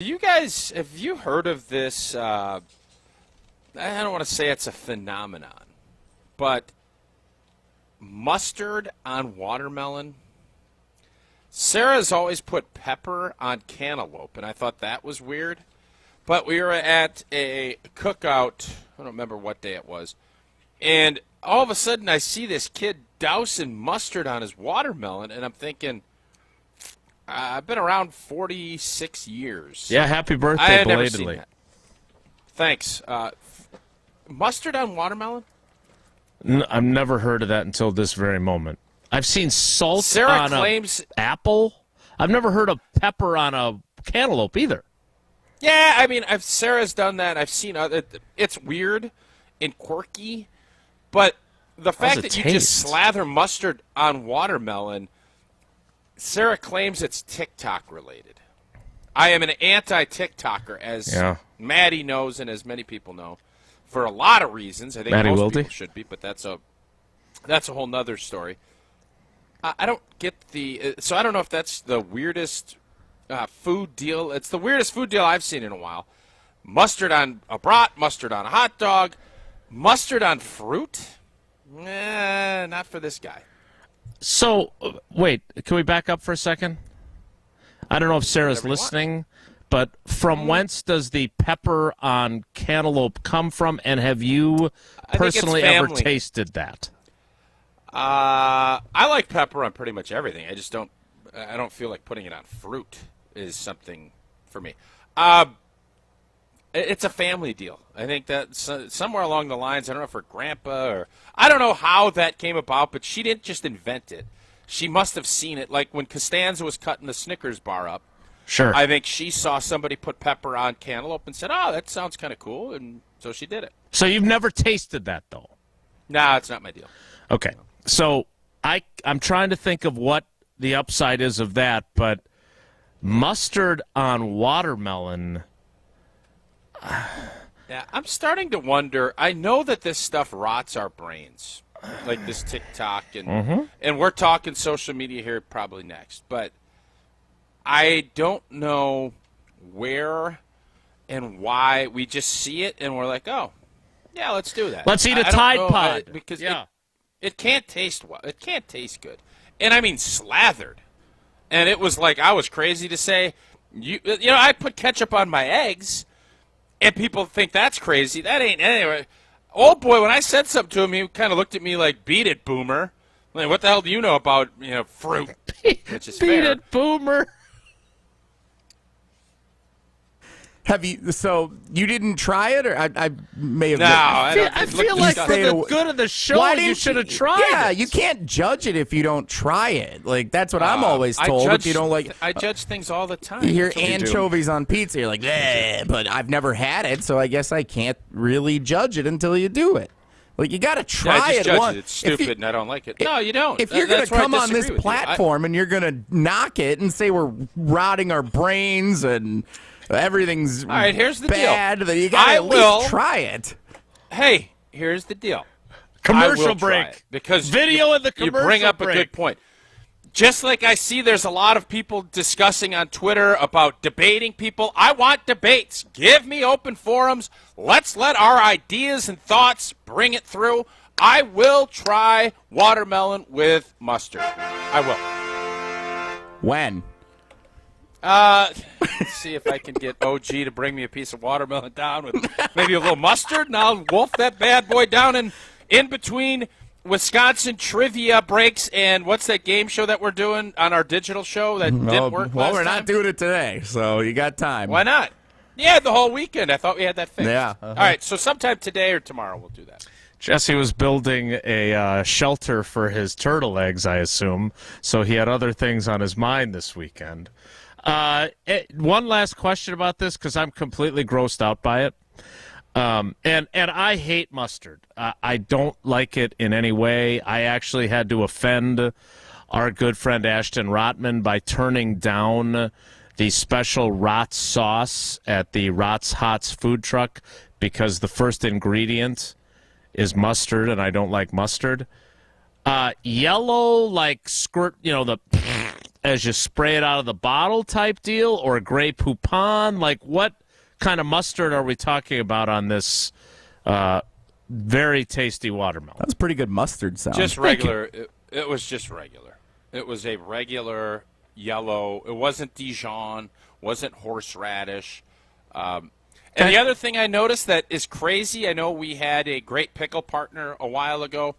You guys, have you heard of this? I don't want to say it's a phenomenon, but mustard on watermelon. Sarah's always put pepper on cantaloupe, and I thought that was weird. But we were at a cookout, I don't remember what day it was, and all of a sudden I see this kid dousing mustard on his watermelon, and I'm thinking, I've been around 46 years. Yeah, happy I birthday had never seen belatedly. that. Thanks. Mustard on watermelon? I've never heard of that until this very moment. I've seen salt Sarah on claims. a apple. I've never heard of pepper on a cantaloupe either. Yeah, I mean, Sarah's done that. I've seen other. It's weird and quirky, but the fact it that you taste? just slather mustard on watermelon, Sarah claims it's TikTok related. I am an anti-TikToker, as Maddie knows and as many people know, for a lot of reasons. I think Maddie most Wilde? people should be, but that's a whole nother story. I don't get so I don't know if that's the weirdest food deal. It's the weirdest food deal I've seen in a while. Mustard on a brat, mustard on a hot dog, mustard on fruit? Not for this guy. So, wait, can we back up for a second? I don't know if Sarah's Whatever you want. listening, but from whence does the pepper on cantaloupe come from, and have you I think it's personally ever family. tasted that? I like pepper on pretty much everything. I don't feel like putting it on fruit is something for me. It's a family deal. I think that somewhere along the lines, I don't know if her grandpa or I don't know how that came about, but she didn't just invent it. She must have seen it. Like when Costanza was cutting the Snickers bar up, Sure. I think she saw somebody put pepper on cantaloupe and said, "Oh, that sounds kind of cool," and so she did it. So you've never tasted that, though? Nah, it's not my deal. Okay. So I'm trying to think of what the upside is of that, but mustard on watermelon. Yeah, I'm starting to wonder. I know that this stuff rots our brains, like this TikTok, and we're talking social media here probably next. But I don't know where and why we just see it and we're like, oh, yeah, let's do that. Let's eat a I don't Tide know, Pod. because Yeah. it can't taste well. It can't taste good, and I mean slathered. And it was like I was crazy to say, I put ketchup on my eggs. And people think that's crazy. That ain't anyway. Old boy, when I said something to him, he kind of looked at me like, "Beat it, boomer." Like, what the hell do you know about fruit? Which is Beat fair. it, boomer. Have you? So you didn't try it, or I may have. No, I don't. I it looked feel like disgusting. for the good of the show, Why you didn't should have tried Yeah, it. you can't judge it if you don't try it. Like that's what I'm always told. If you don't like, I judge things all the time. you hear That's what we do. anchovies on pizza, you're like, "Bleh," but I've never had it, so I guess I can't really judge it until you do it. Like you got to Yeah, try I just it judge once. it. It's stupid, and I don't like it. No, you don't. If you're going That's to where I come on this disagree with you. platform and you're going to knock it and say we're rotting our brains and everything's All right, here's the bad, deal. then you got to I at will- least try it. Hey, here's the deal. I Commercial will try break. it, because Video of the you commercial bring up break. a good point. Just like I see there's a lot of people discussing on Twitter about debating people, I want debates. Give me open forums. Let's let our ideas and thoughts bring it through. I will try watermelon with mustard. I will. When? Let's see if I can get OG to bring me a piece of watermelon down with maybe a little mustard, and I'll wolf that bad boy down in between Wisconsin trivia breaks and what's that game show that we're doing on our digital show that didn't work well, last we're time? not doing it today, so you got time. Why not? Yeah, the whole weekend. I thought we had that fixed. Yeah. All right, so sometime today or tomorrow we'll do that. Jesse was building a shelter for his turtle eggs, I assume, so he had other things on his mind this weekend. One last question about this, because I'm completely grossed out by it. And I hate mustard. I don't like it in any way. I actually had to offend our good friend Ashton Rotman by turning down the special Rots sauce at the Rots Hots food truck because the first ingredient is mustard, and I don't like mustard. Yellow, like squirt, the as you spray it out of the bottle type deal, or a Grey Poupon? Like, what kind of mustard are we talking about on this very tasty watermelon? That's pretty good mustard sound. Just regular. It was just regular. It was a regular yellow. It wasn't Dijon, wasn't horseradish. And the other thing I noticed that is crazy, I know we had a great pickle partner a while ago.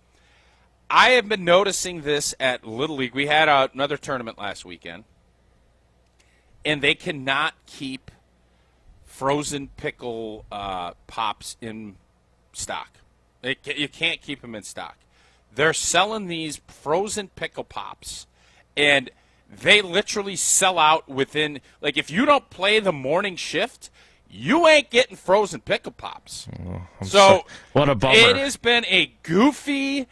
I have been noticing this at Little League. We had another tournament last weekend, and they cannot keep frozen pickle pops in stock. You can't keep them in stock. They're selling these frozen pickle pops, and they literally sell out within, like, if you don't play the morning shift, you ain't getting frozen pickle pops. What a bummer. It has been a goofy,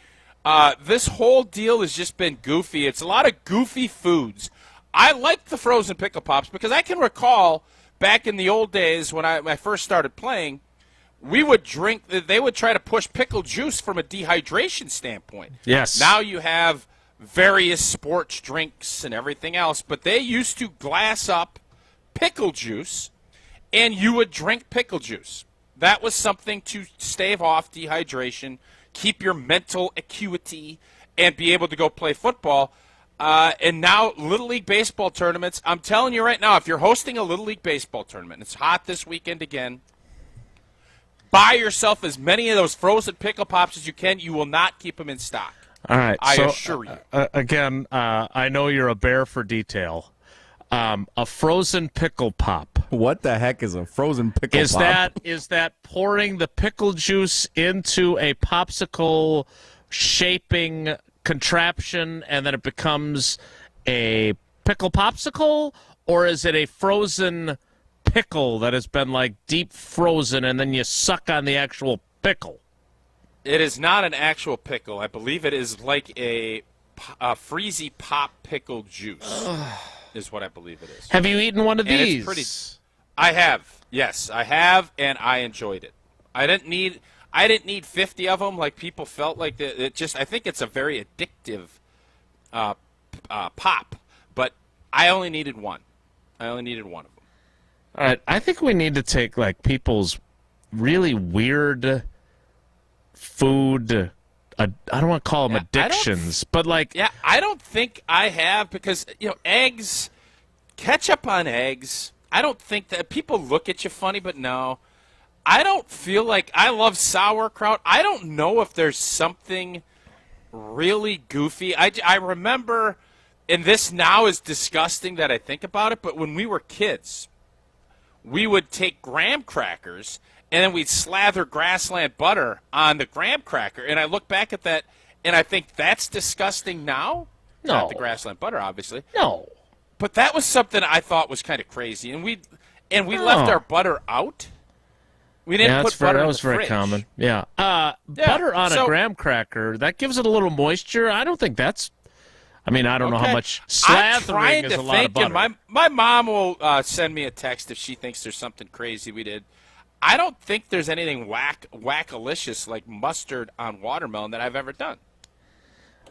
this whole deal has just been goofy. It's a lot of goofy foods. I like the frozen pickle pops because I can recall back in the old days when I first started playing, we would drink, they would try to push pickle juice from a dehydration standpoint. Yes. Now you have various sports drinks and everything else, but they used to glass up pickle juice, and you would drink pickle juice. That was something to stave off dehydration, keep your mental acuity, and be able to go play football. And now Little League baseball tournaments, I'm telling you right now, if you're hosting a Little League baseball tournament, it's hot this weekend again, buy yourself as many of those frozen pickle pops as you can. You will not keep them in stock. All right. I assure you. Again, I know you're a bear for detail. A frozen pickle pop. What the heck is a frozen pickle pop? Is that pouring the pickle juice into a popsicle shaping contraption and then it becomes a pickle popsicle? Or is it a frozen pickle that has been like deep frozen and then you suck on the actual pickle? It is not an actual pickle. I believe it is like a freezy pop pickle juice is what I believe it is. Have you eaten one of And these? it's pretty. I have. Yes, I have, and I enjoyed it. I didn't need 50 of them like people felt like it. Just I think it's a very addictive pop, but I only needed one. I only needed one of them. All right, I think we need to take like people's really weird food. I don't want to call them addictions, but like I don't think I have because eggs, ketchup on eggs. I don't think that people look at you funny, but no, I don't feel like I love sauerkraut. I don't know if there's something really goofy. I remember, and this now is disgusting that I think about it, but when we were kids, we would take graham crackers and then we'd slather grassland butter on the graham cracker. And I look back at that, and I think that's disgusting now. No. Not the grassland butter, obviously. no. But that was something I thought was kind of crazy. And we left our butter out. We didn't put butter that in was the very fridge. common. Yeah. Butter on a graham cracker, that gives it a little moisture. I don't think that's – I mean, I don't know how much slathering is a lot of butter. And my mom will send me a text if she thinks there's something crazy we did. I don't think there's anything wackalicious like mustard on watermelon that I've ever done.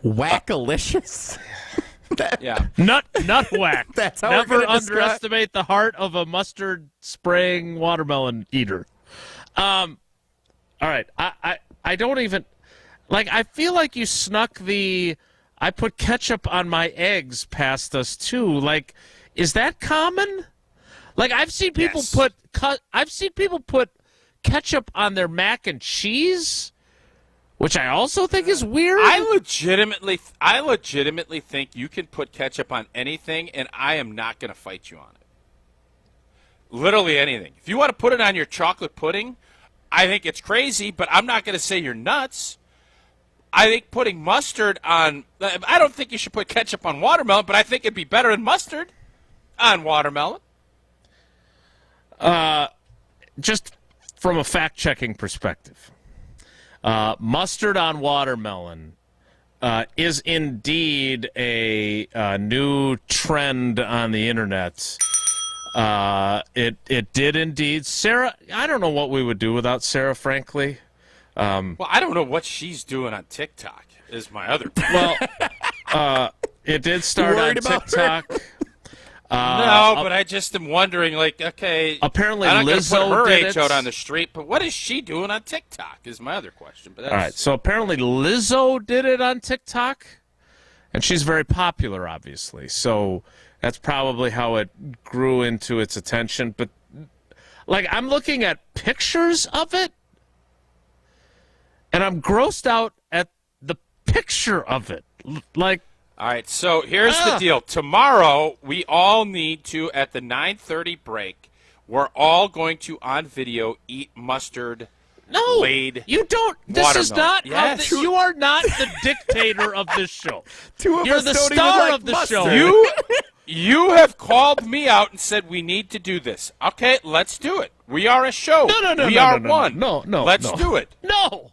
Wackalicious? Yeah. Nut whack. That's how Never we're gonna describe- underestimate the heart of a mustard spraying watermelon eater. All right. I don't even like I feel like you snuck the I put ketchup on my eggs past us too. Like, is that common? Like I've seen people put ketchup on their mac and cheese, which I also think is weird. I legitimately think you can put ketchup on anything, and I am not going to fight you on it. Literally anything. If you want to put it on your chocolate pudding, I think it's crazy, but I'm not going to say you're nuts. I think putting mustard on – I don't think you should put ketchup on watermelon, but I think it'd be better than mustard on watermelon. Just from a fact-checking perspective, mustard on watermelon is indeed a new trend on the internet. It did indeed. Sarah, I don't know what we would do without Sarah, frankly. Well, I don't know what she's doing on TikTok is my other point. Well, It did start on TikTok. No, but I just am wondering, like, okay, apparently I'm not going to put her did age it. out on the street, but what is she doing on TikTok is my other question. But All right, so apparently Lizzo did it on TikTok, and she's very popular, obviously. So that's probably how it grew into its attention. But, like, I'm looking at pictures of it, and I'm grossed out at the picture of it. Like, all right, so here's the deal. Tomorrow, we all need to, at the 9:30 break, we're all going to, on video, eat mustard laid you don't. This watermelon. is not. Yes. You are not the dictator of this show. You're You're the star of the show. You have called me out and said we need to do this. Okay, let's do it. We are a show. No, we are one. No. Let's do it. No.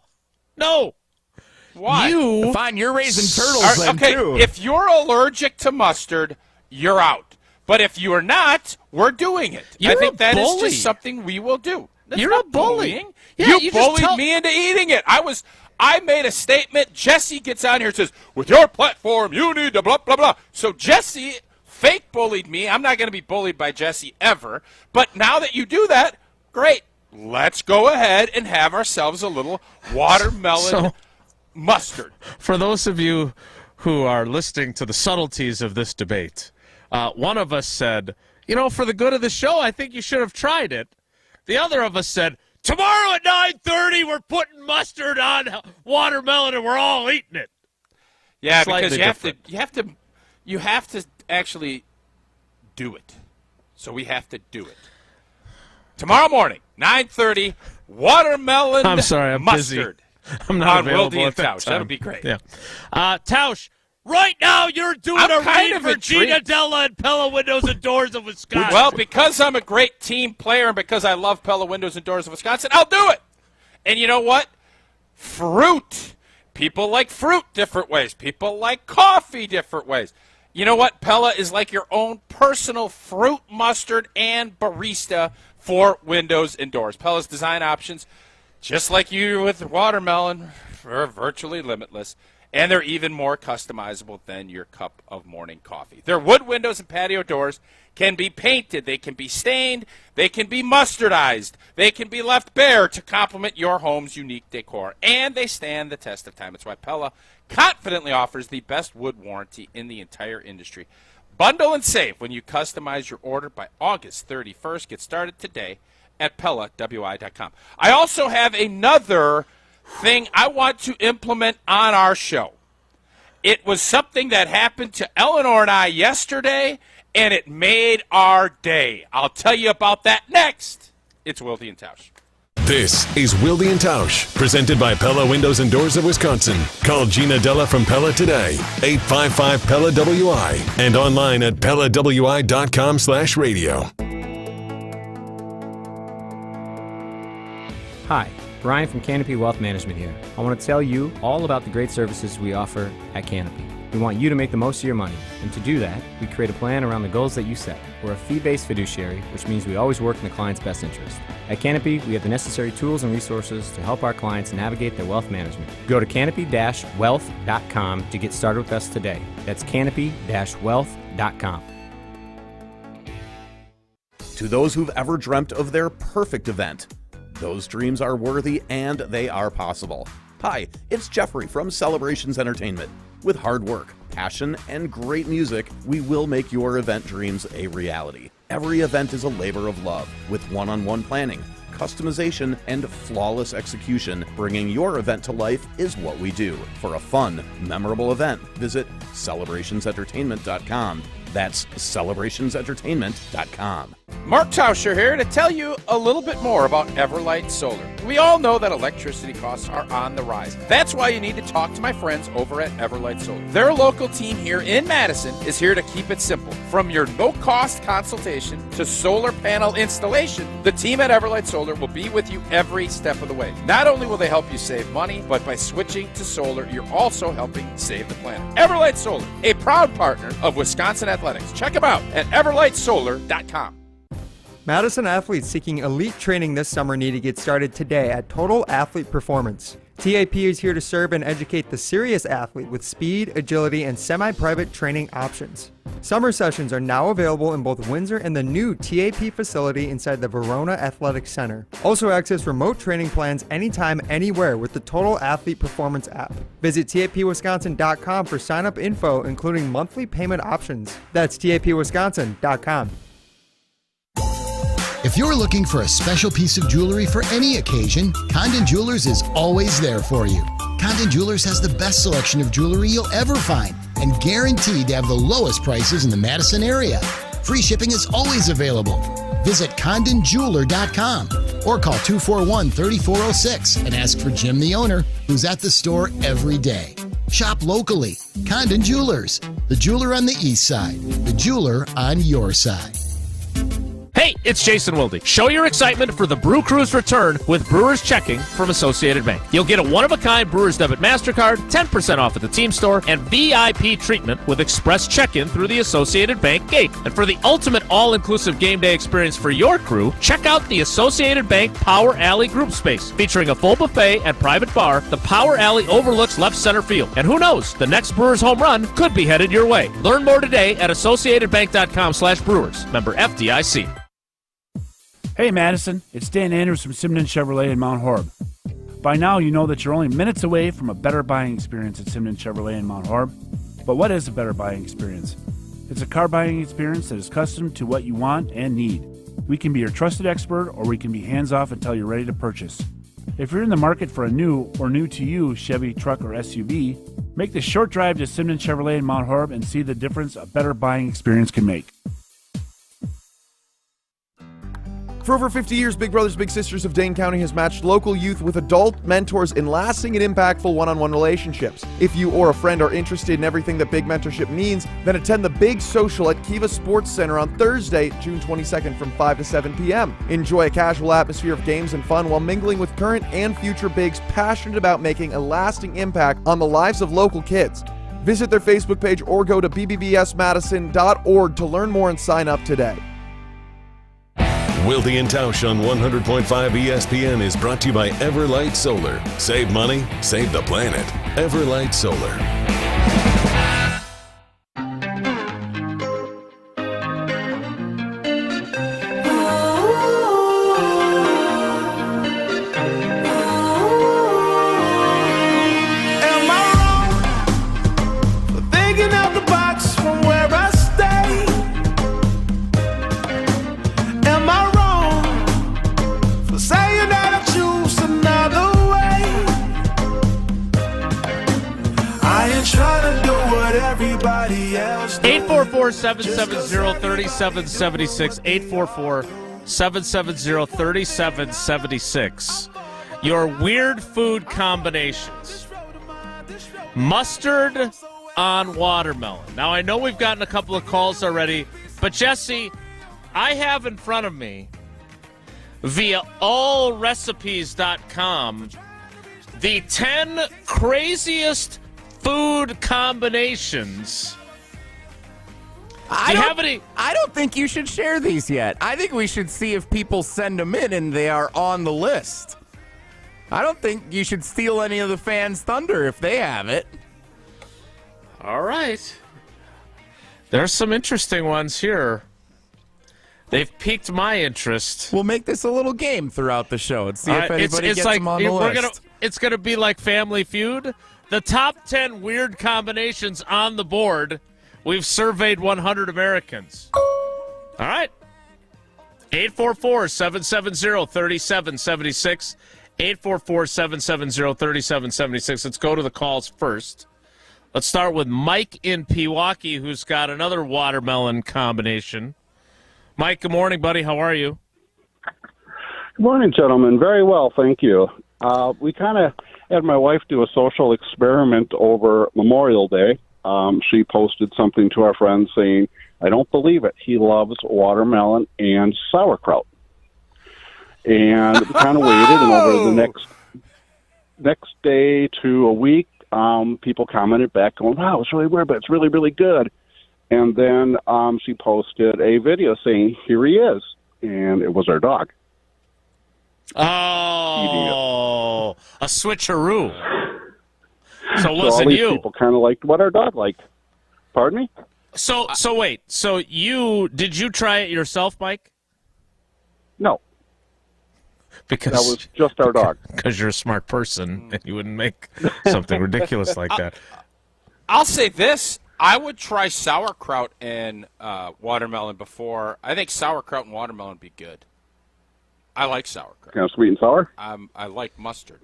Why? Fine, you're raising turtles then, okay, too. if you're allergic to mustard, you're out. But if you're not, we're doing it. You're I think a that is bully. just something we will do. That's You're not a bully. bullying. Yeah, you bullied me into eating it. I made a statement. Jesse gets on here and says, with your platform, you need to blah, blah, blah. So Jesse fake bullied me. I'm not going to be bullied by Jesse ever. But now that you do that, great. Let's go ahead and have ourselves a little watermelon mustard. For those of you who are listening to the subtleties of this debate, one of us said, for the good of the show, I think you should have tried it. The other of us said, tomorrow at 9:30, we're putting mustard on watermelon and we're all eating it. Yeah, Slightly because you have to actually do it. So we have to do it. Tomorrow morning, 9:30, watermelon I'm sorry, I'm mustard. busy. I'm not on available Wilde and at that Tausch. time. That'll be great. Yeah. Tausch, right now you're doing I'm a kind read of for Gina intrigued. Della and Pella Windows and Doors of Wisconsin. Well, because I'm a great team player and because I love Pella Windows and Doors of Wisconsin, I'll do it. And you know what? Fruit. People like fruit different ways. People like coffee different ways. You know what? Pella is like your own personal fruit mustard and barista for windows and doors. Pella's design options, just like you with watermelon, are virtually limitless. And they're even more customizable than your cup of morning coffee. Their wood windows and patio doors can be painted. They can be stained. They can be mustardized. They can be left bare to complement your home's unique decor. And they stand the test of time. That's why Pella confidently offers the best wood warranty in the entire industry. Bundle and save when you customize your order by August 31st. Get started today at PellaWI.com. I also have another thing I want to implement on our show. It was something that happened to Eleanor and I yesterday, and it made our day. I'll tell you about that next. It's Wilde and Tausch. This is Wilde and Tausch, presented by Pella Windows and Doors of Wisconsin. Call Gina Della from Pella today, 855-PELLA-WI, and online at PellaWI.com/radio. Hi, Brian from Canopy Wealth Management here. I want to tell you all about the great services we offer at Canopy. We want you to make the most of your money, and to do that, we create a plan around the goals that you set. We're a fee-based fiduciary, which means we always work in the client's best interest. At Canopy, we have the necessary tools and resources to help our clients navigate their wealth management. Go to canopy-wealth.com to get started with us today. That's canopy-wealth.com. To those who've ever dreamt of their perfect event, those dreams are worthy and they are possible. Hi, it's Jeffrey from Celebrations Entertainment. With hard work, passion, and great music, we will make your event dreams a reality. Every event is a labor of love, with one-on-one planning, customization, and flawless execution. Bringing your event to life is what we do. For a fun, memorable event, visit celebrationsentertainment.com. That's celebrationsentertainment.com. Mark Tauscher here to tell you a little bit more about Everlight Solar. We all know that electricity costs are on the rise. That's why you need to talk to my friends over at Everlight Solar. Their local team here in Madison is here to keep it simple. From your no-cost consultation to solar panel installation, the team at Everlight Solar will be with you every step of the way. Not only will they help you save money, but by switching to solar, you're also helping save the planet. Everlight Solar, a proud partner of Wisconsin Athletics. Check them out at everlightsolar.com. Madison athletes seeking elite training this summer need to get started today at Total Athlete Performance. TAP is here to serve and educate the serious athlete with speed, agility, and semi-private training options. Summer sessions are now available in both Windsor and the new TAP facility inside the Verona Athletic Center. Also access remote training plans anytime, anywhere with the Total Athlete Performance app. Visit tapwisconsin.com for sign-up info, including monthly payment options. That's tapwisconsin.com. If you're looking for a special piece of jewelry for any occasion, Condon Jewelers is always there for you. Condon Jewelers has the best selection of jewelry you'll ever find and guaranteed to have the lowest prices in the Madison area. Free shipping is always available. Visit CondonJeweler.com or call 241-3406 and ask for Jim, the owner, who's at the store every day. Shop locally. Condon Jewelers, the jeweler on the east side, the jeweler on your side. Hey, it's Jason Wilde. Show your excitement for the Brew Crew's return with Brewers Checking from Associated Bank. You'll get a one-of-a-kind Brewers Debit MasterCard, 10% off at the team store, and VIP treatment with Express Check-In through the Associated Bank gate. And for the ultimate all-inclusive game day experience for your crew, check out the Associated Bank Power Alley Group Space. Featuring a full buffet and private bar, the Power Alley overlooks left center field. And who knows, the next Brewers home run could be headed your way. Learn more today at AssociatedBank.com/Brewers. Member FDIC. Hey Madison, it's Dan Andrews from Simden Chevrolet in Mount Horeb. By now you know that you're only minutes away from a better buying experience at Simden Chevrolet in Mount Horeb. But what is a better buying experience? It's a car buying experience that is custom to what you want and need. We can be your trusted expert, or we can be hands-off until you're ready to purchase. If you're in the market for a new or new-to-you Chevy truck or SUV, make the short drive to Simden Chevrolet in Mount Horeb and see the difference a better buying experience can make. For over 50 years, Big Brothers Big Sisters of Dane County has matched local youth with adult mentors in lasting and impactful one-on-one relationships. If you or a friend are interested in everything that big mentorship means, then attend the Big Social at Kiva Sports Center on Thursday, June 22nd from 5 to 7 p.m. Enjoy a casual atmosphere of games and fun while mingling with current and future bigs passionate about making a lasting impact on the lives of local kids. Visit their Facebook page or go to bbvsmadison.org to learn more and sign up today. Wilde and Tausch on 100.5 ESPN is brought to you by Everlight Solar. Save money, save the planet. Everlight Solar. everybody else. 844-770-3776. 844-770-3776. Your weird food combinations. Mustard on watermelon. Now, I know we've gotten a couple of calls already, but Jesse, I have in front of me, via allrecipes.com, the 10 craziest food combinations. I don't think you should share these yet. I think we should see if people send them in and they are on the list. I don't think you should steal any of the fans' thunder if they have it. All right. There's some interesting ones here. They've piqued my interest. We'll make this a little game throughout the show and see if anybody gets them on the list. It's going to be like Family Feud. The top 10 weird combinations on the board. We've surveyed 100 Americans. All right. 844-770-3776. 844-770-3776. Let's go to the calls first. Let's start with Mike in Pewaukee, who's got another watermelon combination. Mike, good morning, buddy. How are you? Good morning, gentlemen. Very well, thank you. We kind of had my wife do a social experiment over Memorial Day. She posted something to our friends saying, "I don't believe it. He loves watermelon and sauerkraut." And we kind of waited, and over the next day to a week, people commented back going, "Wow, it's really weird, but it's really, really good." And then she posted a video saying, "Here he is," and it was our dog. Oh, a switcheroo. So it So all wasn't these you. people kind of liked what our dog liked. Pardon me? So wait. So did you try it yourself, Mike? No, Because that was just our dog. Because you're a smart person and you wouldn't make something ridiculous like that. I'll say this. I would try sauerkraut and watermelon before. I think sauerkraut and watermelon would be good. I like sauerkraut. Kind of sweet and sour. I like mustard.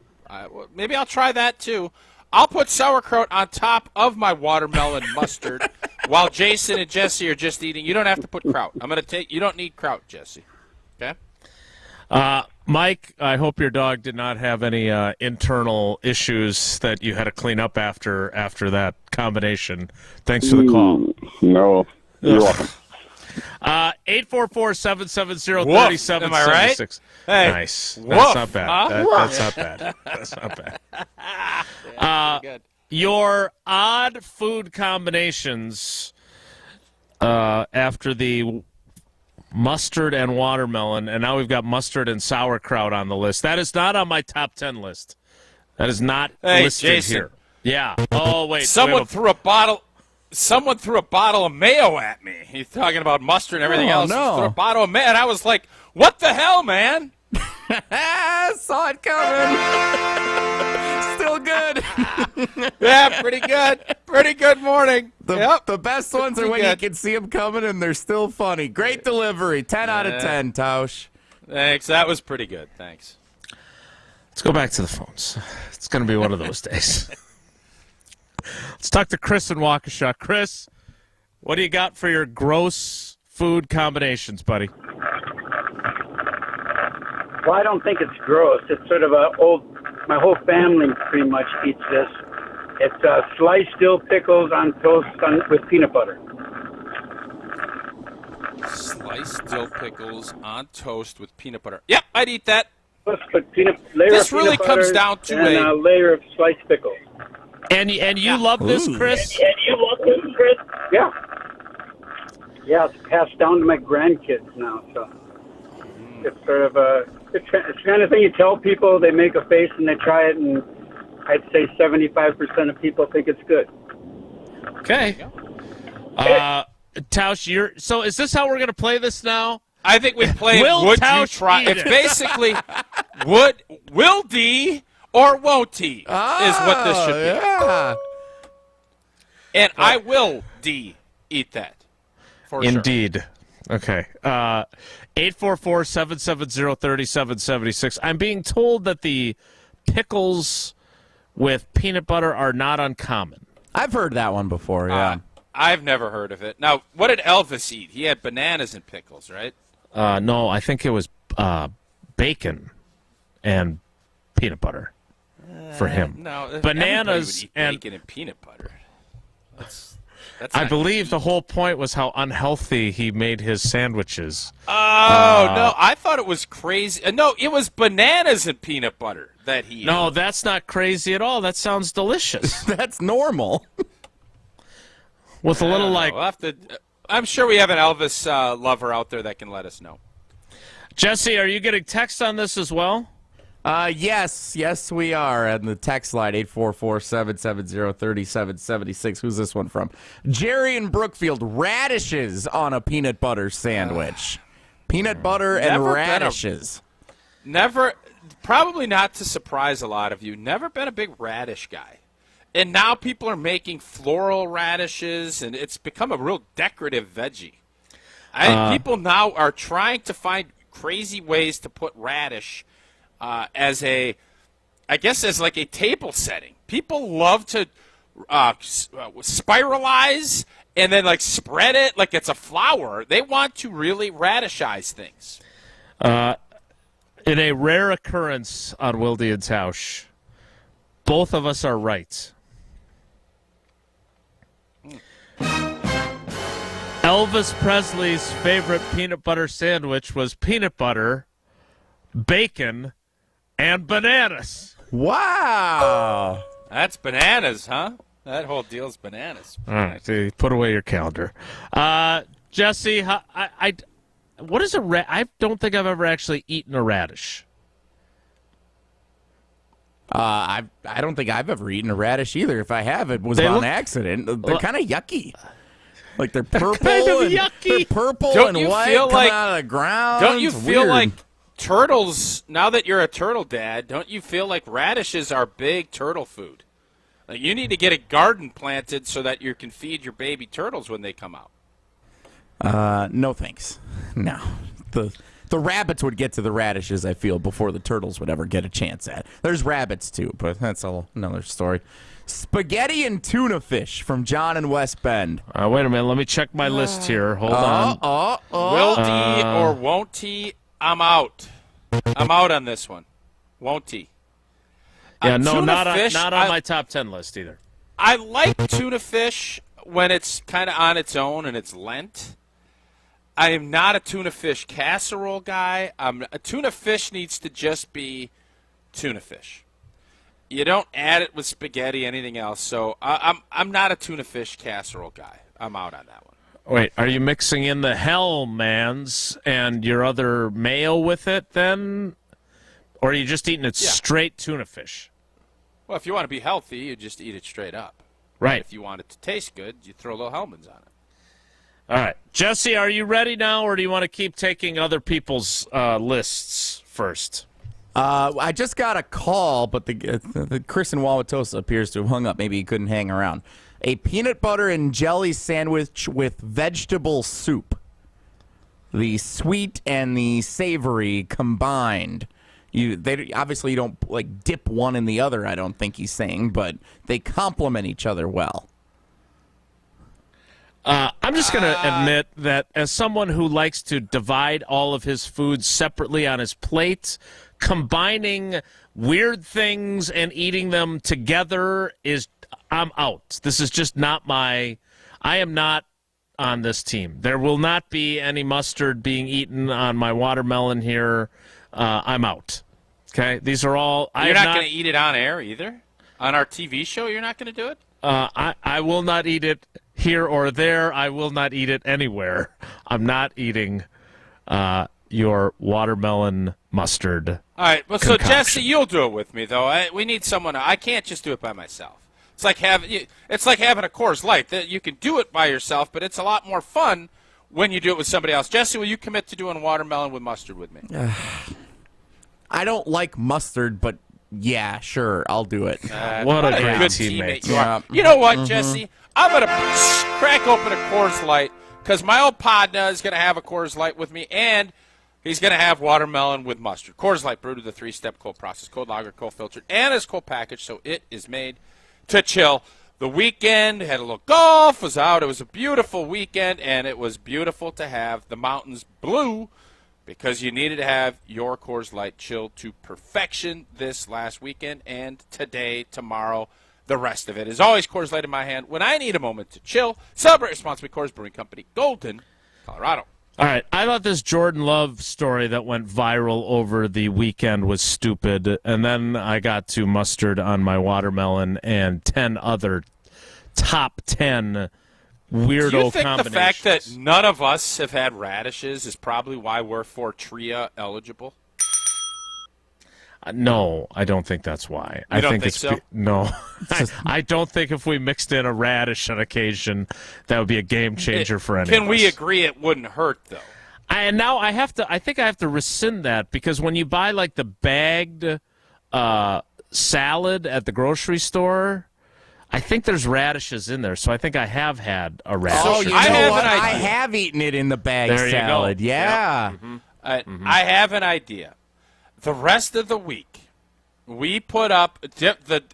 Maybe I'll try that too. I'll put sauerkraut on top of my watermelon mustard while Jason and Jesse are just eating. You don't have to put kraut. You don't need kraut, Jesse. Okay? Mike, I hope your dog did not have any internal issues that you had to clean up after that combination. Thanks for the call. No, you're welcome. 844-770-3776. Am I right? Hey. Nice. Woof. That's not bad. Huh? That's not bad. That's not bad. Good. Your odd food combinations after the mustard and watermelon, and now we've got mustard and sauerkraut on the list. That is not on my top 10 list. That is not listed Jason. here. Yeah. Oh, wait. Someone threw a bottle of mayo at me. He's talking about mustard and everything else. No. He threw a bottle of mayo, and I was like, "What the hell, man?" Saw it coming. Still good. Yeah, pretty good. Pretty good morning. The best ones are Pretty when good. you can see them coming and they're still funny. Great delivery. 10 out of 10, Tausch. Thanks. That was pretty good. Thanks. Let's go back to the phones. It's going to be one of those days. Let's talk to Chris in Waukesha. Chris, what do you got for your gross food combinations, buddy? Well, I don't think it's gross. It's sort of my whole family pretty much eats this. It's sliced dill pickles on toast with peanut butter. Sliced dill pickles on toast with peanut butter. Yep, I'd eat that. Let's put layer This of peanut really butter comes down to and a layer of sliced pickles. And you love this, Chris? Yeah. Yeah, it's passed down to my grandkids now, so it's sort of it's the kind of thing you tell people, they make a face and they try it, and I'd say 75% of people think it's good. Okay. Tausch, so is this how we're going to play this now? I think we play Will Would Tausch You Try? eat It's it? basically will D or won't he is what this should be. Yeah. And I will D eat that. For Indeed. Okay. 844-770-3776. I'm being told that the pickles with peanut butter are not uncommon. I've heard that one before, yeah. Sure. I've never heard of it. Now, what did Elvis eat? He had bananas and pickles, right? No, I think it was bacon and peanut butter for him. No, bananas would eat and bacon and peanut butter. That's I not believe easy. the whole point was how unhealthy he made his sandwiches. Oh, no, I thought it was crazy. No, it was bananas and peanut butter that he No, ate. that's not crazy at all. That sounds delicious. That's normal. With a little like We'll have to, I'm sure we have an Elvis lover out there that can let us know. Jesse, are you getting text on this as well? Yes, we are. And the text line, 844-770-3776. Who's this one from? Jerry in Brookfield, radishes on a peanut butter sandwich. Peanut butter and Never been a- radishes. Never, probably not to surprise a lot of you, never been a big radish guy. And now people are making floral radishes, and it's become a real decorative veggie. People now are trying to find crazy ways to put radish as like a table setting. People love to spiralize and then like spread it like it's a flower. They want to really radishize things. In a rare occurrence on Wilde and Tausch, both of us are right. Elvis Presley's favorite peanut butter sandwich was peanut butter, bacon, and bananas. Wow. That's bananas, huh? That whole deal's bananas. All right, so put away your calendar. Jesse, what is I don't think I've ever actually eaten a radish. I don't think I've ever eaten a radish either. If I have, it was They on look- accident. They're kind of yucky. Like they're purple. kind of and, yucky. They're purple Don't and you white feel coming like- out of the ground. Don't you It's feel weird. like turtles, now that you're a turtle dad, don't you feel like radishes are big turtle food? Like you need to get a garden planted so that you can feed your baby turtles when they come out. No thanks. No. The rabbits would get to the radishes, I feel, before the turtles would ever get a chance at. There's rabbits, too, but that's another story. Spaghetti and tuna fish from John in West Bend. Wait a minute. Let me check my list here. Hold on. Will he or won't he? I'm out. I'm out on this one. Won't he? Yeah, no, tuna not fish, on my top 10 list either. I like tuna fish when it's kind of on its own and it's Lent. I am not a tuna fish casserole guy. A tuna fish needs to just be tuna fish. You don't add it with spaghetti, anything else. So I'm not a tuna fish casserole guy. I'm out on that one. Wait, are you mixing in the Hellmann's and your other mayo with it then? Or are you just eating it straight tuna fish? Well, if you want to be healthy, you just eat it straight up. Right. If you want it to taste good, you throw a little Hellmann's on it. All right. Jesse, are you ready now, or do you want to keep taking other people's lists first? I just got a call, but the Chris in Wauwatosa appears to have hung up. Maybe he couldn't hang around. A peanut butter and jelly sandwich with vegetable soup. The sweet and the savory combined. They obviously you don't like dip one in the other, I don't think he's saying, but they complement each other well. I'm just going to admit that as someone who likes to divide all of his foods separately on his plate, combining weird things and eating them together I'm out. This is just not I am not on this team. There will not be any mustard being eaten on my watermelon here. I'm out. Okay? These are all... You're not going to eat it on air either? On our TV show, you're not going to do it? I will not eat it here or there. I will not eat it anywhere. I'm not eating your watermelon mustard. All right. Well, so Jesse, you'll do it with me, though. We need someone. I can't just do it by myself. It's like having a Coors Light. You can do it by yourself, but it's a lot more fun when you do it with somebody else. Jesse, will you commit to doing watermelon with mustard with me? I don't like mustard, but yeah, sure, I'll do it. What a great good teammate. you are. You know what, Jesse? I'm going to crack open a Coors Light because my old partner is going to have a Coors Light with me, and he's going to have watermelon with mustard. Coors Light brewed with a 3-step cold process, cold lager, cold filtered, and is cold packaged, so it is made to chill. The weekend, had a little golf, was out. It was a beautiful weekend, and it was beautiful to have the mountains blue because you needed to have your Coors Light chilled to perfection this last weekend and today, tomorrow, the rest of it. As always, Coors Light in my hand when I need a moment to chill. Celebrate responsibly. Coors Brewing Company, Golden, Colorado. All right. I thought this Jordan Love story that went viral over the weekend was stupid, and then I got to mustard on my watermelon and 10 other top 10 weirdo Do you think combinations. the fact that none of us have had radishes is probably why we're Fortria eligible? No, I don't think that's why. You don't think so? No. I don't think if we mixed in a radish on occasion, that would be a game changer for anyone. Can we agree it wouldn't hurt, though? And now I think I have to rescind that because when you buy like the bagged salad at the grocery store, I think there's radishes in there. So I think I have had a radish. Oh, you know what? I have eaten it in the bag There you go. salad. Yeah. Yep. I have an idea. The rest of the week, we put up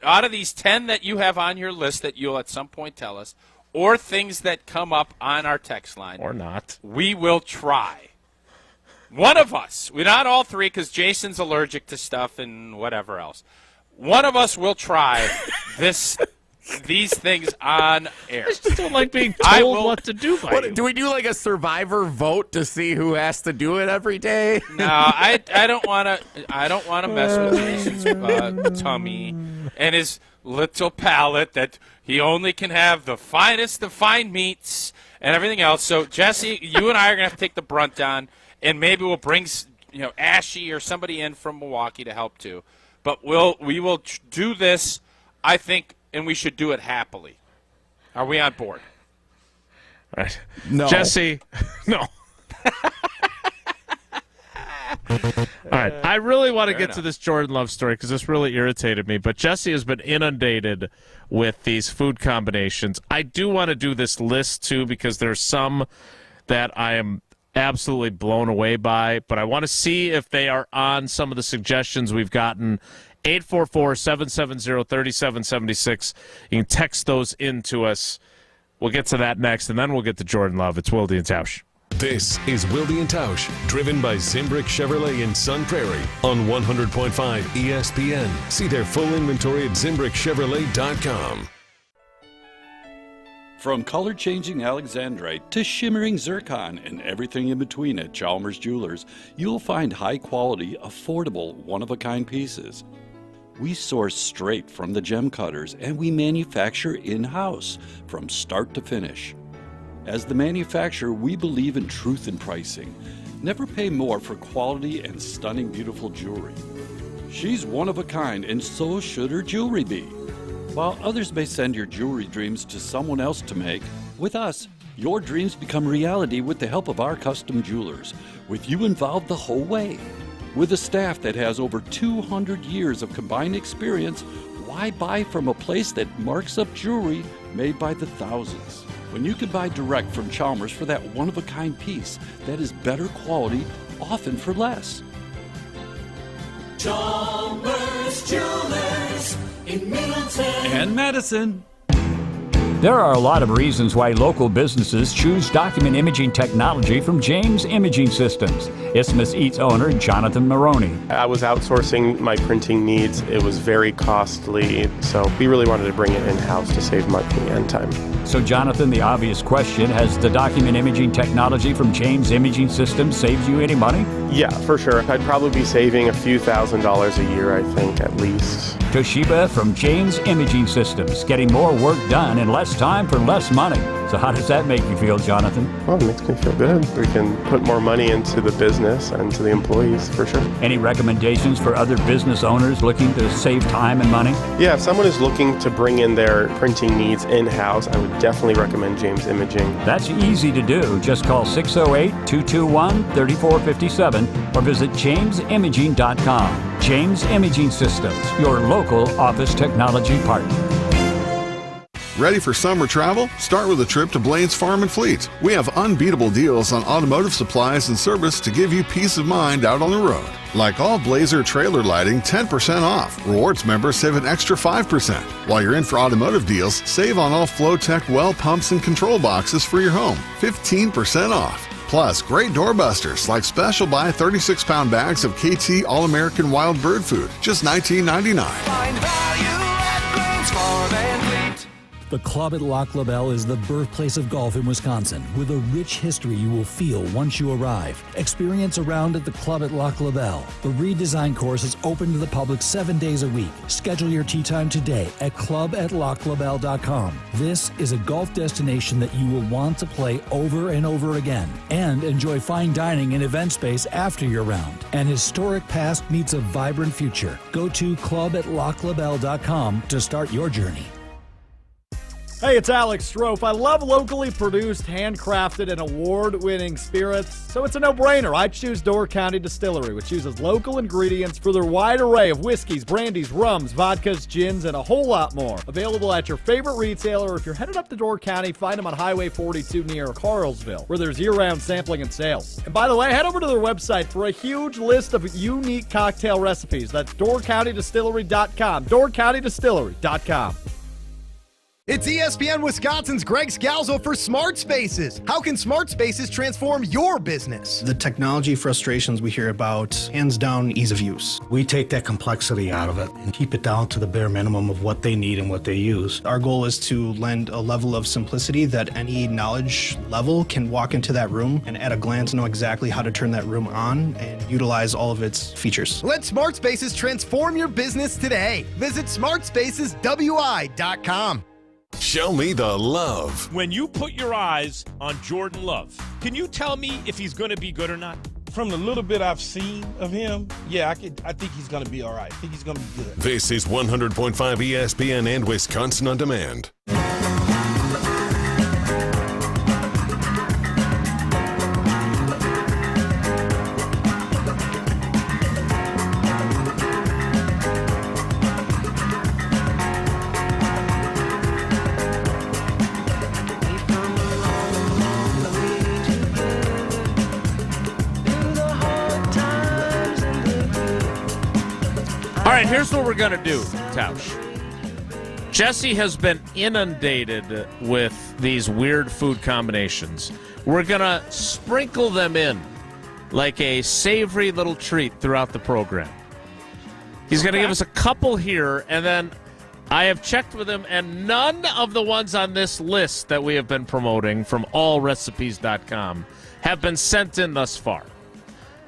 out of these 10 that you have on your list that you'll at some point tell us, or things that come up on our text line. Or not. We will try. One of us, we're not all three because Jason's allergic to stuff and whatever else. One of us will try these things on air. I just don't like being told what to do by you. Do we do like a survivor vote to see who has to do it every day? No, I don't want to mess with Jason's tummy and his little palate that he only can have the finest of fine meats and everything else. So Jesse, you and I are gonna have to take the brunt on, and maybe we'll bring Ashy or somebody in from Milwaukee to help too. But we will do this, I think, and we should do it happily. Are we on board? All right. No. Jesse, no. All right. I really want to get to this Jordan Love story because this really irritated me. But Jesse has been inundated with these food combinations. I do want to do this list, too, because there's some that I am absolutely blown away by. But I want to see if they are on some of the suggestions we've gotten. 844-770-3776. You can text those in to us. We'll get to that next, and then we'll get to Jordan Love. It's Wilde and Tausch. This is Wilde and Tausch, driven by Zimbrick Chevrolet in Sun Prairie on 100.5 ESPN. See their full inventory at ZimbrickChevrolet.com. From color-changing alexandrite to shimmering zircon and everything in between at Chalmers Jewelers, you'll find high-quality, affordable, one-of-a-kind pieces. We source straight from the gem cutters, and we manufacture in-house from start to finish. As the manufacturer, we believe in truth in pricing. Never pay more for quality and stunning, beautiful jewelry. She's one of a kind, and so should her jewelry be. While others may send your jewelry dreams to someone else to make, with us, your dreams become reality with the help of our custom jewelers, with you involved the whole way. With a staff that has over 200 years of combined experience, why buy from a place that marks up jewelry made by the thousands? When you can buy direct from Chalmers for that one-of-a-kind piece that is better quality, often for less. Chalmers Jewelers in Middleton and Madison. There are a lot of reasons why local businesses choose document imaging technology from James Imaging Systems. Isthmus Eats owner Jonathan Maroney. I was outsourcing my printing needs. It was very costly, so we really wanted to bring it in-house to save money and time. So Jonathan, the obvious question, has the document imaging technology from James Imaging Systems saved you any money? Yeah, for sure. I'd probably be saving a few $1,000s a year, I think, at least. Toshiba from James Imaging Systems, getting more work done in less time for less money. So how does that make you feel, Jonathan? Well, it makes me feel good. We can put more money into the business and to the employees, for sure. Any recommendations for other business owners looking to save time and money? Yeah, if someone is looking to bring in their printing needs in-house, I would definitely recommend James Imaging. That's easy to do. Just call 608-221-3457 or visit jamesimaging.com. James Imaging Systems, your local office technology partner. Ready for summer travel? Start with a trip to Blaine's Farm and Fleet. We have unbeatable deals on automotive supplies and service to give you peace of mind out on the road. Like all Blazer trailer lighting, 10% off. Rewards members save an extra 5%. While you're in for automotive deals, save on all Flowtech well pumps and control boxes for your home, 15% off. Plus, great doorbusters like special buy 36-pound bags of KT All-American Wild Bird Food, just $19.99. Find value at Blaine's Farm and Fleet. The Club at Lac La Belle is the birthplace of golf in Wisconsin, with a rich history you will feel once you arrive. Experience a round at the Club at Lac La Belle. The redesigned course is open to the public 7 days a week. Schedule your tee time today at clubatlaclabelle.com. This is a golf destination that you will want to play over and over again, and enjoy fine dining and event space after your round. An historic past meets a vibrant future. Go to clubatlaclabelle.com to start your journey. Hey, it's Alex Strofe. I love locally produced, handcrafted, and award-winning spirits, so it's a no-brainer. I choose Door County Distillery, which uses local ingredients for their wide array of whiskeys, brandies, rums, vodkas, gins, and a whole lot more. Available at your favorite retailer, or if you're headed up to Door County, find them on Highway 42 near Carlsville, where there's year-round sampling and sales. And by the way, head over to their website for a huge list of unique cocktail recipes. That's DoorCountyDistillery.com. DoorCountyDistillery.com. It's ESPN Wisconsin's Greg Scalzo for Smart Spaces. How can Smart Spaces transform your business? The technology frustrations we hear about, hands down, ease of use. We take that complexity out of it and keep it down to the bare minimum of what they need and what they use. Our goal is to lend a level of simplicity that any knowledge level can walk into that room and at a glance know exactly how to turn that room on and utilize all of its features. Let Smart Spaces transform your business today. Visit smartspaceswi.com. Show me the love. When you put your eyes on Jordan Love, can you tell me if he's going to be good or not? from the little bit I've seen of him, yeah, I think he's going to be all right. I think he's going to be good. This is 100.5 ESPN and Wisconsin On Demand. All right, here's what we're going to do, Tausch. Jesse has been inundated with these weird food combinations. We're going to sprinkle them in like a savory little treat throughout the program. He's going to give us a couple here, and then I have checked with him, and none of the ones on this list that we have been promoting from allrecipes.com have been sent in thus far.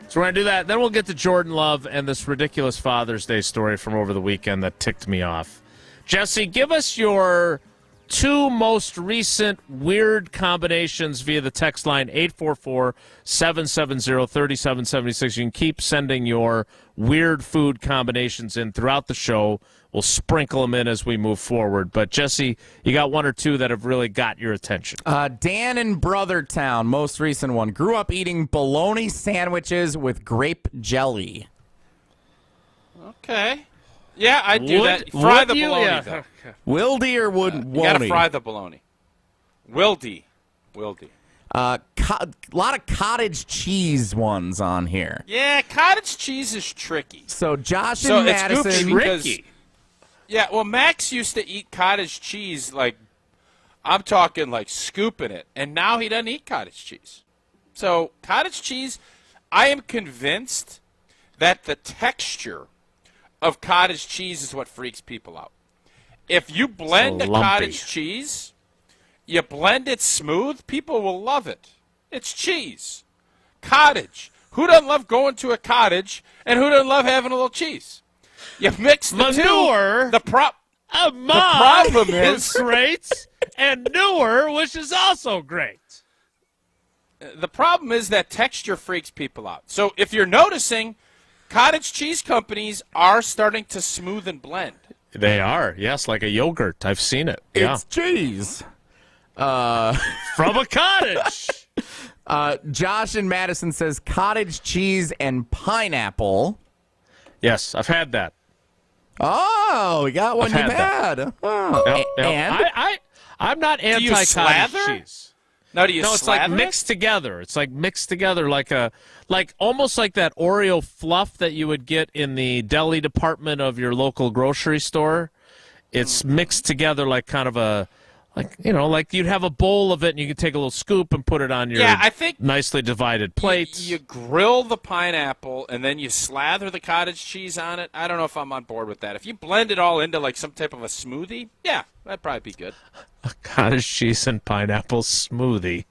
So we're going to do that. Then we'll get to Jordan Love and this ridiculous Father's Day story from over the weekend that ticked me off. Jesse, give us your two most weird combinations via the text line 844-770-3776. You can keep sending your weird food combinations in throughout the show. We'll sprinkle them in as we move forward. But, Jesse, you got one or two that have really got your attention. Dan in Brothertown, most recent one. Grew up eating bologna sandwiches with grape jelly. Okay. Yeah, I do that. Fry the bologna, though. Wildy or won't You got to fry the bologna. Wildy. A lot of cottage cheese ones on here. Yeah, cottage cheese is tricky. So Josh and Madison. It's tricky. Yeah, well, Max used to eat cottage cheese like, I'm talking like scooping it, and now he doesn't eat cottage cheese. So cottage cheese, I am convinced that the texture of cottage cheese is what freaks people out. If you blend a cottage cheese, you blend it smooth, people will love it. It's cheese. Cottage. Who doesn't love going to a cottage, and who doesn't love having a little cheese? You mix the manure. Two. The problem is great, and newer, which is also great. The problem is that texture freaks people out. So if you're noticing, cottage cheese companies are starting to smooth and blend. They are, yes, like a yogurt. I've seen it. It's cheese. From a cottage. Josh in Madison says cottage cheese and pineapple. Yes, I've had that. Oh, we got one you've had. Oh. Yep. And? I'm not anti-cottage cheese. No, do you it's like mixed together. It's like mixed together like almost like that Oreo fluff that you would get in the deli department of your local grocery store. It's mixed together like kind of a like you'd have a bowl of it and you could take a little scoop and put it on your nicely divided plates. You grill the pineapple and then you slather the cottage cheese on it. I don't know if I'm on board with that. If you blend it all into like some type of a smoothie, yeah, that'd probably be good. A cottage cheese and pineapple smoothie.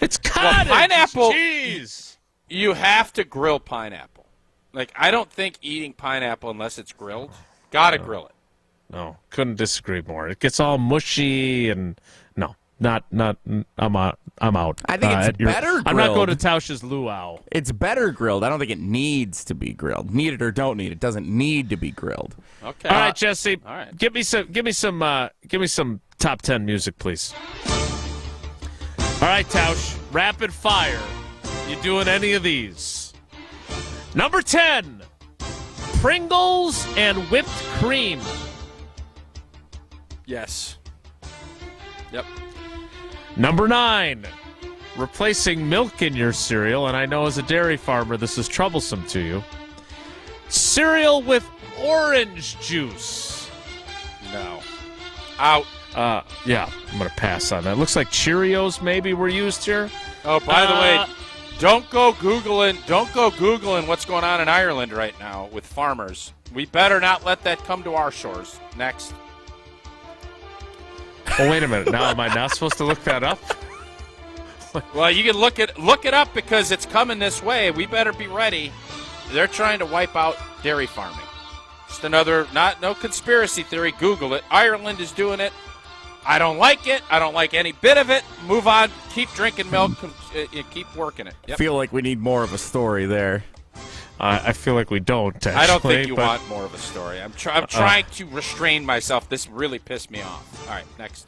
It's cottage pineapple cheese. You have to grill pineapple. Like, I don't think eating pineapple unless it's grilled. Gotta grill it. No, couldn't disagree more. It gets all mushy and no, not. I'm out. I think it's better grilled. I'm not going to Tausch's luau. It's better grilled. I don't think it needs to be grilled. Need it or don't need it. Doesn't need to be grilled. Okay. All right, Jesse. All right. Give me some top 10 music, please. All right, Tausch. Rapid fire. You doing any of these? Number 10. Pringles and whipped cream. Yes. Yep. Number 9, replacing milk in your cereal, and I know as a dairy farmer this is troublesome to you. Cereal with orange juice. No. Out. Yeah, I'm going to pass on that. Looks like Cheerios maybe were used here. Oh, by the way, don't go Googling what's going on in Ireland right now with farmers. We better not let that come to our shores. Next. Oh, wait a minute. Now, am I not supposed to look that up? Well, you can look it up because it's coming this way. We better be ready. They're trying to wipe out dairy farming. Just another, no conspiracy theory. Google it. Ireland is doing it. I don't like it. I don't like any bit of it. Move on. Keep drinking milk. Keep working it. I Yep. feel like we need more of a story there. I feel like we don't, actually. I don't think you want more of a story. I'm trying to restrain myself. This really pissed me off. All right, next.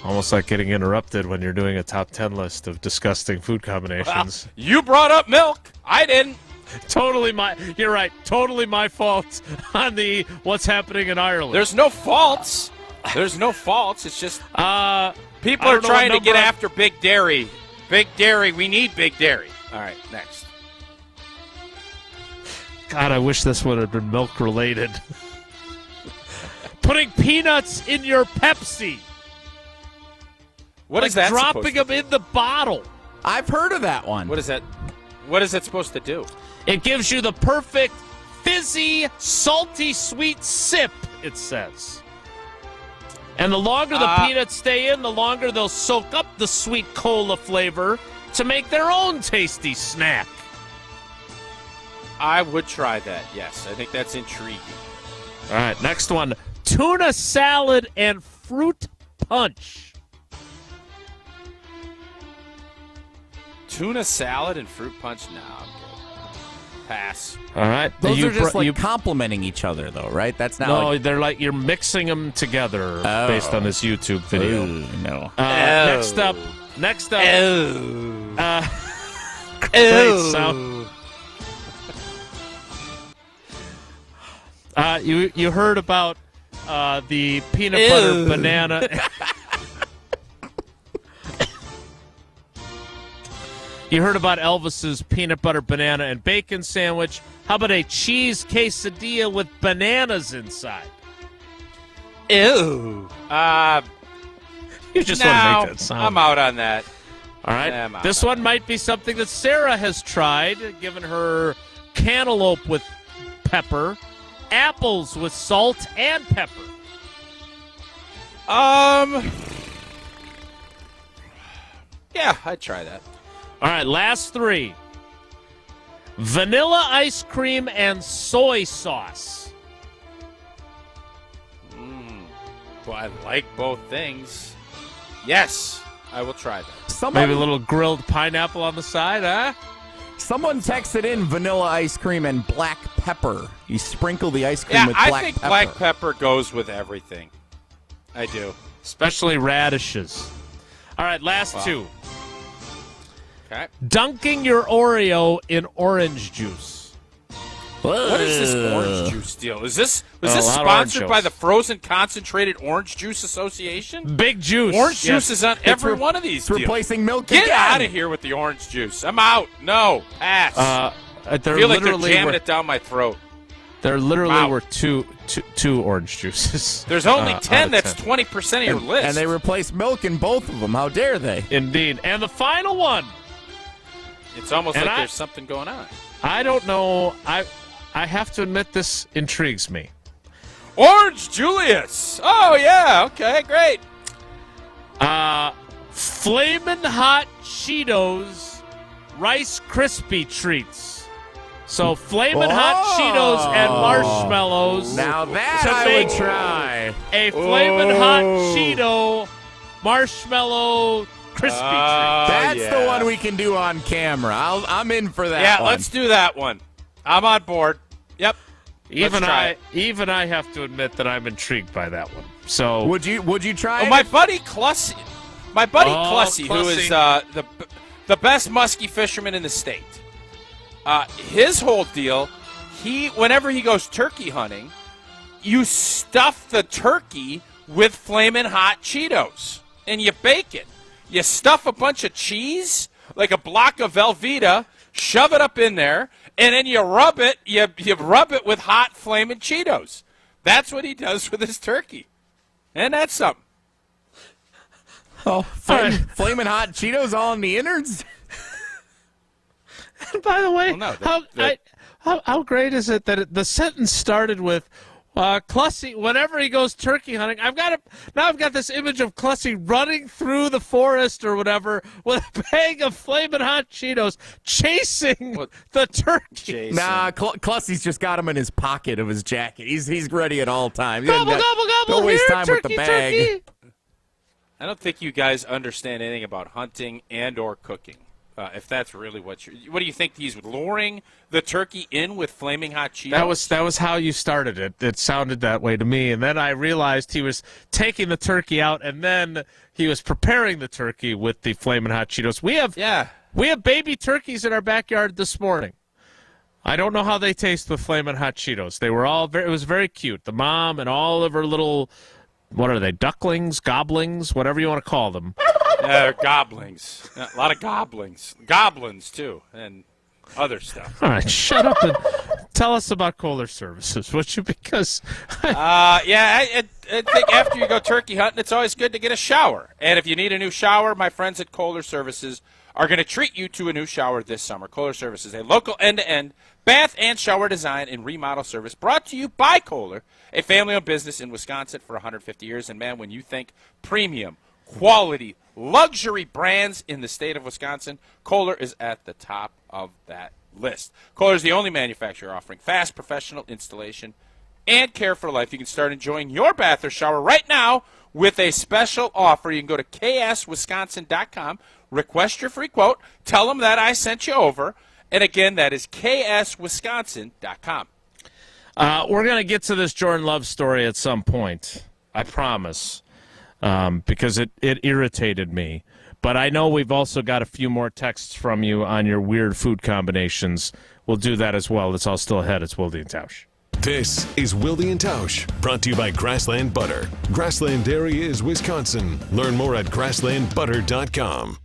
Almost like getting interrupted when you're doing a top 10 list of disgusting food combinations. Well, you brought up milk. I didn't. You're right. Totally my fault on the what's happening in Ireland. There's no faults. There's no faults. It's just people are trying to get after Big Dairy. Big Dairy. We need Big Dairy. All right, next. God, I wish this would have been milk related. Putting peanuts in your Pepsi. What is that? Dropping them in the bottle. I've heard of that one. What is that? What is it supposed to do? It gives you the perfect fizzy, salty, sweet sip, it says. And the longer the peanuts stay in, the longer they'll soak up the sweet cola flavor to make their own tasty snack. I would try that, yes. I think that's intriguing. All right, next one. Tuna salad and fruit punch. Tuna salad and fruit punch? No, I'm good. Pass. All right. Those are just complimenting each other, though, right? That's not. No, they're like you're mixing them together based on this YouTube video. No. Next up. Great sound. You heard about the peanut butter banana. You heard about Elvis's peanut butter banana and bacon sandwich. How about a cheese quesadilla with bananas inside? Ew. You just want to make that sound. I'm out on that. All right. This one might be something that Sarah has tried, given her cantaloupe with pepper, apples with salt and pepper. Yeah, I'd try that. All right, last three. Vanilla ice cream and soy sauce. Well, I like both things. Yes, I will try that. Maybe a little grilled pineapple on the side, huh? Someone texted in vanilla ice cream and black pepper. You sprinkle the ice cream with black pepper. I think black pepper goes with everything. I do. Especially radishes. All right, last two. Okay. Dunking your Oreo in orange juice. What is this orange juice deal? Was this sponsored by the Frozen Concentrated Orange Juice Association? Big juice. Orange juice is on every one of these deals. Replacing milk Get again. out of here with the orange juice. I'm out. No. Pass. I feel like they're jamming it down my throat. There literally were two orange juices. There's only 10. That's 20% of your list. And they replaced milk in both of them. How dare they? Indeed. And the final one. It's almost like there's something going on. I don't know. I have to admit this intrigues me. Orange Julius. Oh, yeah. Okay, great. Flamin' Hot Cheetos Rice Krispie Treats. So Flamin' Hot Cheetos and marshmallows. Now that I would try. A Flamin' Hot Cheeto marshmallow crispy treat. That's the one we can do on camera. I'm in for that one. Let's do that one. I'm on board. Yep. Even I have to admit that I'm intrigued by that one. So would you try it? My buddy Clussy, who is the best muskie fisherman in the state. His whole deal, whenever he goes turkey hunting, you stuff the turkey with Flamin' Hot Cheetos and you bake it. You stuff a bunch of cheese, like a block of Velveeta, shove it up in there, and then you rub it. You rub it with hot Flamin' Cheetos. That's what he does with his turkey, and that's something. Oh, Flamin' Hot Cheetos all in the innards. And by the way, how great is it that the sentence started with, Clussy, whenever he goes turkey hunting, I've got this image of Clussy running through the forest or whatever with a bag of Flamin' Hot Cheetos chasing the turkey. Nah, Clussy's just got him in his pocket of his jacket. He's ready at all times. Gobble, gobble, gobble. Don't waste Here, time turkey, with the bag. turkey. I don't think you guys understand anything about hunting and or cooking. If that's really what do you think? He's luring the turkey in with Flaming Hot Cheetos? That was how you started it. It sounded that way to me, and then I realized he was taking the turkey out, and then he was preparing the turkey with the Flamin' Hot Cheetos. We have baby turkeys in our backyard this morning. I don't know how they taste with Flamin' Hot Cheetos. They were all it was very cute. The mom and all of her little, what are they, ducklings, goblings, whatever you want to call them. Goblins. A lot of goblins. Goblins, too, and other stuff. All right, shut up and tell us about Kohler Services, would you? Because I think after you go turkey hunting, it's always good to get a shower. And if you need a new shower, my friends at Kohler Services are going to treat you to a new shower this summer. Kohler Services, a local end-to-end bath and shower design and remodel service brought to you by Kohler, a family-owned business in Wisconsin for 150 years. And, man, when you think premium, quality, luxury brands in the state of Wisconsin, Kohler is at the top of that list. Kohler is the only manufacturer offering fast professional installation and care for life. You can start enjoying your bath or shower right now with a special offer. You can go to kswisconsin.com, request your free quote, tell them that I sent you over, and again, that is kswisconsin.com. We're going to get to this Jordan Love story at some point, I promise. Because it irritated me. But I know we've also got a few more texts from you on your weird food combinations. We'll do that as well. It's all still ahead. It's Wilde and Tausch. This is Wilde and Tausch, brought to you by Grassland Butter. Grassland Dairy is Wisconsin. Learn more at grasslandbutter.com.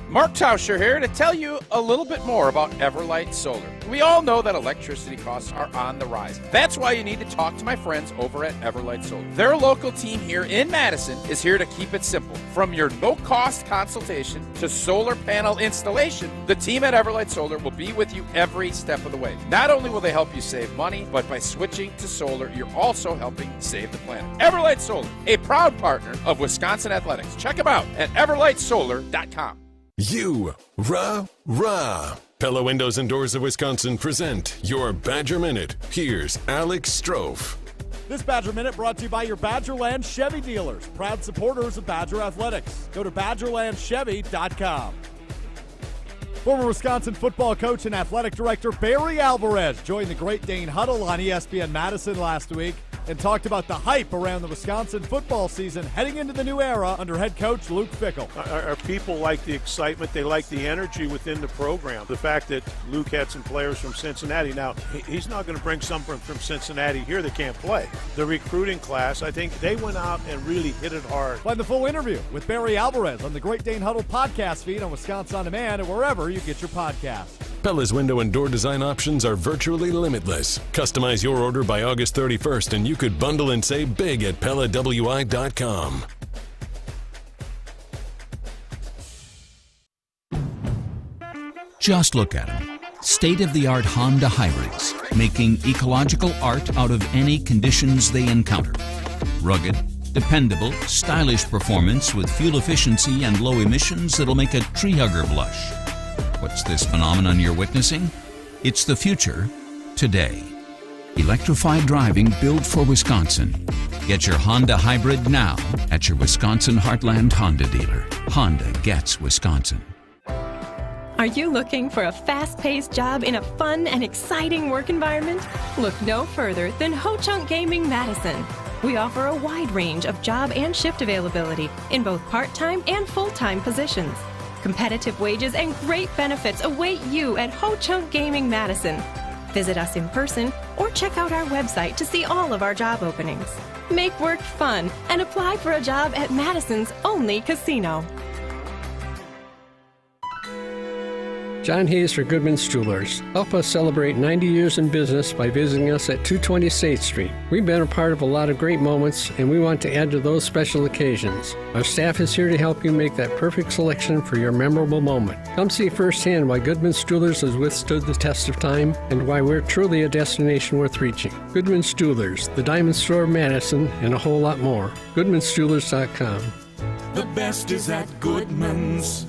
Mark Tauscher here to tell you a little bit more about Everlight Solar. We all know that electricity costs are on the rise. That's why you need to talk to my friends over at Everlight Solar. Their local team here in Madison is here to keep it simple. From your no-cost consultation to solar panel installation, the team at Everlight Solar will be with you every step of the way. Not only will they help you save money, but by switching to solar, you're also helping save the planet. Everlight Solar, a proud partner of Wisconsin Athletics. Check them out at everlightsolar.com. Rah. Pella Windows and Doors of Wisconsin present your Badger Minute. Here's Alex Strofe. This Badger Minute brought to you by your Badgerland Chevy dealers, proud supporters of Badger Athletics. Go to BadgerlandChevy.com. Former Wisconsin football coach and athletic director Barry Alvarez joined the Great Dane Huddle on ESPN Madison last week and talked about the hype around the Wisconsin football season heading into the new era under head coach Luke Fickell. Our people like the excitement. They like the energy within the program. The fact that Luke had some players from Cincinnati. Now, he's not going to bring someone from Cincinnati here that can't play. The recruiting class, I think they went out and really hit it hard. Find the full interview with Barry Alvarez on the Great Dane Huddle podcast feed on Wisconsin On Demand and wherever you get your podcasts. Pella's window and door design options are virtually limitless. Customize your order by August 31st and you could bundle and save big at PellaWI.com. Just look at them. State-of-the-art Honda hybrids, making ecological art out of any conditions they encounter. Rugged, dependable, stylish performance with fuel efficiency and low emissions that'll make a tree hugger blush. What's this phenomenon you're witnessing? It's the future, today. Electrified driving built for Wisconsin. Get your Honda hybrid now at your Wisconsin Heartland Honda dealer. Honda gets Wisconsin. Are you looking for a fast-paced job in a fun and exciting work environment? Look no further than Ho-Chunk Gaming Madison. We offer a wide range of job and shift availability in both part-time and full-time positions. Competitive wages and great benefits await you at Ho-Chunk Gaming Madison. Visit us in person or check out our website to see all of our job openings. Make work fun and apply for a job at Madison's only casino. John Hayes for Goodman's Jewelers. Help us celebrate 90 years in business by visiting us at 220 State Street. We've been a part of a lot of great moments, and we want to add to those special occasions. Our staff is here to help you make that perfect selection for your memorable moment. Come see firsthand why Goodman's Jewelers has withstood the test of time and why we're truly a destination worth reaching. Goodman's Jewelers, the Diamond Store of Madison, and a whole lot more. Goodman'sJewelers.com. The best is at Goodman's.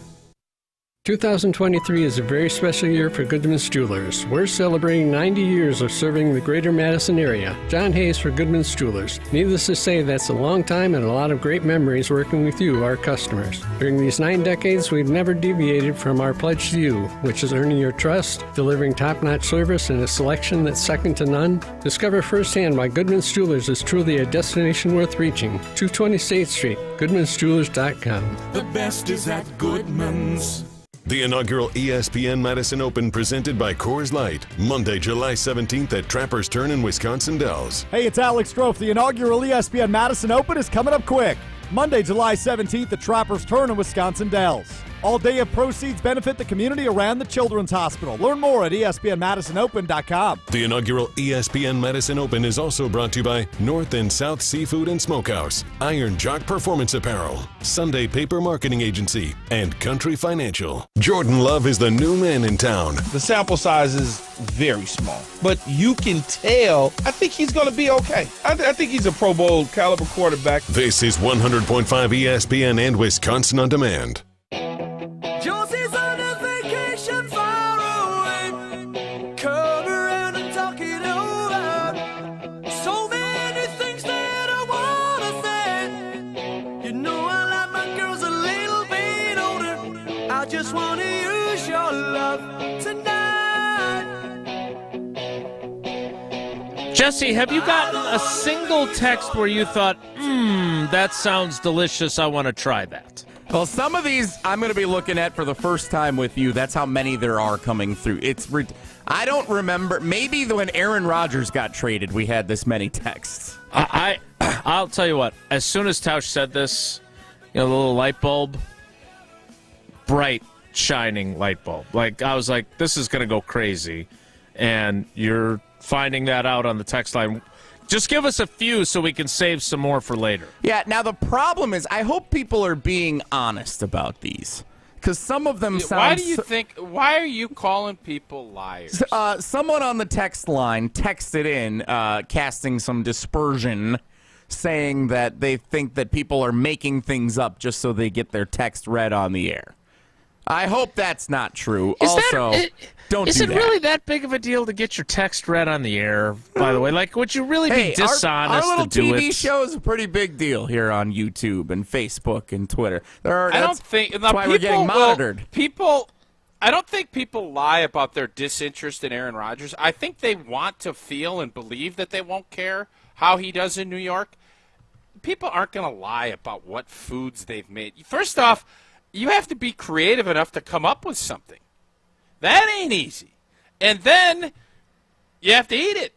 2023 is a very special year for Goodman's Jewelers. We're celebrating 90 years of serving the greater Madison area. John Hayes for Goodman's Jewelers. Needless to say, that's a long time and a lot of great memories working with you, our customers. During these 9 decades, we've never deviated from our pledge to you, which is earning your trust, delivering top-notch service, and a selection that's second to none. Discover firsthand why Goodman's Jewelers is truly a destination worth reaching. 220 State Street, Goodman'sJewelers.com. The best is at Goodman's. The inaugural ESPN Madison Open presented by Coors Light, Monday, July 17th at Trappers Turn in Wisconsin Dells. Hey, it's Alex Strofe. The inaugural ESPN Madison Open is coming up quick. Monday, July 17th at Trappers Turn in Wisconsin Dells. All day of proceeds benefit the community around the Children's Hospital. Learn more at ESPNMadisonOpen.com. The inaugural ESPN Madison Open is also brought to you by North and South Seafood and Smokehouse, Iron Jock Performance Apparel, Sunday Paper Marketing Agency, and Country Financial. Jordan Love is the new man in town. The sample size is very small, but you can tell. I think he's going to be okay. I think he's a Pro Bowl caliber quarterback. This is 100.5 ESPN and Wisconsin On Demand. Josie's on a vacation far away. Come around and talk it over. So many things that I wanna say. You know I like my girls a little bit older. I just wanna use your love tonight. Jesse, have you gotten a single text where you thought, that sounds delicious, I want to try that? Well, some of these I'm going to be looking at for the first time with you. That's how many there are coming through. I don't remember. Maybe when Aaron Rodgers got traded, we had this many texts. I'll tell you what. As soon as Tausch said this, the little light bulb, bright, shining light bulb. Like, I was like, this is going to go crazy. And you're finding that out on the text line. Just give us a few so we can save some more for later. Yeah, now the problem is I hope people are being honest about these. Because some of them sound... Why are you calling people liars? Someone on the text line texted in, casting some dispersion, saying that they think that people are making things up just so they get their text read on the air. I hope that's not true. Don't do that. Is it really that big of a deal to get your text read on the air, by the way? Like, would you really be dishonest our little to do TV it? show is a pretty big deal here on YouTube and Facebook and Twitter. That's why we're getting monitored. I don't think people lie about their disinterest in Aaron Rodgers. I think they want to feel and believe that they won't care how he does in New York. People aren't going to lie about what foods they've made. First off, you have to be creative enough to come up with something. That ain't easy. And then you have to eat it.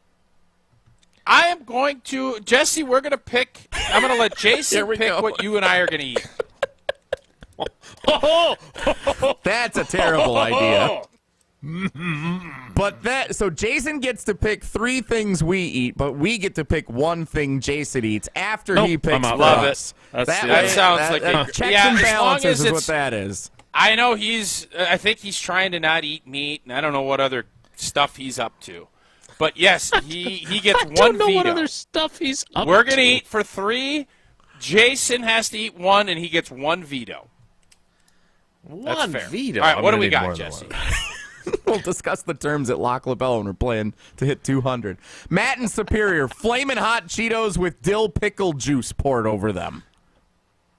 I am going to, Jesse, we're going to pick, I'm going to let Jason pick what you and I are going to eat. That's a terrible idea. So Jason gets to pick 3 things we eat, but we get to pick 1 thing Jason eats after he picks for love us. That sounds like a checks and balances is what that is. I know I think he's trying to not eat meat, and I don't know what other stuff he's up to. But yes, he gets 1 veto. I don't know what other stuff he's up to. We're going to eat for 3. Jason has to eat 1, and he gets 1 veto. One veto? All right, what do we got, Jesse? We'll discuss the terms at Lock LaBelle when we're playing to hit 200. Matt and Superior, flaming hot Cheetos with dill pickle juice poured over them.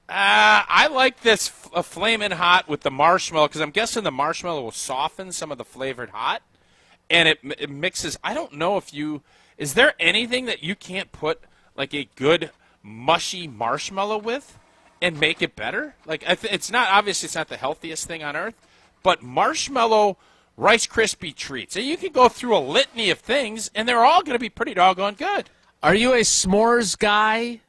I like this flaming hot with the marshmallow because I'm guessing the marshmallow will soften some of the flavored hot, and it mixes. I don't know if is there anything that you can't put like a good mushy marshmallow with and make it better? Like it's not obviously it's not the healthiest thing on earth, but marshmallow Rice Krispie treats. And you can go through a litany of things, and they're all going to be pretty doggone good. Are you a s'mores guy?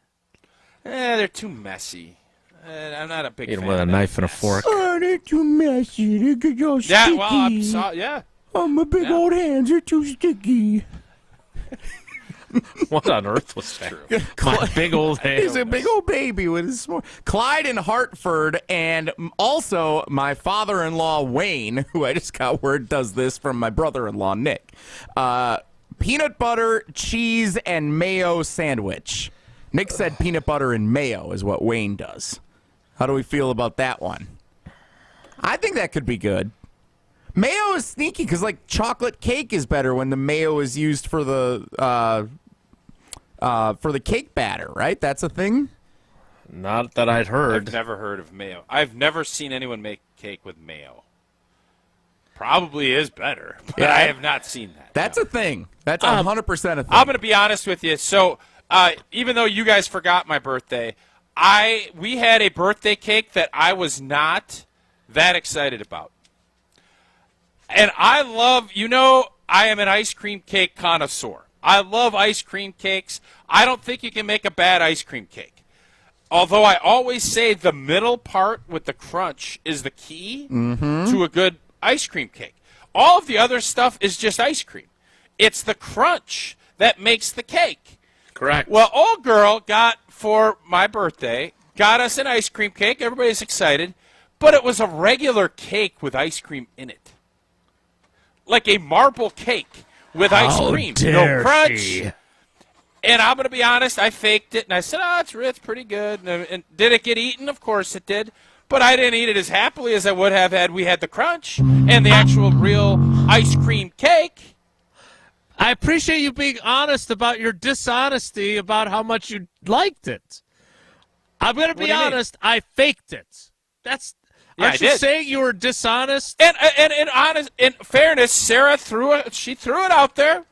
They're too messy. I'm not a big Eat fan them with a of knife and a fork. Oh, they're too messy. They get all sticky. Yeah, well, I'm sorry. Yeah. Oh, my big old hands are too sticky. What on earth was that? My big old hand. He's a big old baby with his small. Clyde in Hartford, and also my father-in-law Wayne, who I just got word does this from my brother-in-law Nick. Peanut butter, cheese, and mayo sandwich. Nick said peanut butter and mayo is what Wayne does. How do we feel about that one? I think that could be good. Mayo is sneaky because, like, chocolate cake is better when the mayo is used for the cake batter, right? That's a thing? Not that I'd heard. I've never heard of mayo. I've never seen anyone make cake with mayo. Probably is better, but Yeah. I have not seen that. That's a thing. That's 100% a thing. I'm going to be honest with you. So even though you guys forgot my birthday, we had a birthday cake that I was not that excited about. And I love, I am an ice cream cake connoisseur. I love ice cream cakes. I don't think you can make a bad ice cream cake. Although I always say the middle part with the crunch is the key to a good ice cream cake. All of the other stuff is just ice cream. It's the crunch that makes the cake. Correct. Well, old girl got, for my birthday, got us an ice cream cake. Everybody's excited. But it was a regular cake with ice cream in it. Like a marble cake with ice cream. No crunch. She? And I'm going to be honest, I faked it, and I said, it's pretty good. And did it get eaten? Of course it did. But I didn't eat it as happily as I would have had we had the crunch and the actual real ice cream cake. I appreciate you being honest about your dishonesty about how much you liked it. I'm going to be honest, I faked it. Aren't you saying you were dishonest? And in fairness, Sarah threw it out there,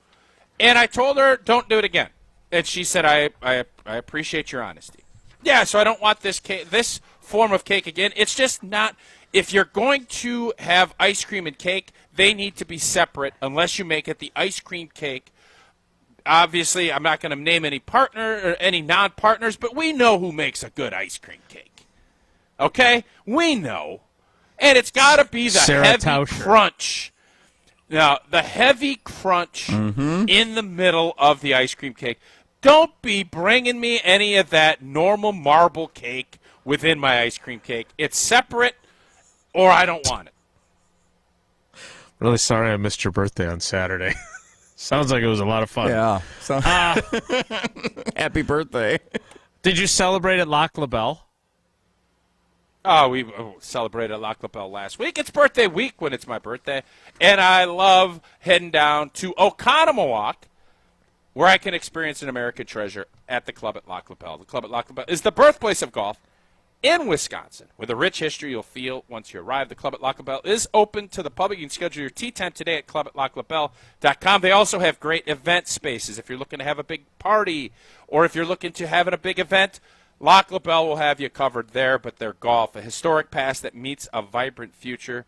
and I told her, don't do it again. And she said, I appreciate your honesty. Yeah, so I don't want this form of cake again. It's just not, if you're going to have ice cream and cake, they need to be separate unless you make it the ice cream cake. Obviously, I'm not going to name any partner or any non-partners, but we know who makes a good ice cream cake. Okay? We know. And it's got to be the heavy crunch. Now, the heavy crunch in the middle of the ice cream cake. Don't be bringing me any of that normal marble cake within my ice cream cake. It's separate, or I don't want it. Really sorry I missed your birthday on Saturday. Sounds like it was a lot of fun. Yeah. Happy birthday. Did you celebrate at Lac La Belle? Oh, we celebrated Lac La Belle last week. It's birthday week when it's my birthday. And I love heading down to Oconomowoc, where I can experience an American treasure at the Club at Lac La Belle. The Club at Lac La Belle is the birthplace of golf in Wisconsin. With a rich history you'll feel once you arrive. The Club at Lac La Belle is open to the public. You can schedule your tee time today at clubatlaclabelle.com. They also have great event spaces. If you're looking to have a big party or if you're looking to have a big event, Lac La Belle will have you covered there. But their golf, a historic past that meets a vibrant future,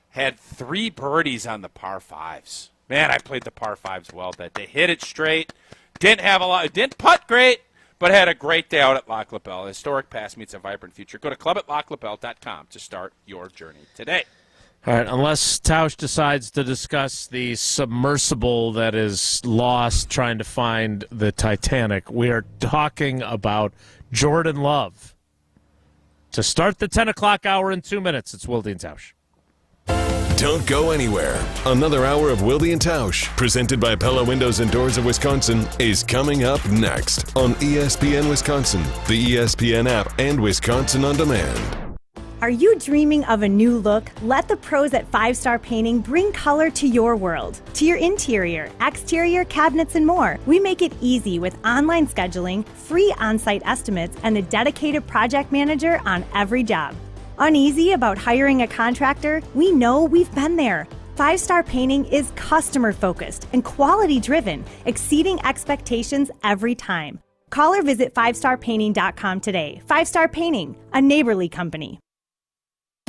had 3 birdies on the par 5s. Man, I played the par 5s well that day. Hit it straight. Didn't putt great, but had a great day out at Lac La Belle. Historic past meets a vibrant future. Go to clubatlaclabelle.com to start your journey today. All right, unless Tausch decides to discuss the submersible that is lost trying to find the Titanic, we are talking about Jordan Love. To start the 10 o'clock hour in 2 minutes, it's Wilde and Tausch. Don't go anywhere. Another hour of Wilde and Tausch, presented by Pella Windows and Doors of Wisconsin, is coming up next on ESPN Wisconsin, the ESPN app, and Wisconsin On Demand. Are you dreaming of a new look? Let the pros at 5 Star Painting bring color to your world, to your interior, exterior, cabinets, and more. We make it easy with online scheduling, free on-site estimates, and a dedicated project manager on every job. Uneasy about hiring a contractor? We know, we've been there. 5 Star Painting is customer-focused and quality-driven, exceeding expectations every time. Call or visit 5starpainting.com today. 5 Star Painting, a neighborly company.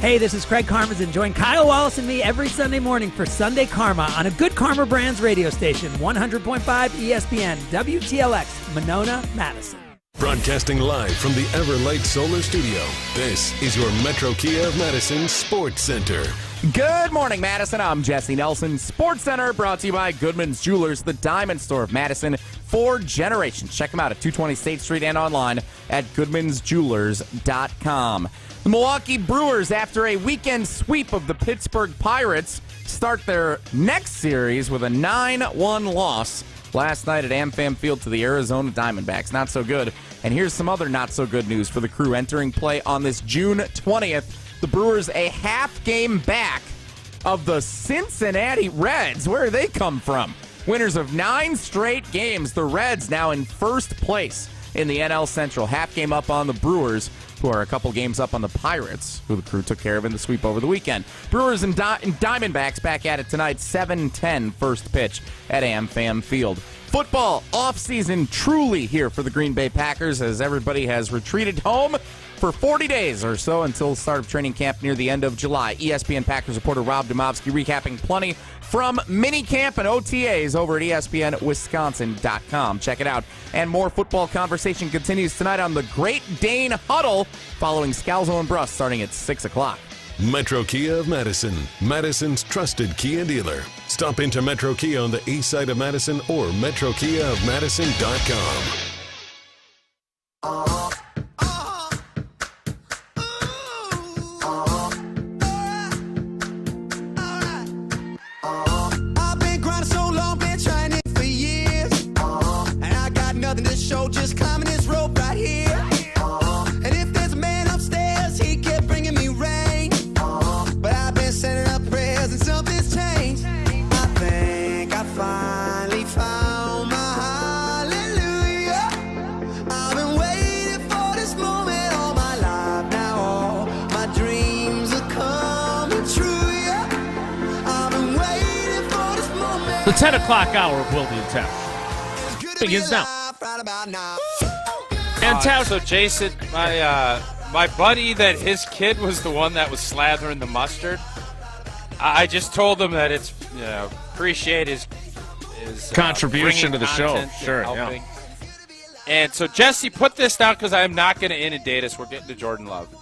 Hey, this is Craig Karmazin. Join Kyle Wallace and me every Sunday morning for Sunday Karma on a Good Karma Brands radio station, 100.5 ESPN, WTLX, Monona, Madison. Broadcasting live from the Everlight Solar Studio, this is your Metro Kia of Madison Sports Center. Good morning, Madison. I'm Jesse Nelson. Sports Center brought to you by Goodman's Jewelers, the diamond store of Madison for generations. Check them out at 220 State Street and online at goodmansjewelers.com. The Milwaukee Brewers, after a weekend sweep of the Pittsburgh Pirates, start their next series with a 9-1 loss last night at AmFam Field to the Arizona Diamondbacks. Not so good. And here's some other not so good news for the Crew entering play on this June 20th. The Brewers a half game back of the Cincinnati Reds. Where do they come from? Winners of 9 straight games. The Reds now in first place in the NL Central. Half game up on the Brewers, who are a couple games up on the Pirates, who the Crew took care of in the sweep over the weekend. Brewers and Diamondbacks back at it tonight, 7:10 first pitch at AmFam Field. Football offseason truly here for the Green Bay Packers as everybody has retreated home for 40 days or so until the start of training camp near the end of July. ESPN Packers reporter Rob Demovsky recapping plenty from minicamp and OTAs over at ESPNWisconsin.com. Check it out. And more football conversation continues tonight on the Great Dane Huddle following Scalzo and Bruss starting at 6 o'clock. Metro Kia of Madison, Madison's trusted Kia dealer. Stop into Metro Kia on the east side of Madison or metrokiaofmadison.com. I've been grinding so long, been trying it for years. And I got nothing to show, just climbing this rope right here. And if there's a man upstairs, he kept bringing me rain. But I've been sending up prayers and something's changed. I think I finally found my hallelujah. I've been waiting for this moment all my life. Now all my dreams are coming true, yeah. I've been waiting for this moment. The 10 o'clock hour of Wilde and Tausch begins now. Right about now. And Tausch. So Jason, my buddy, that his kid was the one that was slathering the mustard. I just told him that it's appreciate his contribution to the show. content and Sure, helping. And so Jesse, put this down because I'm not going to inundate us. We're getting to Jordan Love.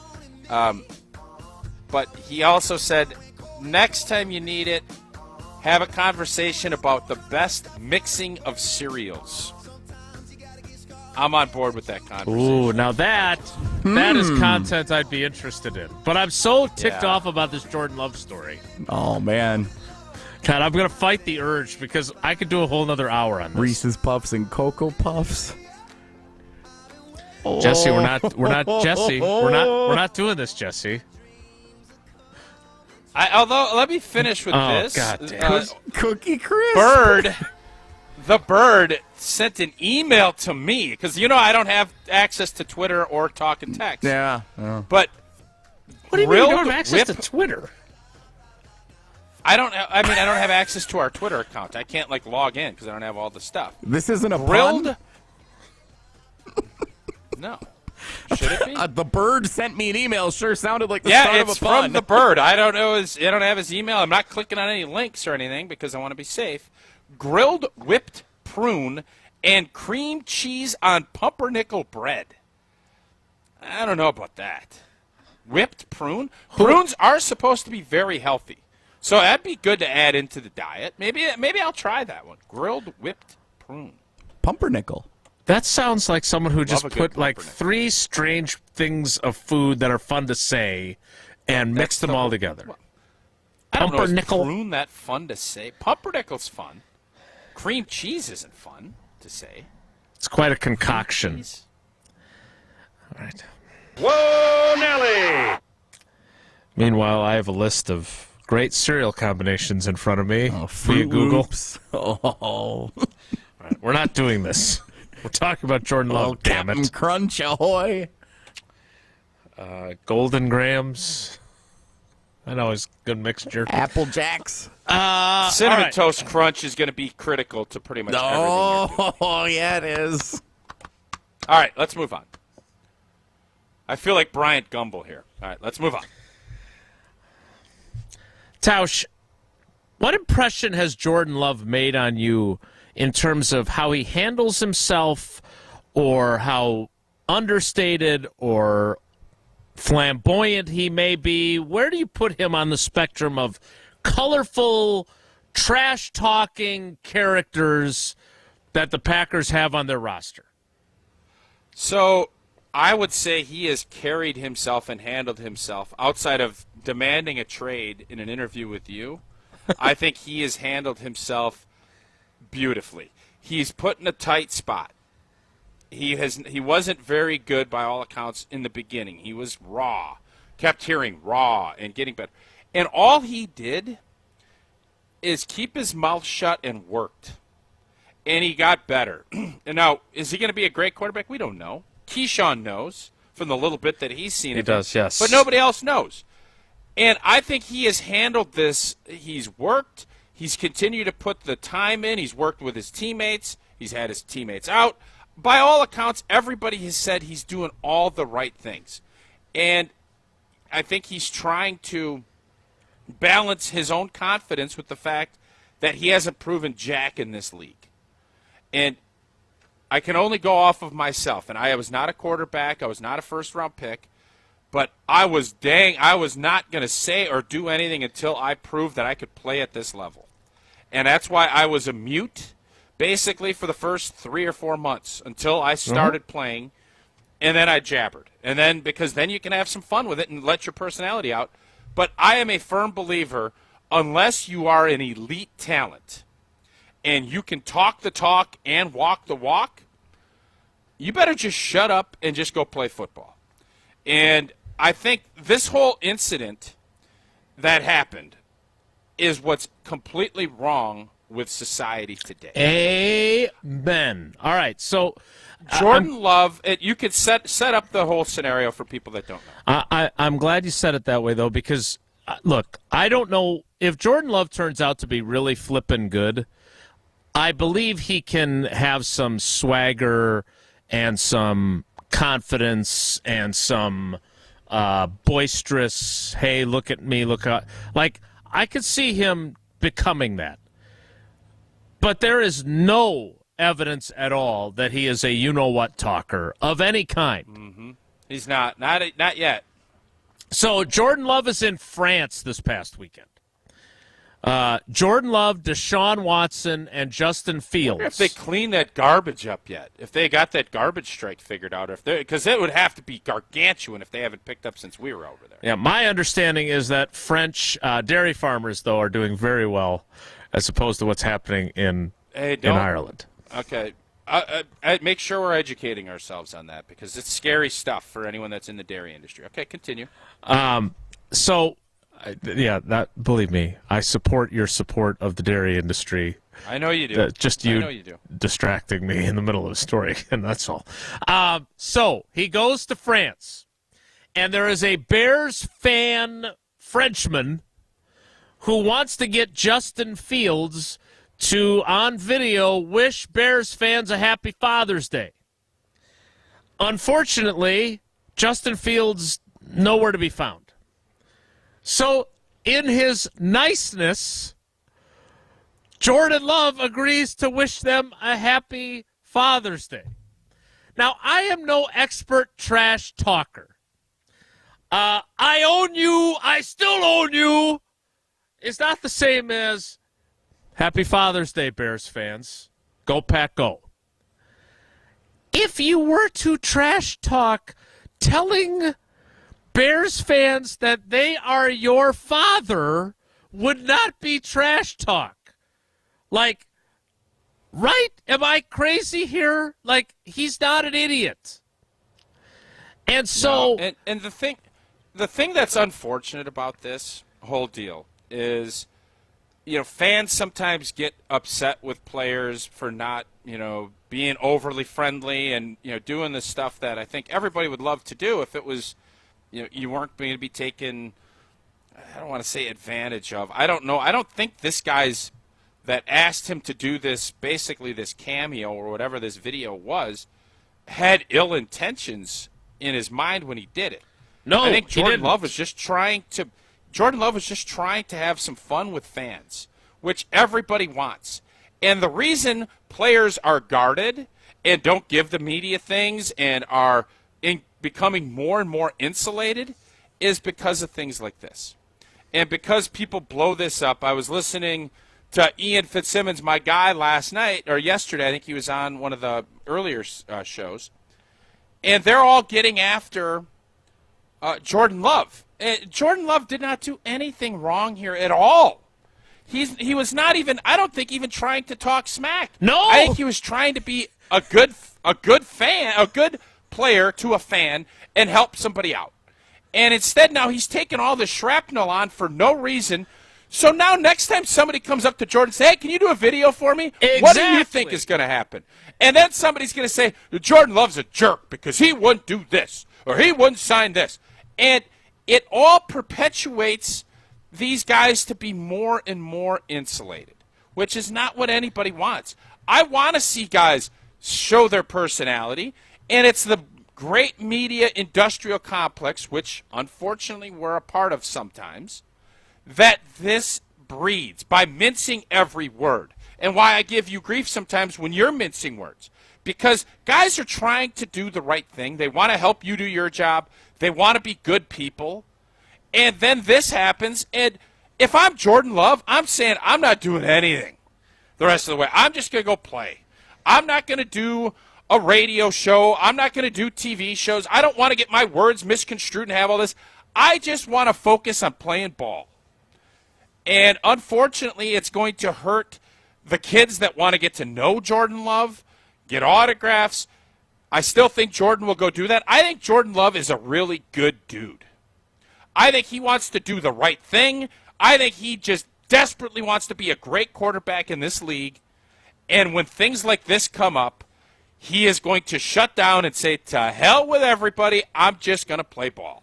But he also said, next time you need it, have a conversation about the best mixing of cereals. I'm on board with that conversation. Ooh, now that is content I'd be interested in. But I'm so ticked off about this Jordan Love story. Oh, man. God, I'm going to fight the urge because I could do a whole nother hour on this. Reese's Puffs and Cocoa Puffs. Jesse, we're not Jesse. We're not doing this, Jesse. Although, let me finish with this. God damn. Cookie Crisp. The Bird sent an email to me because I don't have access to Twitter or talk and text. Yeah. But what do you mean you don't have access to Twitter? I don't have access to our Twitter account. I can't log in because I don't have all the stuff. This isn't a grilled. pun? No. Should it be? The Bird sent me an email. Sure sounded like the start of a it's pun. from the Bird. I don't know. I don't have his email. I'm not clicking on any links or anything because I want to be safe. Grilled whipped prune and cream cheese on pumpernickel bread. I don't know about that. Whipped prune? Prunes are supposed to be very healthy. So that'd be good to add into the diet. Maybe I'll try that one. Grilled whipped prune. Pumpernickel. That sounds like someone who just a good put 3 strange things of food that are fun to say and mixed them all together. I don't know, is Pumpernickel. prune that fun to say? Pumpernickel's fun. Cream cheese isn't fun to say. It's quite a concoction. All right. Whoa, Nelly! Meanwhile, I have a list of great cereal combinations in front of me via Fruit Google. Loops. Oh. Right, we're not doing this. We're talking about Jordan Love, damn Captain it. Crunch, ahoy. Golden Grahams. I know it's a good mixture. Apple Jacks. Cinnamon Toast Crunch is going to be critical to pretty much everything. Oh, yeah, it is. All right, let's move on. I feel like Bryant Gumbel here. All right, let's move on. Tausch, what impression has Jordan Love made on you in terms of how he handles himself or how understated or flamboyant he may be, where do you put him on the spectrum of colorful, trash-talking characters that the Packers have on their roster? So I would say he has carried himself and handled himself outside of demanding a trade in an interview with you. I think he has handled himself beautifully. He's put in a tight spot. He wasn't very good by all accounts in the beginning. He was raw. Kept hearing raw and getting better. And all he did is keep his mouth shut and worked. And he got better. And now, is he going to be a great quarterback? We don't know. Keyshawn knows from the little bit that he's seen. He does, yes. But nobody else knows. And I think he has handled this. He's worked. He's continued to put the time in. He's worked with his teammates. He's had his teammates out. By all accounts, everybody has said he's doing all the right things. And I think he's trying to balance his own confidence with the fact that he hasn't proven jack in this league. And I can only go off of myself. And I was not a quarterback. I was not a first-round pick. But I was not going to say or do anything until I proved that I could play at this level. And that's why I was a mute basically for the first 3 or 4 months until I started playing, and then I jabbered. And then, because then you can have some fun with it and let your personality out. But I am a firm believer, unless you are an elite talent and you can talk the talk and walk the walk, you better just shut up and just go play football. And I think this whole incident that happened is what's completely wrong with society today. Amen. All right, so Jordan Love, you could set up the whole scenario for people that don't know. I'm glad you said it that way, though, because, look, I don't know if Jordan Love turns out to be really flippin' good. I believe he can have some swagger and some confidence and some boisterous, hey, look at me, look out. Like, I could see him becoming that. But there is no evidence at all that he is a you-know-what talker of any kind. Mm-hmm. He's not yet. So Jordan Love is in France this past weekend. Jordan Love, Deshaun Watson, and Justin Fields. I wonder if they cleaned that garbage up yet. If they got that garbage strike figured out, because it would have to be gargantuan if they haven't picked up since we were over there. Yeah, my understanding is that French dairy farmers, though, are doing very well, as opposed to what's happening in Ireland. Okay. Make sure we're educating ourselves on that, because it's scary stuff for anyone that's in the dairy industry. Okay, continue. Believe me, I support your support of the dairy industry. I know you do. I know you do. Distracting me in the middle of the story, and that's all. So he goes to France, and there is a Bears fan Frenchman who wants to get Justin Fields to, on video, wish Bears fans a happy Father's Day. Unfortunately, Justin Fields nowhere to be found. So, in his niceness, Jordan Love agrees to wish them a happy Father's Day. Now, I am no expert trash talker. I own you, I still own you. It's not the same as Happy Father's Day, Bears fans. Go Pack, go. If you were to trash talk telling Bears fans that they are your father would not be trash talk. Like, right? Am I crazy here? Like, he's not an idiot. And so... No. And the thing that's unfortunate about this whole deal is, fans sometimes get upset with players for not, being overly friendly and, doing the stuff that I think everybody would love to do if it was, you weren't going to be taken, I don't want to say advantage of. I don't know. I don't think this guy's that asked him to do this, basically this cameo or whatever this video was, had ill intentions in his mind when he did it. No, I think Jordan Love was just trying to have some fun with fans, which everybody wants. And the reason players are guarded and don't give the media things and are becoming more and more insulated is because of things like this. And because people blow this up, I was listening to Ian Fitzsimmons, my guy, last night, or yesterday. I think he was on one of the earlier shows. And they're all getting after Jordan Love. And Jordan Love did not do anything wrong here at all. He was not even, I don't think, even trying to talk smack. No! I think he was trying to be a good fan, a good player to a fan and help somebody out. And instead now he's taking all the shrapnel on for no reason. So now next time somebody comes up to Jordan and say, hey, can you do a video for me? Exactly. What do you think is going to happen? And then somebody's going to say, Jordan Love's a jerk because he wouldn't do this or he wouldn't sign this. And it all perpetuates these guys to be more and more insulated, which is not what anybody wants. I want to see guys show their personality, and it's the great media industrial complex, which unfortunately we're a part of sometimes, that this breeds by mincing every word. And why I give you grief sometimes when you're mincing words. Because guys are trying to do the right thing. They want to help you do your job. They want to be good people. And then this happens, and if I'm Jordan Love, I'm saying I'm not doing anything the rest of the way. I'm just going to go play. I'm not going to do a radio show. I'm not going to do TV shows. I don't want to get my words misconstrued and have all this. I just want to focus on playing ball. And unfortunately, it's going to hurt the kids that want to get to know Jordan Love, get autographs. I still think Jordan will go do that. I think Jordan Love is a really good dude. I think he wants to do the right thing. I think he just desperately wants to be a great quarterback in this league. And when things like this come up, he is going to shut down and say, to hell with everybody, I'm just going to play ball.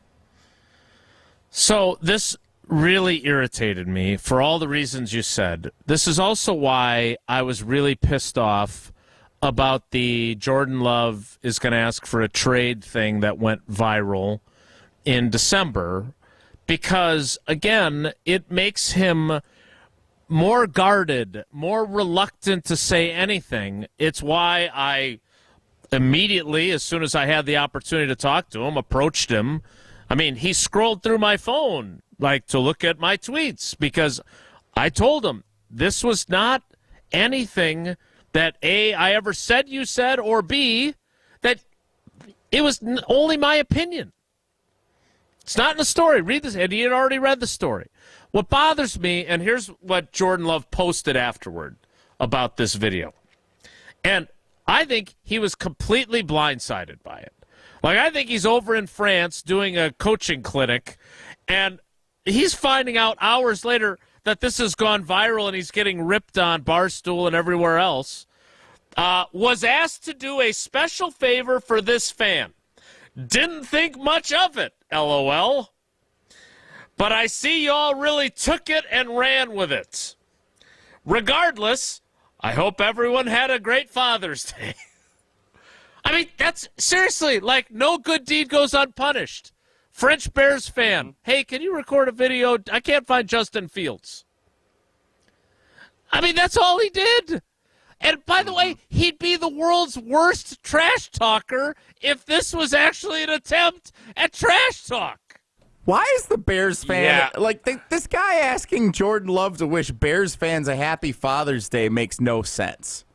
So this really irritated me for all the reasons you said. This is also why I was really pissed off about the Jordan Love is going to ask for a trade thing that went viral in December. Because, again, it makes him more guarded, more reluctant to say anything. It's why I immediately, as soon as I had the opportunity to talk to him, approached him. I mean, he scrolled through my phone, like, to look at my tweets, because I told him this was not anything that, A, I ever said you said, or B, that it was only my opinion. It's not in the story. Read this. And he had already read the story. What bothers me, and here's what Jordan Love posted afterward about this video. And I think he was completely blindsided by it. Like, I think he's over in France doing a coaching clinic, and he's finding out hours later that this has gone viral and he's getting ripped on Barstool and everywhere else. Was asked to do a special favor for this fan. Didn't think much of it, LOL. But I see y'all really took it and ran with it. Regardless, I hope everyone had a great Father's Day. I mean, that's seriously, like, no good deed goes unpunished. French Bears fan. Hey, can you record a video? I can't find Justin Fields. I mean, that's all he did. And by the way, he'd be the world's worst trash talker if this was actually an attempt at trash talk. Why is the Bears fan, this guy asking Jordan Love to wish Bears fans a happy Father's Day makes no sense.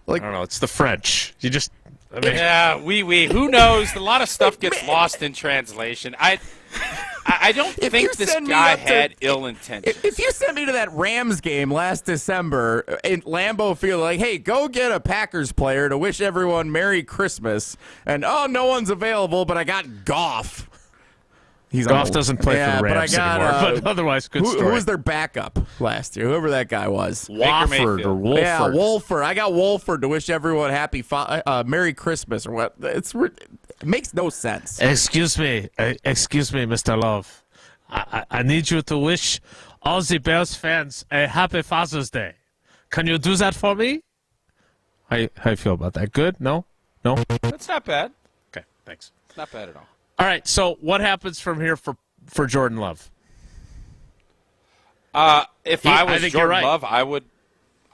Like, I don't know, it's the French. You just, I mean. Yeah, who knows? A lot of stuff gets lost in translation. I don't think this guy had ill intentions. If you sent me to that Rams game last December in Lambeau Field, like, hey, go get a Packers player to wish everyone Merry Christmas, and, oh, no one's available, but I got Goff. Goff doesn't play for the Rams anymore, but otherwise, good story. Who was their backup last year? Whoever that guy was. Wofford or Wolford. Yeah, Wolford. I got Wolford to wish everyone happy Merry Christmas or what. It makes no sense. Excuse me, Mr. Love. I need you to wish all the Bears fans a happy Father's Day. Can you do that for me? How you feel about that? Good? No? That's not bad. Okay, thanks. Not bad at all. All right, so what happens from here for Jordan Love? If I was Jordan Love, I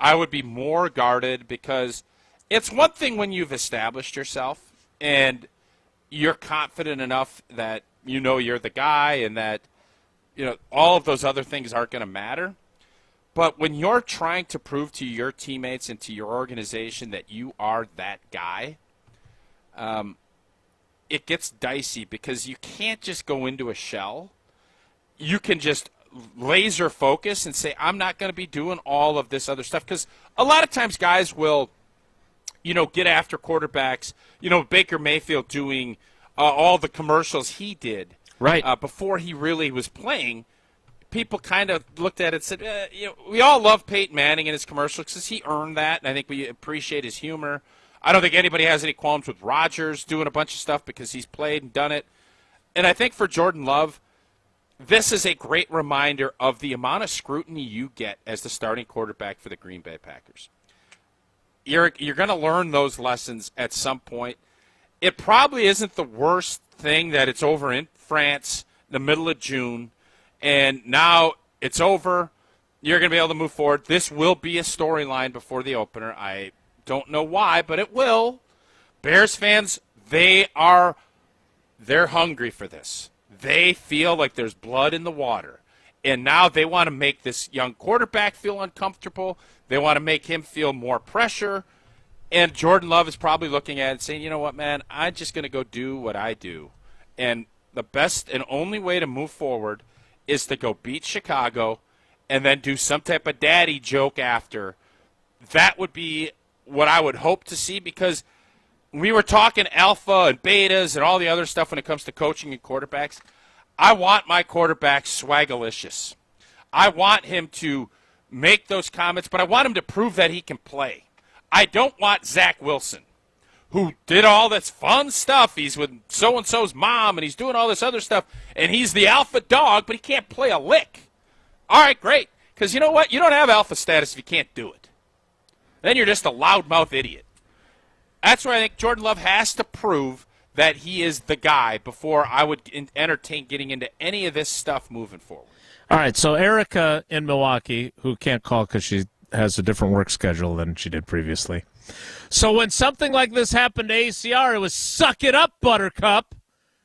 I would be more guarded because it's one thing when you've established yourself and you're confident enough that you know you're the guy and that all of those other things aren't going to matter. But when you're trying to prove to your teammates and to your organization that you are that guy, it gets dicey because you can't just go into a shell. You can just laser focus and say, I'm not going to be doing all of this other stuff. Because a lot of times guys will, get after quarterbacks. Baker Mayfield doing all the commercials he did before he really was playing. People kind of looked at it and said, we all love Peyton Manning and his commercials because he earned that, and I think we appreciate his humor. I don't think anybody has any qualms with Rodgers doing a bunch of stuff because he's played and done it. And I think for Jordan Love, this is a great reminder of the amount of scrutiny you get as the starting quarterback for the Green Bay Packers. You're going to learn those lessons at some point. It probably isn't the worst thing that it's over in France in the middle of June, and now it's over. You're going to be able to move forward. This will be a storyline before the opener. I don't know why, but it will. Bears fans, they're hungry for this. They feel like there's blood in the water. And now they want to make this young quarterback feel uncomfortable. They want to make him feel more pressure. And Jordan Love is probably looking at it and saying, you know what, man, I'm just going to go do what I do. And the best and only way to move forward is to go beat Chicago and then do some type of daddy joke after. That would be what I would hope to see, because we were talking alpha and betas and all the other stuff when it comes to coaching and quarterbacks. I want my quarterback swagalicious. I want him to make those comments, but I want him to prove that he can play. I don't want Zach Wilson, who did all this fun stuff. He's with so-and-so's mom, and he's doing all this other stuff, and he's the alpha dog, but he can't play a lick. All right, great, because you know what? You don't have alpha status if you can't do it. Then you're just a loudmouth idiot. That's where I think Jordan Love has to prove that he is the guy before I would entertain getting into any of this stuff moving forward. All right, so Erica in Milwaukee, who can't call because she has a different work schedule than she did previously. So when something like this happened to ACR, it was suck it up, Buttercup.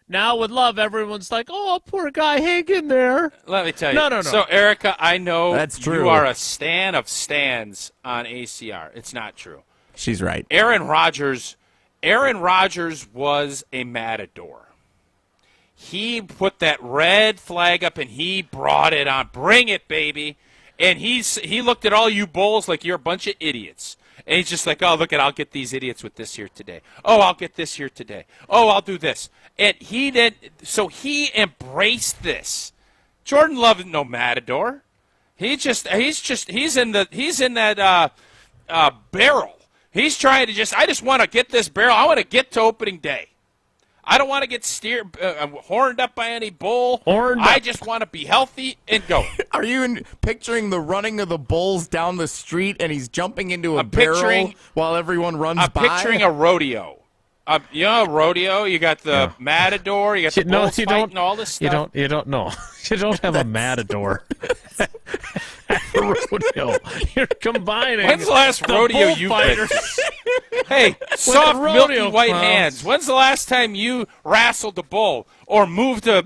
Now with Love, everyone's like, oh, poor guy, hang in there. Let me tell you. No. So, Erica, I know that's true. You are a stan of stans on ACR. It's not true. She's right. Aaron Rodgers was a matador. He put that red flag up and he brought it on. Bring it, baby. And he looked at all you bulls like you're a bunch of idiots. And he's just like, oh, look I'll get these idiots with this here today. Oh, I'll get this here today. Oh, I'll do this. And he did. So he embraced this. Jordan Love is no matador. He's in that barrel. He's trying to I just want to get this barrel. I want to get to opening day. I don't want to get horned up by any bull. I just want to be healthy and go. Are you picturing the running of the bulls down the street and he's jumping into a barrel while everyone runs by? I'm picturing a rodeo. A rodeo. You got the matador. You got the bulls fighting, all this stuff. You don't know. You don't have a matador. Rodeo. You're combining. When's the last rodeo you've been to? Hey, soft, milky white hands. When's the last time you wrestled a bull or moved a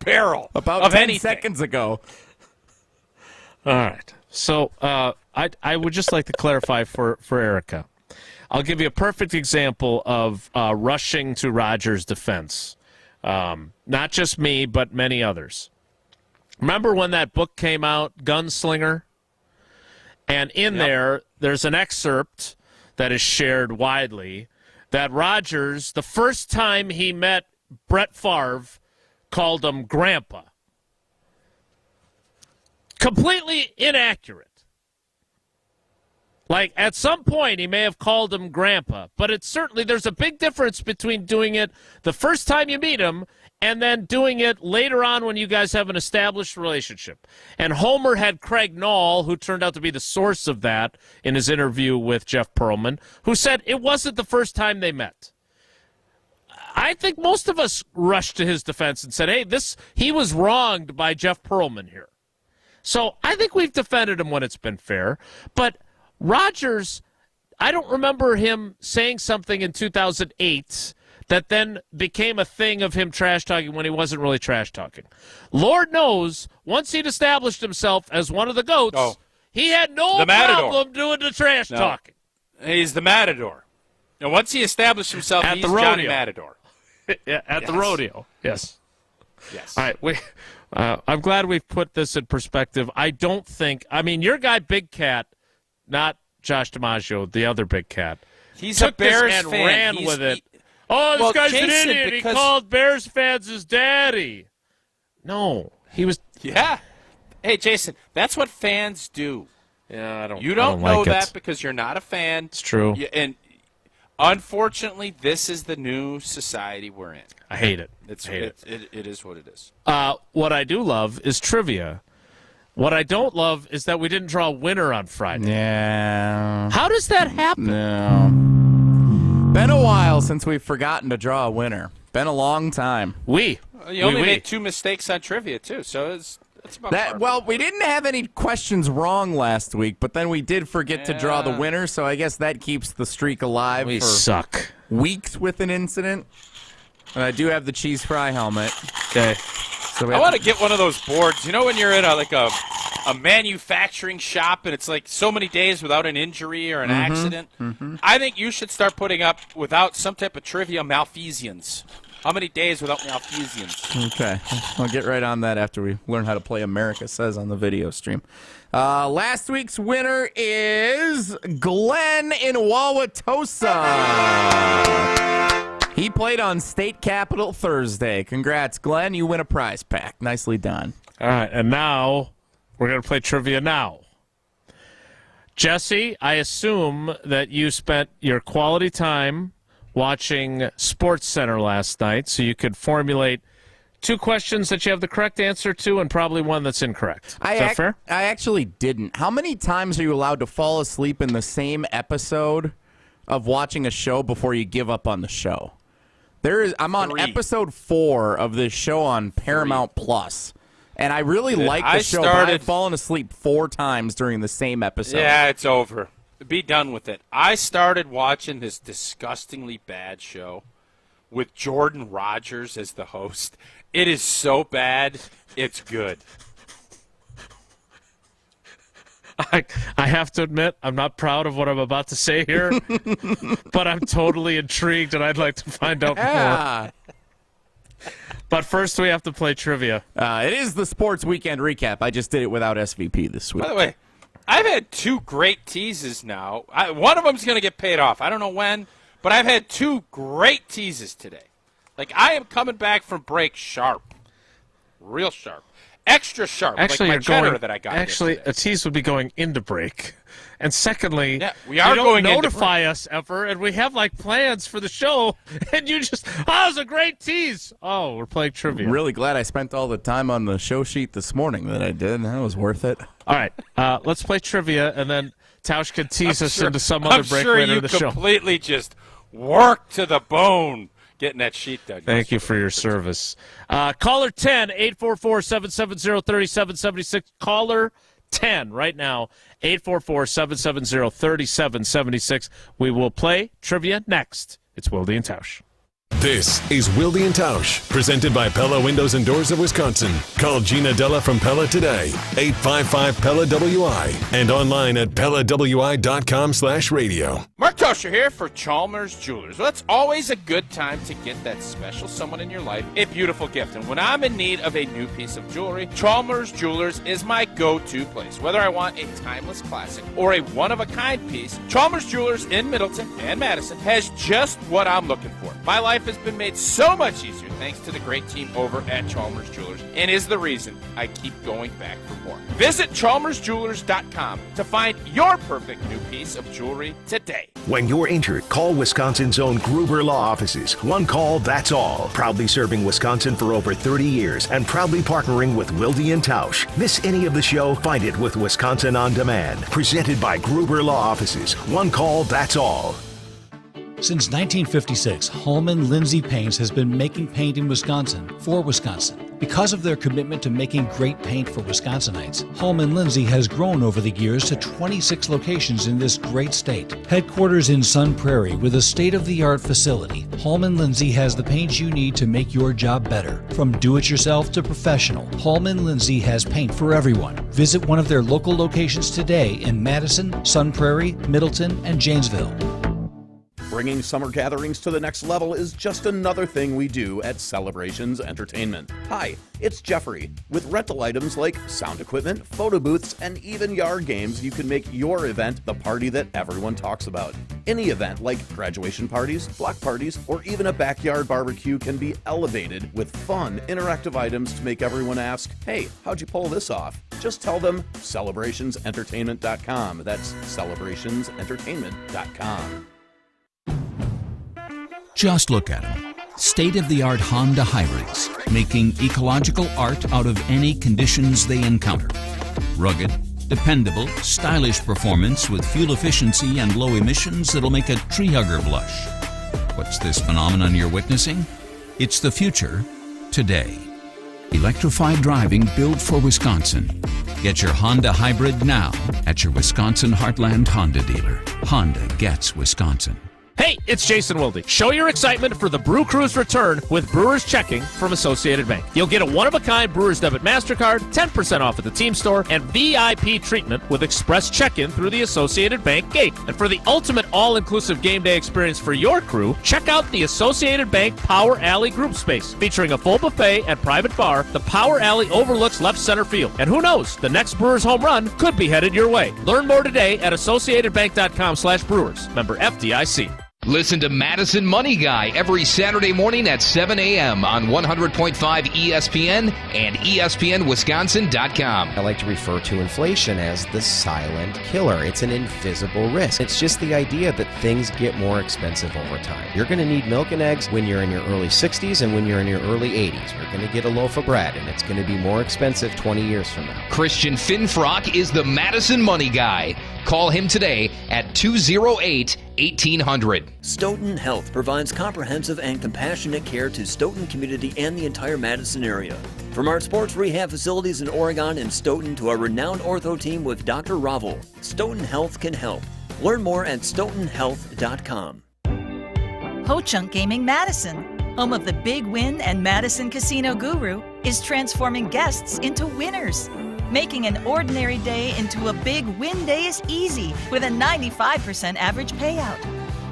barrel? About of 10 anything? seconds ago. All right. So I would just like to clarify for Erica. I'll give you a perfect example of rushing to Rodgers' defense. Not just me, but many others. Remember when that book came out, Gunslinger? And in there's an excerpt that is shared widely that Rodgers, the first time he met Brett Favre, called him Grandpa. Completely inaccurate. Like, at some point, he may have called him Grandpa, but there's a big difference between doing it the first time you meet him and then doing it later on when you guys have an established relationship. And Homer had Craig Nall, who turned out to be the source of that in his interview with Jeff Pearlman, who said it wasn't the first time they met. I think most of us rushed to his defense and said, hey, he was wronged by Jeff Pearlman here. So I think we've defended him when it's been fair, but Rodgers, I don't remember him saying something in 2008 that then became a thing of him trash-talking when he wasn't really trash-talking. Lord knows, once he'd established himself as one of the GOATs, he had no problem doing the trash-talking. No. He's the Matador. And once he established himself, he's Johnny Matador. At the rodeo, yes. Yes. All right, I'm glad we've put this in perspective. I don't think, your guy Big Cat, not Josh DiMaggio, the other Big Cat, he's took a Bears this and fan. ran with it. This guy's an idiot. He called Bears fans his daddy. No, he was. Yeah. Hey, Jason, that's what fans do. Yeah, I don't. You don't know like that it. because you're not a fan. It's true. And unfortunately, this is the new society we're in. I hate it. It is what it is. What I do love is trivia. What I don't love is that we didn't draw a winner on Friday. Yeah. How does that happen? No. Been a while since we've forgotten to draw a winner. Been a long time. You only made 2 mistakes on trivia, too, so it's about that. Well, we didn't have any questions wrong last week, but then we did forget to draw the winner, so I guess that keeps the streak alive We for suck. weeks with an incident. And I do have the cheese fry helmet. Okay. So I want to get one of those boards. You know when you're in a manufacturing shop and it's like so many days without an injury or an accident? Mm-hmm. I think you should start putting up, without some type of trivia, malfeasance. How many days without malfeasance? Okay. I'll get right on that after we learn how to play America Says on the video stream. Last week's winner is Glenn in Wauwatosa. He played on State Capitol Thursday. Congrats, Glenn. You win a prize pack. Nicely done. All right, and now we're going to play trivia now. Jesse, I assume that you spent your quality time watching Sports Center last night, so you could formulate 2 questions that you have the correct answer to and probably one that's incorrect. Is that fair? I actually didn't. How many times are you allowed to fall asleep in the same episode of watching a show before you give up on the show? I'm on 3. episode 4 of this show on Paramount Plus, and I really like the show, but I've fallen asleep 4 times during the same episode. Yeah, it's over. Be done with it. I started watching this disgustingly bad show with Jordan Rodgers as the host. It is so bad, it's good. I have to admit, I'm not proud of what I'm about to say here, but I'm totally intrigued, and I'd like to find out more. But first, we have to play trivia. It is the Sports Weekend Recap. I just did it without SVP this week. By the way, I've had 2 great teases now. One of them's going to get paid off. I don't know when, but I've had 2 great teases today. Like, I am coming back from break sharp. Real sharp. Extra sharp, actually, like my cheddar that I got. Actually, yesterday. a tease would be going into break. And secondly, we are you don't going into notify break. us ever, and we have plans for the show, and you just, it was a great tease. Oh, we're playing trivia. Really glad I spent all the time on the show sheet this morning that I did. That was worth it. All right, let's play trivia, and then Tausch can tease us into some other break later in the show. I'm sure you completely just worked to the bone getting that sheet done. Thank you for your service. Caller 10, 844-770-3776. Caller 10 right now, 844-770-3776. We will play trivia next. It's Wilde and Tausch. This is Wilde and Tausch, presented by Pella Windows and Doors of Wisconsin. Call Gina Della from Pella today, 855-PELLA-WI, and online at PellaWI.com/radio. Mark Toscher here for Chalmers Jewelers. Well, it's always a good time to get that special someone in your life a beautiful gift. And when I'm in need of a new piece of jewelry, Chalmers Jewelers is my go-to place. Whether I want a timeless classic or a one-of-a-kind piece, Chalmers Jewelers in Middleton and Madison has just what I'm looking for. My life has been made so much easier thanks to the great team over at Chalmers Jewelers, and is the reason I keep going back for more. Visit chalmersjewelers.com to find your perfect new piece of jewelry today. When you're injured, call Wisconsin's own Gruber Law Offices. One call, that's all. Proudly serving Wisconsin for over 30 years and proudly partnering with Wilde and Tausch. Miss any of the show? Find it with Wisconsin On Demand. Presented by Gruber Law Offices. One call, that's all. Since 1956, Holman Lindsay Paints has been making paint in Wisconsin for Wisconsin. Because of their commitment to making great paint for Wisconsinites, Holman Lindsay has grown over the years to 26 locations in this great state. Headquarters in Sun Prairie with a state-of-the-art facility, Holman Lindsay has the paint you need to make your job better. From do-it-yourself to professional, Holman Lindsay has paint for everyone. Visit one of their local locations today in Madison, Sun Prairie, Middleton, and Janesville. Bringing summer gatherings to the next level is just another thing we do at Celebrations Entertainment. Hi, it's Jeffrey. With rental items like sound equipment, photo booths, and even yard games, you can make your event the party that everyone talks about. Any event like graduation parties, block parties, or even a backyard barbecue can be elevated with fun, interactive items to make everyone ask, hey, how'd you pull this off? Just tell them celebrationsentertainment.com. That's celebrationsentertainment.com. Just look at them. State-of-the-art Honda hybrids, making ecological art out of any conditions they encounter. Rugged, dependable, stylish performance with fuel efficiency and low emissions that'll make a tree hugger blush. What's this phenomenon you're witnessing? It's the future, today. Electrified driving built for Wisconsin. Get your Honda hybrid now at your Wisconsin Heartland Honda dealer. Honda gets Wisconsin. Hey, it's Jason Wilde. Show your excitement for the Brew Crew's return with Brewers Checking from Associated Bank. You'll get a one-of-a-kind Brewers Debit MasterCard, 10% off at the team store, and VIP treatment with Express Check-In through the Associated Bank gate. And for the ultimate all-inclusive game day experience for your crew, check out the Associated Bank Power Alley Group Space. Featuring a full buffet and private bar, the Power Alley overlooks left center field. And who knows, the next Brewers home run could be headed your way. Learn more today at AssociatedBank.com/Brewers. Member FDIC. Listen to Madison Money Guy every Saturday morning at 7 a.m. on 100.5 ESPN and ESPNWisconsin.com. I like to refer to inflation as the silent killer. It's an invisible risk. It's just the idea that things get more expensive over time. You're going to need milk and eggs when you're in your early 60s and when you're in your early 80s. You're going to get a loaf of bread, and it's going to be more expensive 20 years from now. Christian Finfrock is the Madison Money Guy. Call him today at 208-1800. Stoughton Health provides comprehensive and compassionate care to Stoughton community and the entire Madison area. From our sports rehab facilities in Oregon and Stoughton to our renowned ortho team with Dr. Ravel, Stoughton Health can help. Learn more at stoughtonhealth.com. Ho-Chunk Gaming Madison, home of the Big Win and Madison Casino Guru, is transforming guests into winners. Making an ordinary day into a big win day is easy with a 95% average payout.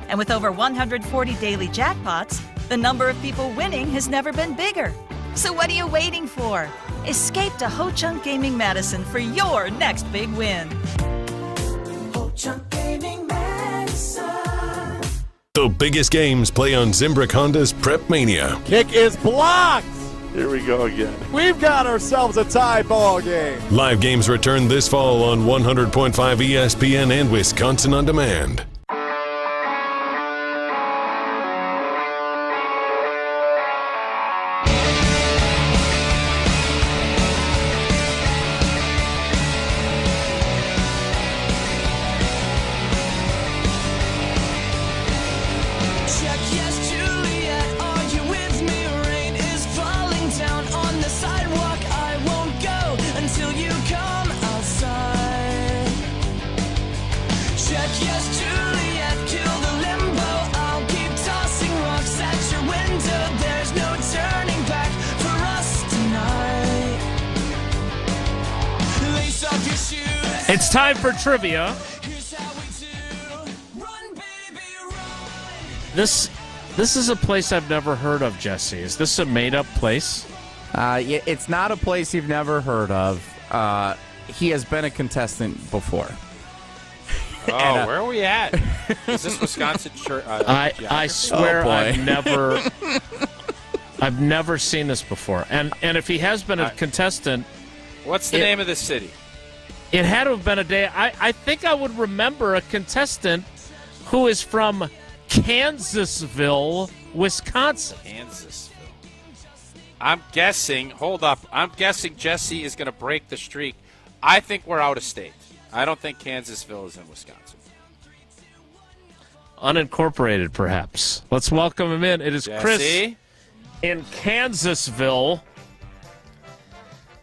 And with over 140 daily jackpots, the number of people winning has never been bigger. So what are you waiting for? Escape to Ho-Chunk Gaming Madison for your next big win. Ho-Chunk Gaming Madison. The biggest games play on Zimbrick Honda's Prep Mania. Kick is blocked. Here we go again. We've got ourselves a tie ball game. Live games return this fall on 100.5 ESPN and Wisconsin On Demand. It's time for trivia. This is a place I've never heard of, Jesse. Is this a made-up place? Yeah, it's not a place you've never heard of. He has been a contestant before. Oh, where are we at? Is this Wisconsin? I swear I've never seen this before. And if he has been a contestant, what's the name of the city? It had to have been a day. I think I would remember a contestant who is from Kansasville, Wisconsin. Kansasville. I'm guessing Jesse is going to break the streak. I think we're out of state. I don't think Kansasville is in Wisconsin. Unincorporated, perhaps. Let's welcome him in. It is Jesse? Chris in Kansasville.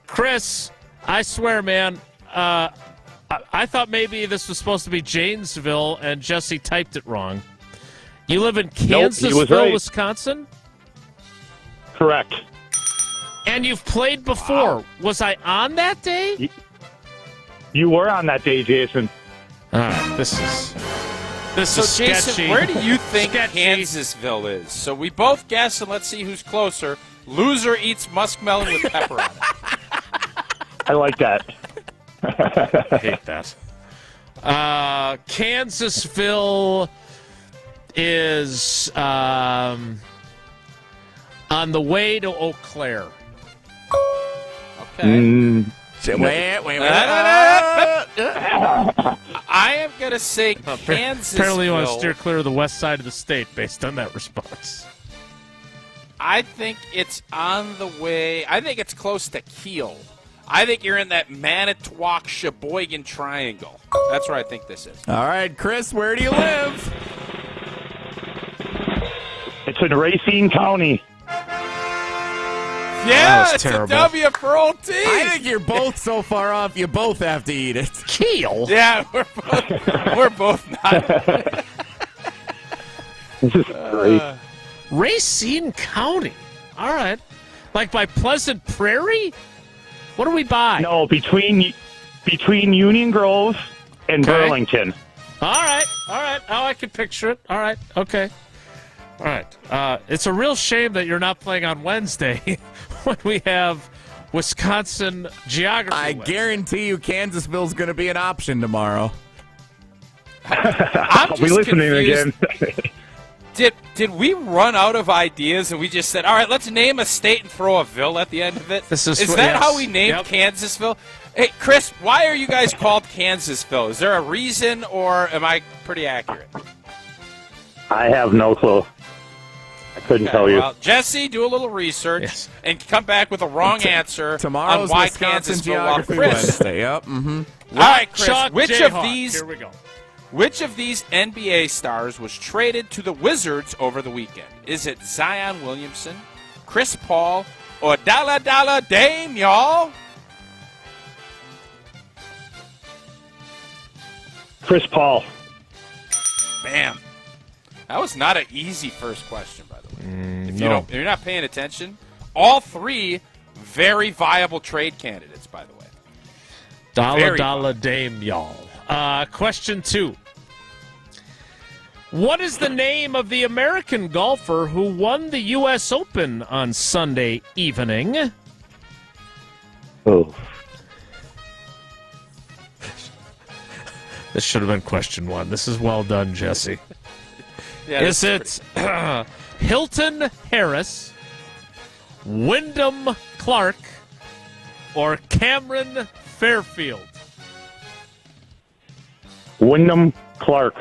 Chris, I swear, man, I thought maybe this was supposed to be Janesville, and Jesse typed it wrong. You live in Kansasville, right. Wisconsin? Correct. And you've played before. Wow. Was I on that day? You were on that day, Jason. All right, this is Jason, sketchy. where do you think Kansasville is? So we both guess, and let's see who's closer. Loser eats muskmelon with pepper on it. I like that. I hate that. Kansasville is on the way to Eau Claire. Okay. Wait. I am going to say Kansasville. Apparently you want to steer clear of the west side of the state based on that response. I think it's on the way. I think it's close to Kiel. I think you're in that Manitowoc Sheboygan Triangle. That's where I think this is. All right, Chris, where do you live? It's in Racine County. Yeah, it's terrible. A W for old T. I think you're both so far off, you both have to eat it. Kiel? Yeah, we're both not. This is great. Racine County. All right. Like by Pleasant Prairie? What do we buy? No, between Union Grove and Burlington. All right. Oh, I can picture it. All right. Okay. All right. It's a real shame that you're not playing on Wednesday when we have Wisconsin geography. I guarantee you Kansasville's going to be an option tomorrow. I'll be listening again. Did we run out of ideas and we just said, all right, let's name a state and throw a ville at the end of it? Is that how we named Kansasville? Hey, Chris, why are you guys called Kansasville? Is there a reason, or am I pretty accurate? I have no clue. I couldn't tell you. Well, Jesse, do a little research and come back with a wrong answer Tomorrow's on why Wisconsin Kansasville. Geography Chris. Wednesday. Yep. Mm-hmm. All right, Chris. Chuck Which Jayhawk. of these? Here we go. Which of these NBA stars was traded to the Wizards over the weekend? Is it Zion Williamson, Chris Paul, or Dalla Dame, y'all? Chris Paul. Bam. That was not an easy first question, by the way. If you're not paying attention, all three very viable trade candidates, by the way. Dalla Dame, y'all. Question 2. What is the name of the American golfer who won the U.S. Open on Sunday evening? Oh. This should have been question 1. This is well done, Jesse. Yeah, is it Hilton Harris, Wyndham Clark, or Cameron Fairfield? Wyndham Clark.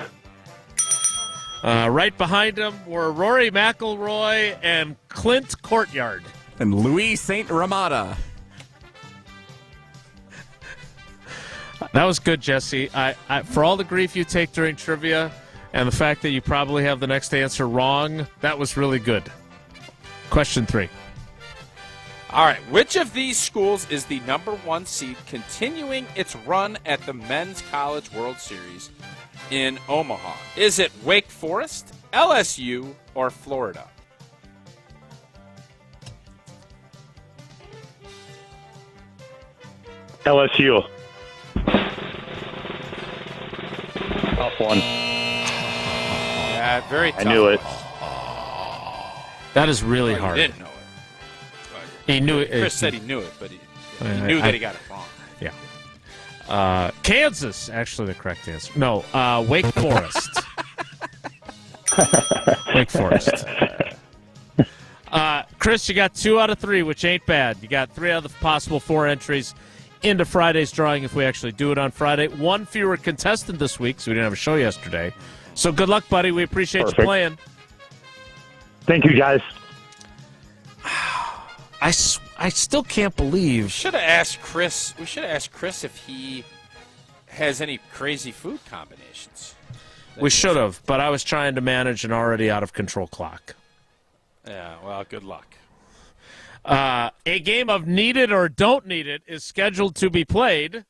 Right behind him were Rory McIlroy and Clint Courtyard. And Louis St. Ramada. That was good, Jesse. I for all the grief you take during trivia and the fact that you probably have the next answer wrong, that was really good. Question 3. All right. Which of these schools is the number 1 seed continuing its run at the Men's College World Series in Omaha? Is it Wake Forest, LSU, or Florida? LSU. Tough one. Yeah, very tough. I knew it. That is really Well, hard. He didn't know it. He knew it. Chris said he knew it, but he knew that he got it wrong. Yeah. Kansas, actually, the correct answer. No, Wake Forest. Wake Forest. Chris, you got 2 out of 3, which ain't bad. You got 3 out of the possible 4 entries into Friday's drawing if we actually do it on Friday. 1 fewer contestant this week, so we didn't have a show yesterday. So good luck, buddy. We appreciate you playing. Thank you, guys. I still can't believe. We should have asked Chris if he has any crazy food combinations. We should have, but I was trying to manage an already out of control clock. Yeah, well, good luck. A game of Need It or Don't Need It is scheduled to be played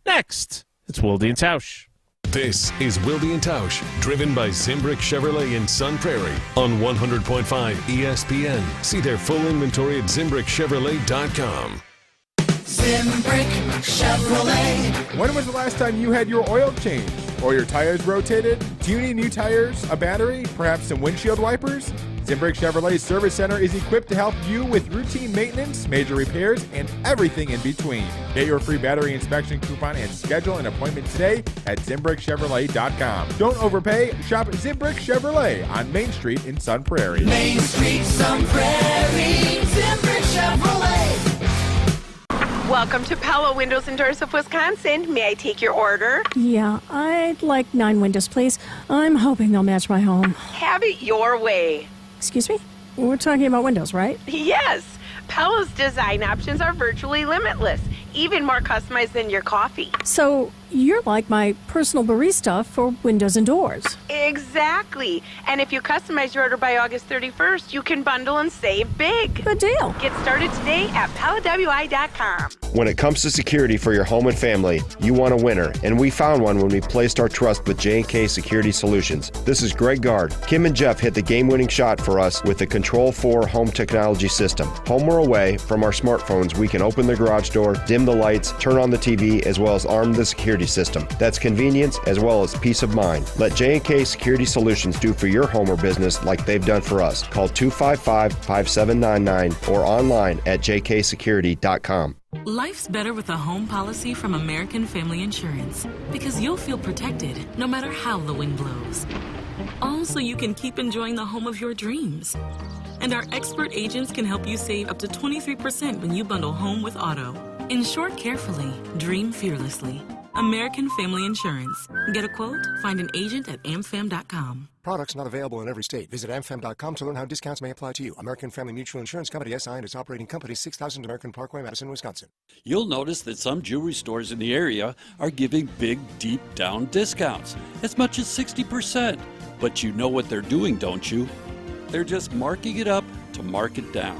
next. It's Wilde and Tausch. This is Wilde and Tausch, driven by Zimbrick Chevrolet in Sun Prairie on 100.5 ESPN. See their full inventory at ZimbrickChevrolet.com. Zimbrick Chevrolet. When was the last time you had your oil changed or your tires rotated? Do you need new tires, a battery, perhaps some windshield wipers? Zimbrick Chevrolet Service Center is equipped to help you with routine maintenance, major repairs, and everything in between. Get your free battery inspection coupon and schedule an appointment today at ZimbrickChevrolet.com. Don't overpay. Shop Zimbrick Chevrolet on Main Street in Sun Prairie. Main Street, Sun Prairie. Zimbrick Chevrolet. Welcome to Pella Windows and Doors of Wisconsin. May I take your order? Yeah, I'd like 9 windows, please. I'm hoping they'll match my home. Have it your way. Excuse me? We're talking about windows, right? Yes. Pella's design options are virtually limitless, even more customized than your coffee. So you're like my personal barista for windows and doors. Exactly. And if you customize your order by August 31st, you can bundle and save big. Good deal. Get started today at PellaWI.com. When it comes to security for your home and family, you want a winner, and we found one when we placed our trust with J&K Security Solutions. This is Greg Gard. Kim and Jeff hit the game-winning shot for us with the Control 4 home technology system. Home or away, from our smartphones, we can open the garage door, dim the lights, turn on the TV, as well as arm the security system. That's convenience as well as peace of mind. Let J&K Security Solutions do for your home or business like they've done for us. Call 255-5799 or online at jksecurity.com. Life's better with a home policy from American Family Insurance because you'll feel protected no matter how the wind blows. All so you can keep enjoying the home of your dreams. And our expert agents can help you save up to 23% when you bundle home with auto. Insure carefully, dream fearlessly. American Family Insurance. Get a quote? Find an agent at amfam.com. Products not available in every state. Visit amfam.com to learn how discounts may apply to you. American Family Mutual Insurance Company, SI, and its operating company, 6000 American Parkway, Madison, Wisconsin. You'll notice that some jewelry stores in the area are giving big, deep down discounts, as much as 60%. But you know what they're doing, don't you? They're just marking it up to mark it down.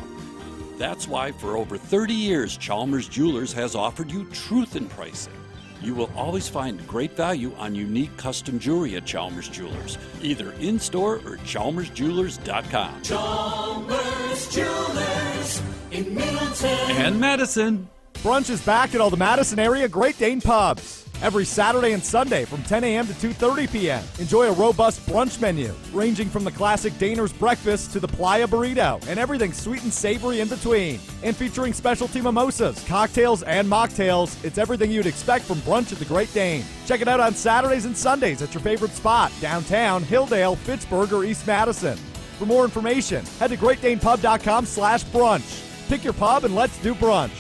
That's why for over 30 years, Chalmers Jewelers has offered you truth in pricing. You will always find great value on unique custom jewelry at Chalmers Jewelers, either in-store or chalmersjewelers.com. Chalmers Jewelers in Middleton And Madison. Brunch is back at all the Madison area Great Dane pubs. Every Saturday and Sunday from 10 a.m. to 2:30 p.m. Enjoy a robust brunch menu, ranging from the classic Daner's breakfast to the Playa burrito, and everything sweet and savory in between. And featuring specialty mimosas, cocktails, and mocktails, it's everything you'd expect from brunch at the Great Dane. Check it out on Saturdays and Sundays at your favorite spot, downtown, Hilldale, Fitchburg, or East Madison. For more information, head to GreatDanePub.com/brunch. Pick your pub and let's do brunch.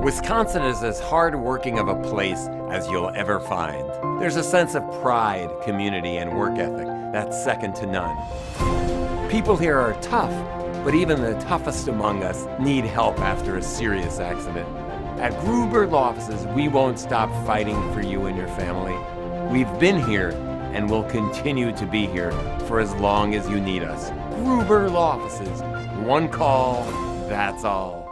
Wisconsin is as hard-working of a place as you'll ever find. There's a sense of pride, community, and work ethic that's second to none. People here are tough, but even the toughest among us need help after a serious accident. At Gruber Law Offices, we won't stop fighting for you and your family. We've been here and will continue to be here for as long as you need us. Gruber Law Offices. One call, that's all.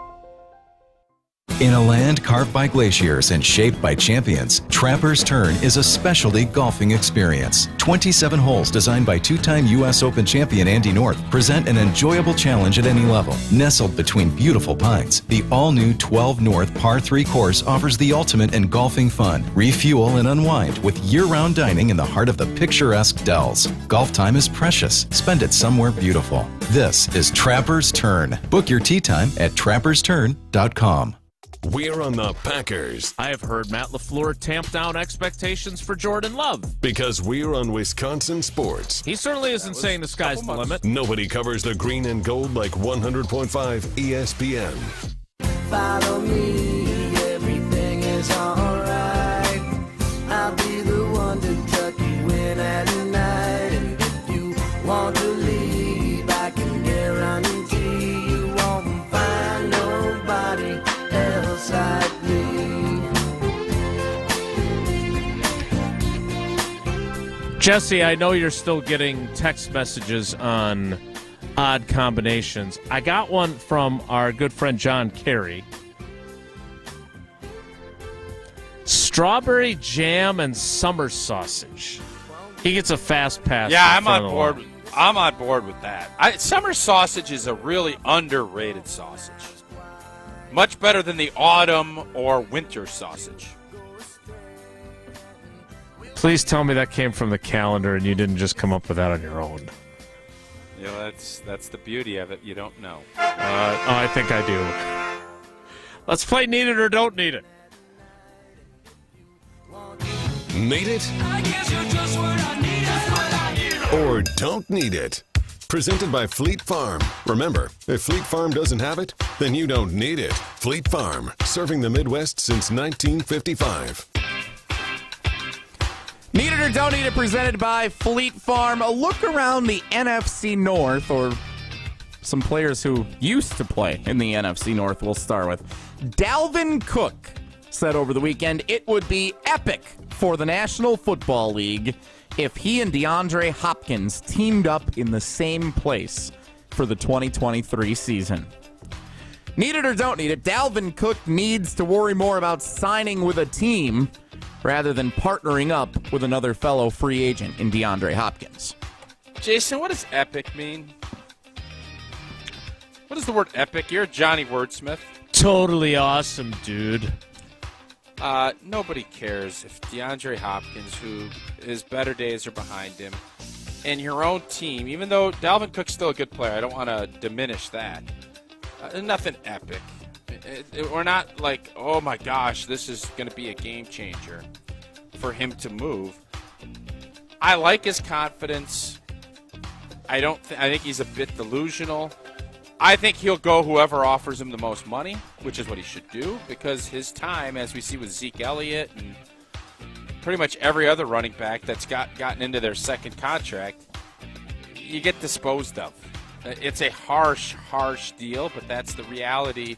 In a land carved by glaciers and shaped by champions, Trapper's Turn is a specialty golfing experience. 27 holes designed by two-time U.S. Open champion Andy North present an enjoyable challenge at any level. Nestled between beautiful pines, the all-new 12 North Par 3 course offers the ultimate in golfing fun. Refuel and unwind with year-round dining in the heart of the picturesque Dells. Golf time is precious. Spend it somewhere beautiful. This is Trapper's Turn. Book your tee time at trappersturn.com. We're on the Packers. I have heard Matt LaFleur tamp down expectations for Jordan Love. Because we're on Wisconsin sports. He certainly isn't saying the sky's the limit. Nobody covers the green and gold like 100.5 ESPN. Follow me, everything is alright. I'll be the one to tuck you in at night. And if you want to leave, I can guarantee you won't find nobody else like me. Jesse, I know you're still getting text messages on odd combinations. I got one from our good friend John Kerry. Strawberry jam and summer sausage. He gets a fast pass. Yeah, I'm on board. I'm on board with that. Summer sausage is a really underrated sausage. Much better than the autumn or winter sausage. Please tell me that came from the calendar and you didn't just come up with that on your own. Yeah, that's the beauty of it. You don't know. I think I do. Let's play Need It or Don't Need It. Need it? Or don't need it? Presented by Fleet Farm. Remember, if Fleet Farm doesn't have it, then you don't need it. Fleet Farm, serving the Midwest since 1955. Need it or don't need it, presented by Fleet Farm. A look around the NFC North, or some players who used to play in the NFC North we'll start with. Dalvin Cook said over the weekend it would be epic for the National Football League if he and DeAndre Hopkins teamed up in the same place for the 2023 season. Need it or don't need it, Dalvin Cook needs to worry more about signing with a team rather than partnering up with another fellow free agent in DeAndre Hopkins. Jason, what does epic mean? What is the word epic? You're Johnny Wordsmith. Totally awesome, dude. Nobody cares if DeAndre Hopkins, who his better days are behind him, and your own team, even though Dalvin Cook's still a good player, I don't want to diminish that. Nothing epic. We're not like, oh my gosh, this is going to be a game changer for him to move. I like his confidence. I think he's a bit delusional. I think he'll go whoever offers him the most money, which is what he should do, because his time, as we see with Zeke Elliott and pretty much every other running back that's gotten into their second contract, you get disposed of. It's a harsh deal, but that's the reality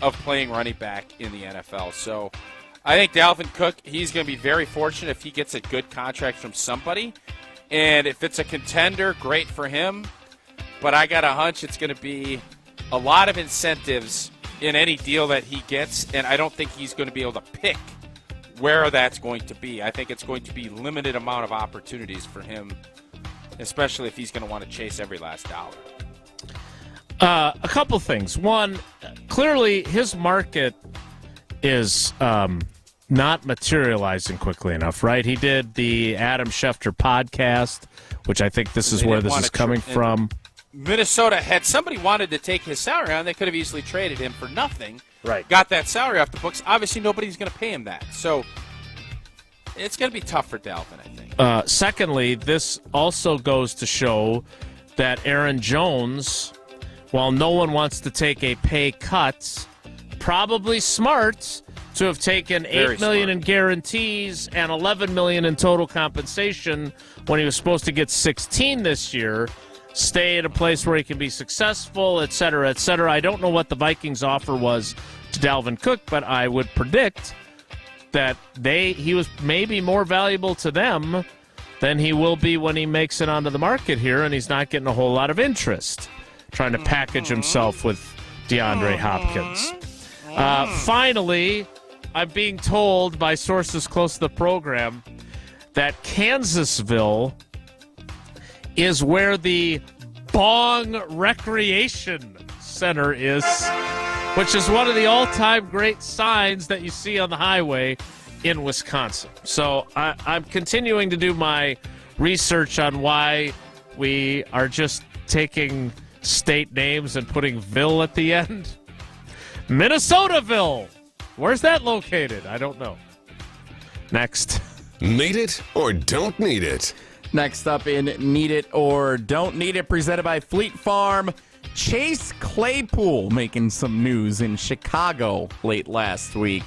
of playing running back in the NFL. So I think Dalvin Cook, he's going to be very fortunate if he gets a good contract from somebody. And if it's a contender, great for him. But I got a hunch it's going to be a lot of incentives in any deal that he gets, and I don't think he's going to be able to pick where that's going to be. I think it's going to be limited amount of opportunities for him, especially if he's going to want to chase every last dollar. A couple things. One, clearly his market is not materializing quickly enough, right? He did the Adam Schefter podcast, which I think this is where this is coming from. Minnesota had somebody wanted to take his salary on. They could have easily traded him for nothing. Right. Got that salary off the books. Obviously, nobody's going to pay him that. So it's going to be tough for Dalvin, I think. Secondly, this also goes to show that Aaron Jones, while no one wants to take a pay cut, probably smart to have taken $8 million in guarantees and $11 million in total compensation when he was supposed to get 16 this year. Stay at a place where he can be successful, et cetera, et cetera. I don't know what the Vikings' offer was to Dalvin Cook, but I would predict that he was maybe more valuable to them than he will be when he makes it onto the market here, and he's not getting a whole lot of interest trying to package himself with DeAndre Hopkins. Finally, I'm being told by sources close to the program that Kansasville is where the Bong Recreation Center is, which is one of the all-time great signs that you see on the highway in Wisconsin. So I'm continuing to do my research on why we are just taking state names and putting Ville at the end. Minnesotaville. Where's that located? I don't know. Next. Need it or don't need it? Next up in Need It or Don't Need It, presented by Fleet Farm, Chase Claypool making some news in Chicago late last week.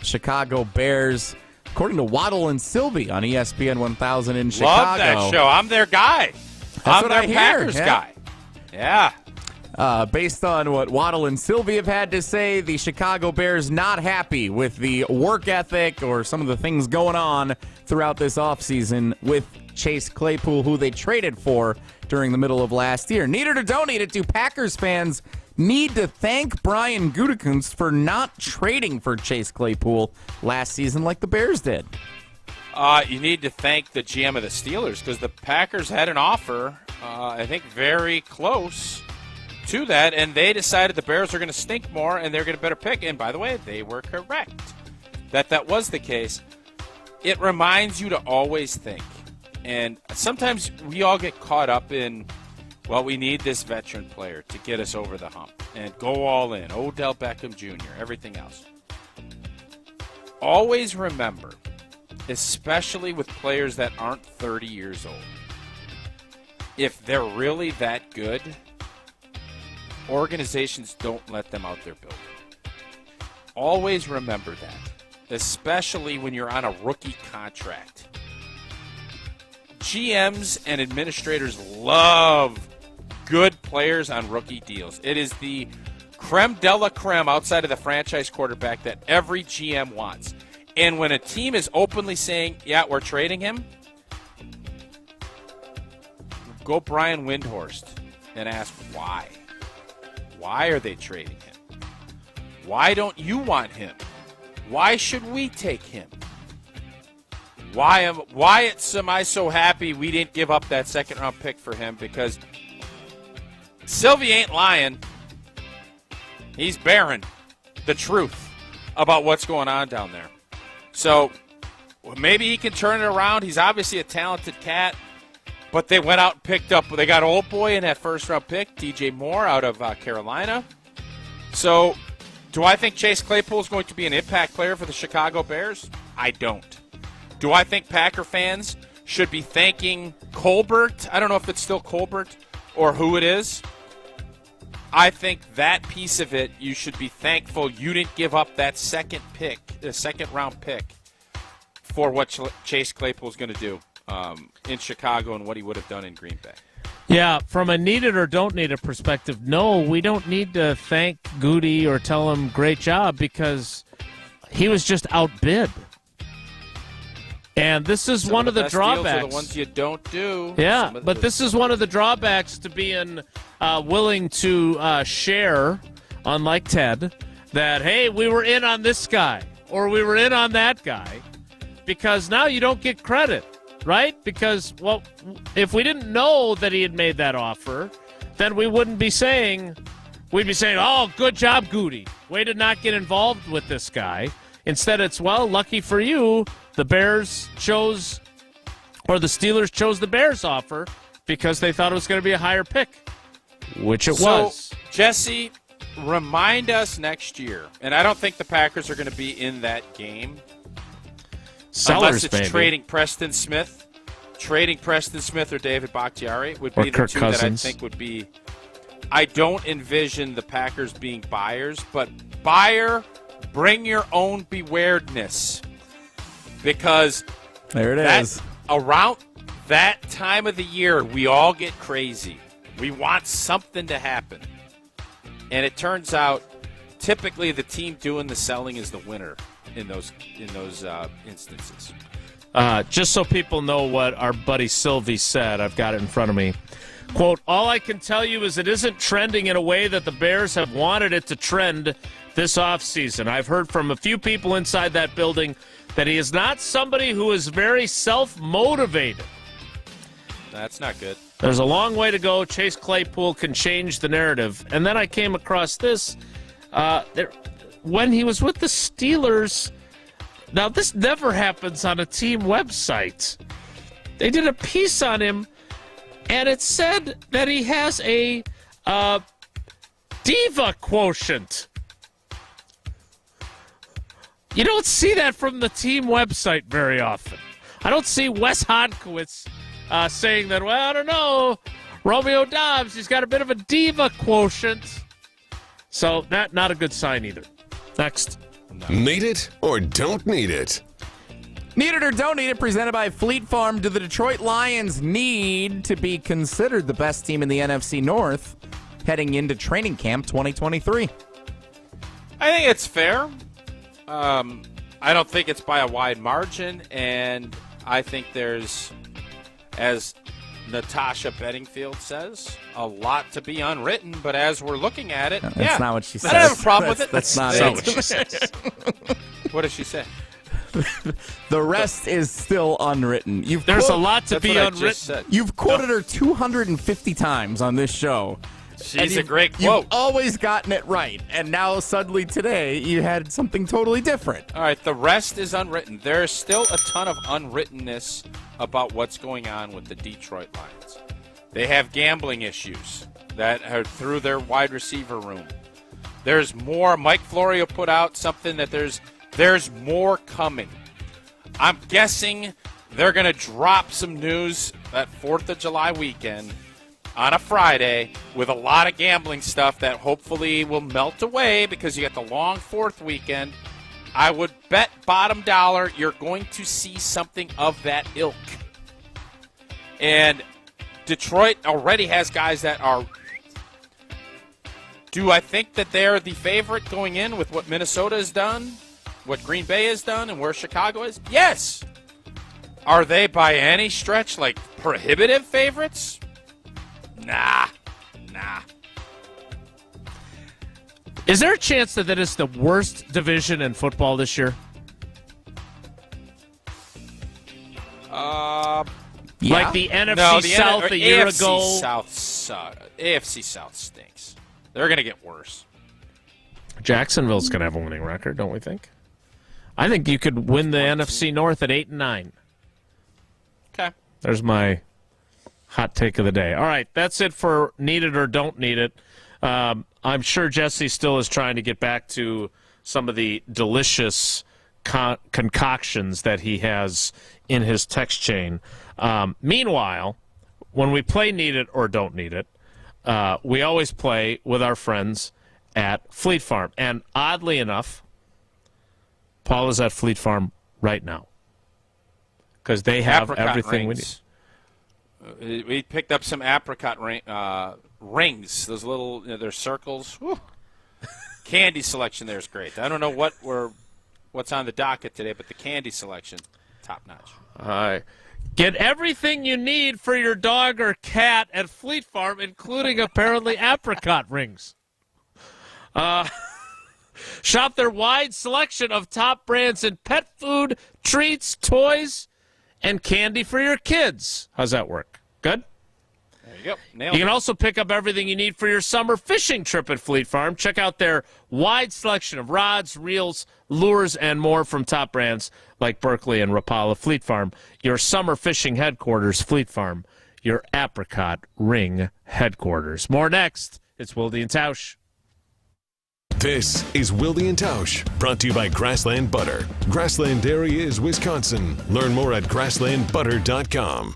Chicago Bears, according to Waddle and Sylvie on ESPN 1000 in Chicago. Love that show. I'm their guy. I'm their Packers guy. Yeah. Based on what Waddle and Sylvie have had to say, the Chicago Bears not happy with the work ethic or some of the things going on throughout this offseason with Chase Claypool, who they traded for during the middle of last year. Need it or don't need it, do Packers fans need to thank Brian Gutekunst for not trading for Chase Claypool last season like the Bears did? You need to thank the GM of the Steelers because the Packers had an offer, I think, very close to that, and they decided the Bears are going to stink more and they're going to better pick. And by the way, they were correct that was the case. It reminds you to always think. And sometimes we all get caught up in, well, we need this veteran player to get us over the hump and go all in. Odell Beckham Jr., everything else. Always remember, especially with players that aren't 30 years old, if they're really that good, organizations don't let them out their building. Always remember that, especially when you're on a rookie contract. GMs and administrators love good players on rookie deals. It is the creme de la creme outside of the franchise quarterback that every GM wants. And when a team is openly saying, yeah, we're trading him, go Brian Windhorst and ask why. Why are they trading him? Why don't you want him? Why should we take him? Why am I so happy we didn't give up that second-round pick for him? Because Sylvie ain't lying. He's bearing the truth about what's going on down there. So maybe he can turn it around. He's obviously a talented cat. But they went out and picked up. They got old boy in that first-round pick, DJ Moore out of Carolina. So do I think Chase Claypool is going to be an impact player for the Chicago Bears? I don't. Do I think Packer fans should be thanking Colbert? I don't know if it's still Colbert or who it is. I think that piece of it, you should be thankful you didn't give up that second pick, the second-round pick, for what Chase Claypool is going to do in Chicago and what he would have done in Green Bay. Yeah, from a need it or don't need it perspective, no, we don't need to thank Goody or tell him great job because he was just outbid. And this is one of the drawbacks. Are the ones you don't do. Yeah, but this is one of the drawbacks to being willing to share, unlike Ted, that, hey, we were in on this guy or we were in on that guy, because now you don't get credit, right? Because, well, if we didn't know that he had made that offer, then we wouldn't be saying, we'd be saying, oh, good job, Goody. Way to not get involved with this guy. Instead, it's, well, lucky for you, the Bears chose, or the Steelers chose the Bears offer because they thought it was going to be a higher pick, which it was. Jesse, remind us next year, and I don't think the Packers are going to be in that game unless it's trading Preston Smith. Trading Preston Smith or David Bakhtiari would be the two that I think would be. I don't envision the Packers being buyers, but buyer, bring your own bewairedness. Because there it is. Around that time of the year, we all get crazy. We want something to happen. And it turns out, typically the team doing the selling is the winner in those instances. Just so people know what our buddy Sylvie said, I've got it in front of me. Quote, all I can tell you is it isn't trending in a way that the Bears have wanted it to trend this offseason. I've heard from a few people inside that building that he is not somebody who is very self-motivated. That's not good. There's a long way to go. Chase Claypool can change the narrative. And then I came across this. When he was with the Steelers, now this never happens on a team website. They did a piece on him, and it said that he has a diva quotient. You don't see that from the team website very often. I don't see Wes Hodkiewicz saying that, well, I don't know, Romeo Dobbs, he's got a bit of a diva quotient. So not a good sign either. Next. No. Need it or don't need it? Need it or don't need it, presented by Fleet Farm. Do the Detroit Lions need to be considered the best team in the NFC North heading into training camp 2023? I think it's fair. I don't think it's by a wide margin, and I think there's as Natasha Bedingfield says, a lot to be unwritten, but as we're looking at it, That's not what she says. I don't have a problem with it. That's not what it. she says. What does she say? The rest is still unwritten. There's a lot to That's be what I unwritten. just said. You've quoted her 250 times on this show. She's a great quote. You've always gotten it right, and now suddenly today you had something totally different. All right, the rest is unwritten. There is still a ton of unwrittenness about what's going on with the Detroit Lions. They have gambling issues that are through their wide receiver room. There's more. Mike Florio put out something that there's more coming. I'm guessing they're going to drop some news that 4th of July weekend on a Friday with a lot of gambling stuff that hopefully will melt away because you got the long 4th weekend. I would bet bottom dollar you're going to see something of that ilk. And Detroit already has guys that are... Do I think that they're the favorite going in with what Minnesota has done, what Green Bay has done, and where Chicago is? Yes. Are they by any stretch like prohibitive favorites? Nah. Is there a chance that it's the worst division in football this year? Like the NFC South a year ago? AFC South stinks. They're going to get worse. Jacksonville's going to have a winning record, don't we think? I think you could win the NFC North at 8-9. Okay. There's my hot take of the day. All right, that's it for Need It or Don't Need It. I'm sure Jesse still is trying to get back to some of the delicious concoctions that he has in his text chain. Meanwhile, when we play Need It or Don't Need It, we always play with our friends at Fleet Farm. And oddly enough, Paul is at Fleet Farm right now because they have Apricot everything rings. We need. We picked up some apricot rings. Those little, they're circles. Whew. Candy selection there is great. I don't know what's on the docket today, but the candy selection, top notch. Get everything you need for your dog or cat at Fleet Farm, including apparently apricot rings. Shop their wide selection of top brands in pet food, treats, toys, and candy for your kids. How's that work? Good? There you go. Nailed You can it. also pick up everything you need for your summer fishing trip at Fleet Farm. Check out their wide selection of rods, reels, lures, and more from top brands like Berkley and Rapala. Fleet Farm, your summer fishing headquarters. Fleet Farm, your apricot ring headquarters. More next. It's Wilde and Tausch. This is Wilde and Tausch, brought to you by Grassland Butter. Grassland Dairy is Wisconsin. Learn more at grasslandbutter.com.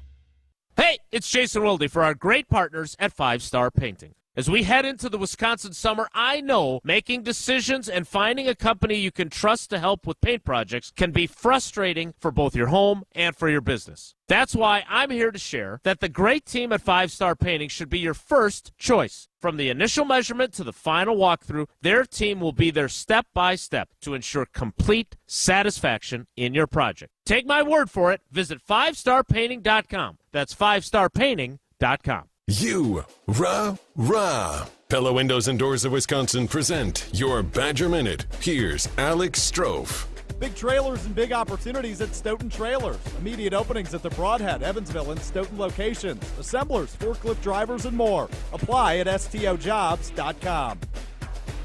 Hey, it's Jason Wilde for our great partners at 5 Star Painting. As we head into the Wisconsin summer, I know making decisions and finding a company you can trust to help with paint projects can be frustrating for both your home and for your business. That's why I'm here to share that the great team at 5 Star Painting should be your first choice. From the initial measurement to the final walkthrough, their team will be there step by step to ensure complete satisfaction in your project. Take my word for it. Visit 5starpainting.com. That's 5starpainting.com. You, rah. Pella Windows and Doors of Wisconsin present your Badger Minute. Here's Alex Strofe. Big trailers and big opportunities at Stoughton Trailers. Immediate openings at the Broadhead, Evansville, and Stoughton locations. Assemblers, forklift drivers, and more. Apply at stojobs.com.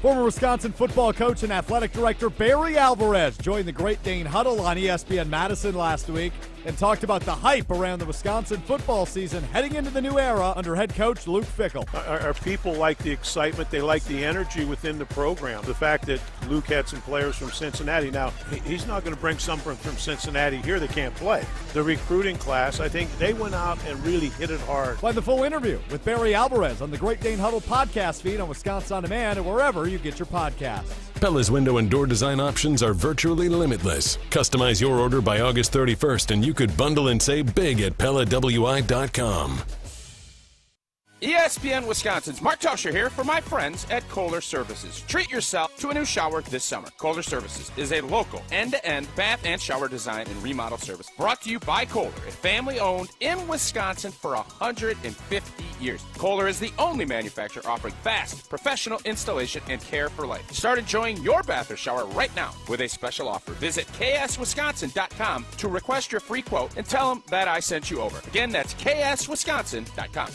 Former Wisconsin football coach and athletic director Barry Alvarez joined the Great Dane Huddle on ESPN Madison last week and talked about the hype around the Wisconsin football season heading into the new era under head coach Luke Fickell. Our people like the excitement. They like the energy within the program. The fact that Luke had some players from Cincinnati. Now, he's not going to bring some from Cincinnati here that can't play. The recruiting class, I think they went out and really hit it hard. Find the full interview with Barry Alvarez on the Great Dane Huddle podcast feed on Wisconsin On Demand and wherever you get your podcasts. Pella's window and door design options are virtually limitless. Customize your order by August 31st and you could bundle and save big at PellaWI.com. ESPN Wisconsin's Mark Tauscher here for my friends at Kohler Services. Treat yourself to a new shower this summer. Kohler Services is a local end-to-end bath and shower design and remodel service brought to you by Kohler, a family-owned in Wisconsin for 150 years. Kohler is the only manufacturer offering fast, professional installation and care for life. Start enjoying your bath or shower right now with a special offer. Visit kswisconsin.com to request your free quote and tell them that I sent you over. Again, that's kswisconsin.com.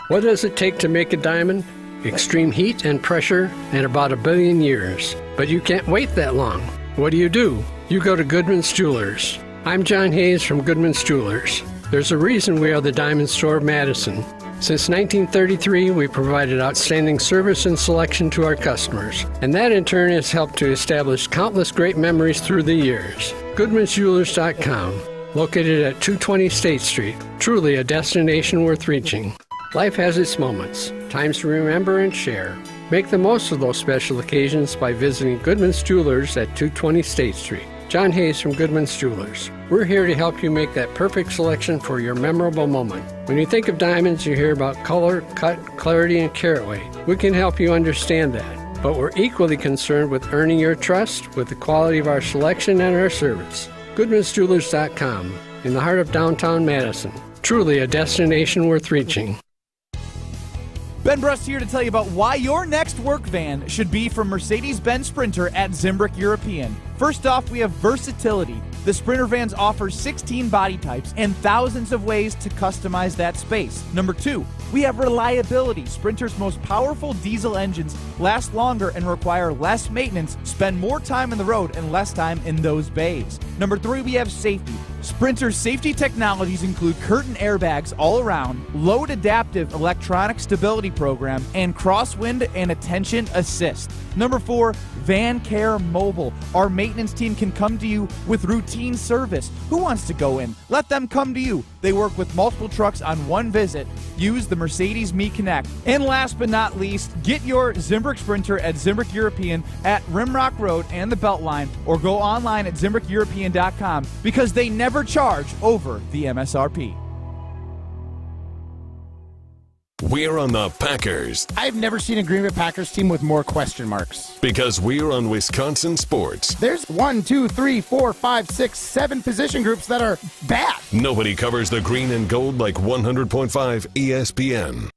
What does it take to make a diamond? Extreme heat and pressure and about 1 billion years. But you can't wait that long. What do? You go to Goodman's Jewelers. I'm John Hayes from Goodman's Jewelers. There's a reason we are the Diamond Store of Madison. Since 1933, we provided outstanding service and selection to our customers, and that in turn has helped to establish countless great memories through the years. Goodman'sJewelers.com, located at 220 State Street, truly a destination worth reaching. Life has its moments, times to remember and share. Make the most of those special occasions by visiting Goodman's Jewelers at 220 State Street. John Hayes from Goodman's Jewelers. We're here to help you make that perfect selection for your memorable moment. When you think of diamonds, you hear about color, cut, clarity, and carat weight. We can help you understand that, but we're equally concerned with earning your trust with the quality of our selection and our service. Goodman'sJewelers.com, in the heart of downtown Madison. Truly a destination worth reaching. Ben Brust here to tell you about why your next work van should be from Mercedes-Benz Sprinter at Zimbrick European. First off, we have versatility. The Sprinter vans offer 16 body types and thousands of ways to customize that space. Number 2, we have reliability. Sprinter's most powerful diesel engines last longer and require less maintenance, spend more time on the road and less time in those bays. Number 3, we have safety. Sprinter's safety technologies include curtain airbags all around, load adaptive electronic stability program, and crosswind and attention assist. Number 4, Van Care Mobile. Our maintenance team can come to you with routine service. Who wants to go in? Let them come to you. They work with multiple trucks on one visit. Use the Mercedes Me Connect. And last but not least, get your Zimbrick Sprinter at Zimbrick European at Rimrock Road and the Beltline, or go online at ZimbrickEuropean.com because they never charge over the MSRP. We're on the Packers. I've never seen a Green Bay Packers team with more question marks. Because we're on Wisconsin sports. There's 1, 2, 3, 4, 5, 6, 7 position groups that are bad. Nobody covers the green and gold like 100.5 ESPN.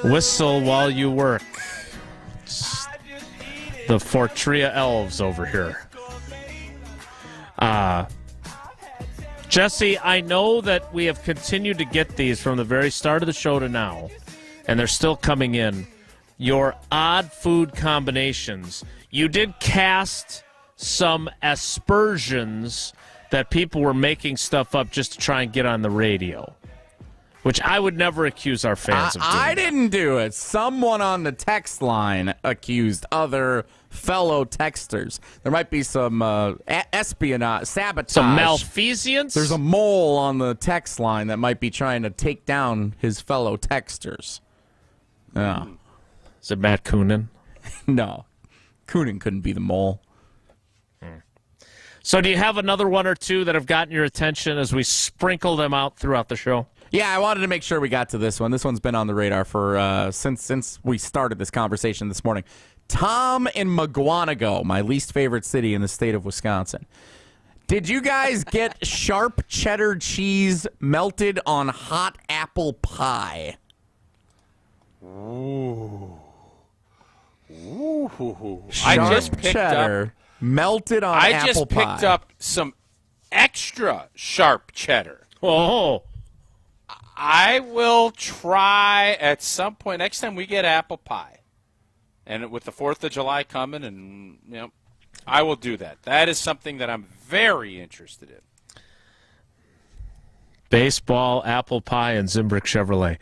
Whistle while you work. It's the Fortria elves over here. Jesse, I know that we have continued to get these from the very start of the show to now, and they're still coming in. Your odd food combinations. You did cast some aspersions that people were making stuff up just to try and get on the radio, which I would never accuse our fans of doing. I didn't do it. Someone on the text line accused other fellow texters. There might be some espionage, sabotage. Some malfeasance? There's a mole on the text line that might be trying to take down his fellow texters. Yeah. Is it Matt Coonan? No. Coonan couldn't be the mole. So do you have another one or two that have gotten your attention as we sprinkle them out throughout the show? Yeah, I wanted to make sure we got to this one. This one's been on the radar for since we started this conversation this morning. Tom in Mugwanago, my least favorite city in the state of Wisconsin. Did you guys get sharp cheddar cheese melted on hot apple pie? Ooh. Ooh. Sharp I just picked cheddar up melted on apple pie. I just picked up some extra sharp cheddar. Oh. I will try at some point next time we get apple pie, and with the 4th of July coming, and I will do that. That is something that I'm very interested in. Baseball, apple pie, and Zimbrick Chevrolet.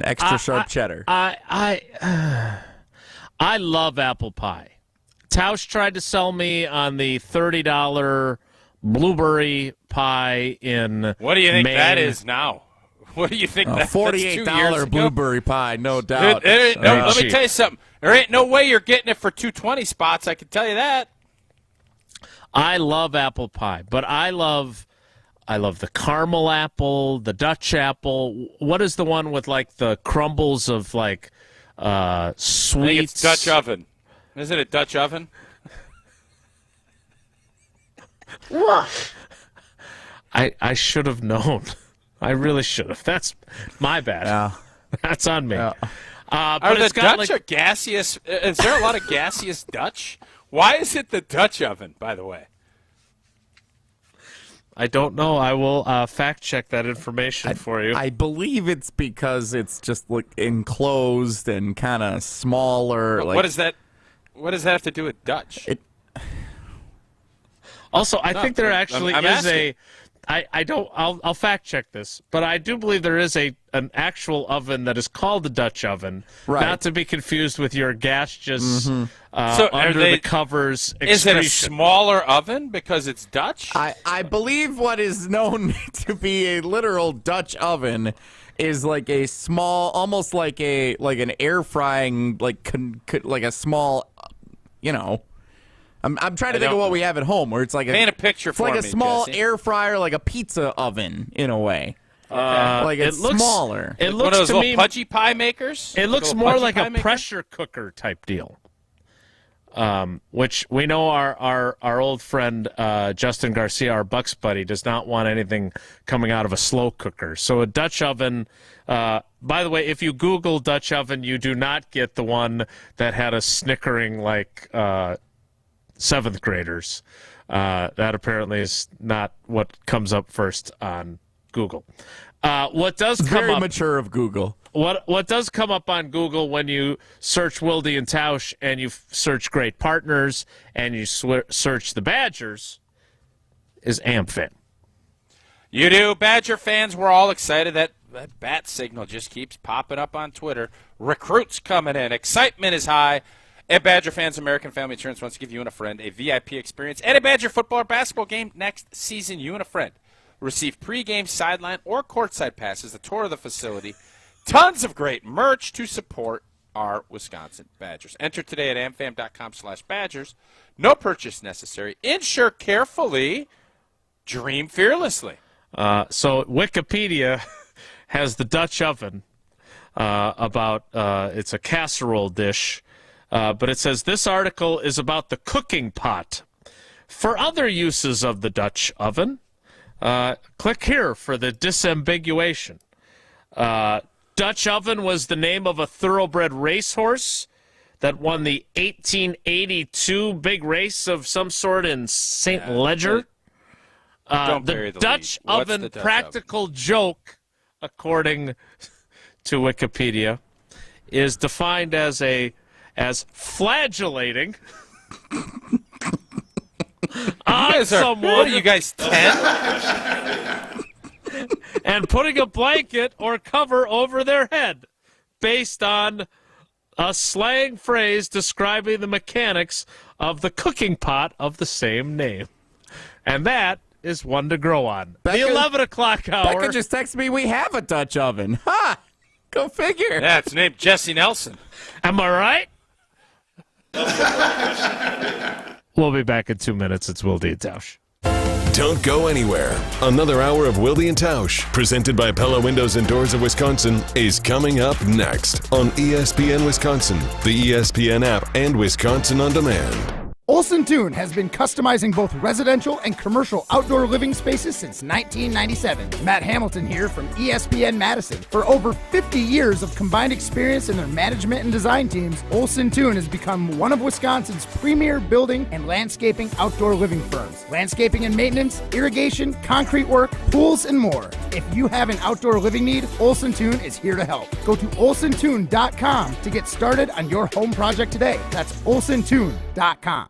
Extra sharp cheddar. I love apple pie. Tausch tried to sell me on the $30 blueberry pie in What do you think Maine. that is now? What do you think that's $48 blueberry pie, no doubt. Let me tell you something. There ain't no way you're getting it for $2.20 spots, I can tell you that. I love apple pie, but I love the caramel apple, the Dutch apple. What is the one with like the crumbles of like sweets? I think it's Dutch oven. Isn't it Dutch oven? What? I should have known. I really should have. That's my bad. Yeah. That's on me. Yeah. But Are the it's got Dutch like, or gaseous? Is there a lot of gaseous Dutch? Why is it the Dutch oven, by the way? I don't know. I will fact check that information for you. I believe it's because it's just like enclosed and kind of smaller. What does that have to do with Dutch? Also, I think there actually I'm is asking. I'll fact check this, but I do believe there is an actual oven that is called the Dutch oven, Right. not to be confused with your gaseous So are under they- the covers Is it a excretion. smaller oven because it's Dutch? I believe what is known to be a literal Dutch oven is like a small, almost like an air frying, like a small, I'm trying to think of what we have at home, where it's like Paint a picture it's for like me, a small Jesse. air fryer, like a pizza oven in a way. Like it it's looks smaller. It One of looks those to little me pudgy pie makers? it looks Little more pudgy like pie a maker? pressure cooker type deal. Which we know our old friend Justin Garcia, our Bucks buddy, does not want anything coming out of a slow cooker. So a Dutch oven. By the way, if you Google Dutch oven, you do not get the one that had us snickering like seventh graders. That apparently is not what comes up first on Google. What does come Very up? mature of Google. What does come up on Google when you search Wilde and Tausch and you search Great Partners and you search the Badgers is AmFan. You do. Badger fans, we're all excited. That bat signal just keeps popping up on Twitter. Recruits coming in. Excitement is high. At Badger fans, American Family Insurance wants to give you and a friend a VIP experience at a Badger football or basketball game next season. You and a friend receive pregame, sideline, or courtside passes, a tour of the facility, tons of great merch to support our Wisconsin Badgers. Enter today at amfam.com/Badgers. No purchase necessary. Insure carefully. Dream fearlessly. So Wikipedia has the Dutch oven about it's a casserole dish, but it says this article is about the cooking pot. For other uses of the Dutch oven, click here for the disambiguation. Dutch oven was the name of a thoroughbred racehorse that won the 1882 big race of some sort in St. Leger. Don't bury the Dutch lead. What's oven the Dutch practical joke, according to Wikipedia, is defined as flagellating on someone. What are you guys, 10? And putting a blanket or cover over their head, based on a slang phrase describing the mechanics of the cooking pot of the same name. And that is one to grow on. The 11 o'clock hour. Becca just texted me we have a Dutch oven. Ha! Go figure. Yeah, it's named Jesse Nelson. Am I right? We'll be back in 2 minutes. It's Wilde and Tausch. Don't go anywhere. Another hour of Wilde and Tausch, presented by Pella Windows and Doors of Wisconsin, is coming up next on ESPN Wisconsin, the ESPN app, and Wisconsin On Demand. Olson Toon has been customizing both residential and commercial outdoor living spaces since 1997. Matt Hamilton here from ESPN Madison. For over 50 years of combined experience in their management and design teams, Olson Toon has become one of Wisconsin's premier building and landscaping outdoor living firms. Landscaping and maintenance, irrigation, concrete work, pools, and more. If you have an outdoor living need, Olson Toon is here to help. Go to olsontoon.com to get started on your home project today. That's olsontoon.com.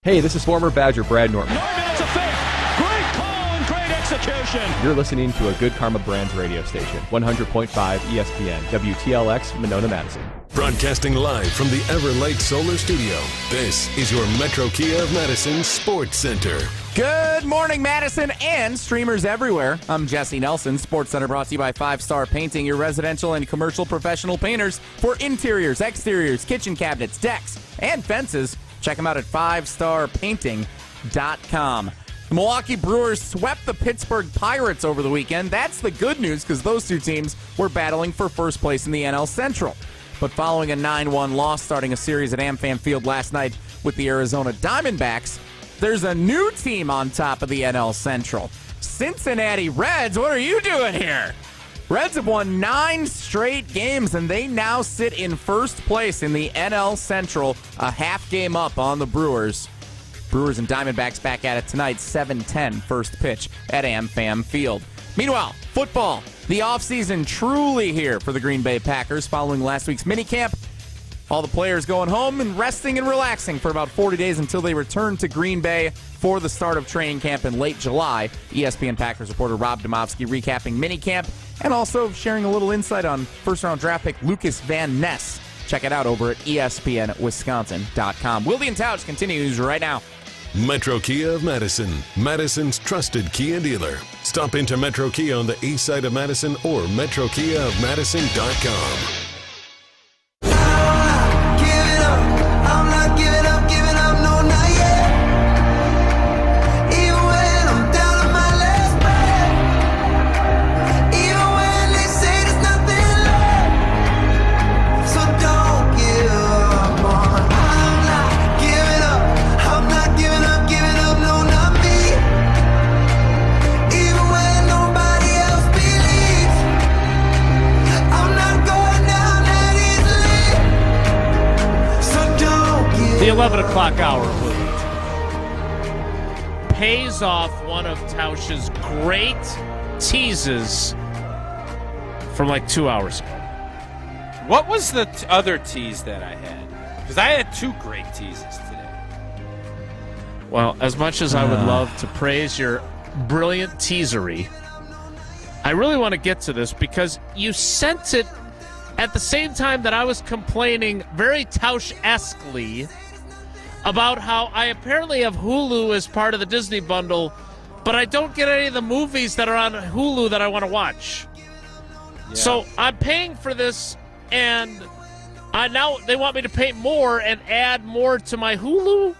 Hey, this is former Badger Brad Norton. It's a fake. Great call and great execution. You're listening to a Good Karma Brands radio station, 100.5 ESPN, WTLX, Monona, Madison. Broadcasting live from the Everlight Solar Studio, this is your Metro Kia of Madison Sports Center. Good morning, Madison and streamers everywhere. I'm Jesse Nelson. Sports Center brought to you by 5 Star Painting, your residential and commercial professional painters for interiors, exteriors, kitchen cabinets, decks, and fences. Check them out at 5starpainting.com. The Milwaukee Brewers swept the Pittsburgh Pirates over the weekend. That's the good news because those two teams were battling for first place in the NL Central. But following a 9-1 loss starting a series at AmFam Field last night with the Arizona Diamondbacks, there's a new team on top of the NL Central. Cincinnati Reds, what are you doing here? Reds have won 9 straight games, and they now sit in first place in the NL Central, a half game up on the Brewers. Brewers and Diamondbacks back at it tonight, 7:10 first pitch at AmFam Field. Meanwhile, football, the offseason truly here for the Green Bay Packers following last week's minicamp. All the players going home and resting and relaxing for about 40 days until they return to Green Bay for the start of training camp in late July. ESPN Packers reporter Rob Domofsky recapping minicamp and also sharing a little insight on first-round draft pick Lucas Van Ness. Check it out over at ESPNWisconsin.com. Wilde and Tausch continues right now. Metro Kia of Madison, Madison's trusted Kia dealer. Stop into Metro Kia on the east side of Madison or MetroKiaofMadison.com. The 11 o'clock hour pays off one of Tausch's great teases from like 2 hours ago. What was the other tease that I had? Because I had 2 great teases today. Well, as much as I would love to praise your brilliant teasery, I really want to get to this because you sent it at the same time that I was complaining very Tausch-esquely about how I apparently have Hulu as part of the Disney bundle, but I don't get any of the movies that are on Hulu that I want to watch. Yeah. So I'm paying for this, and now they want me to pay more and add more to my Hulu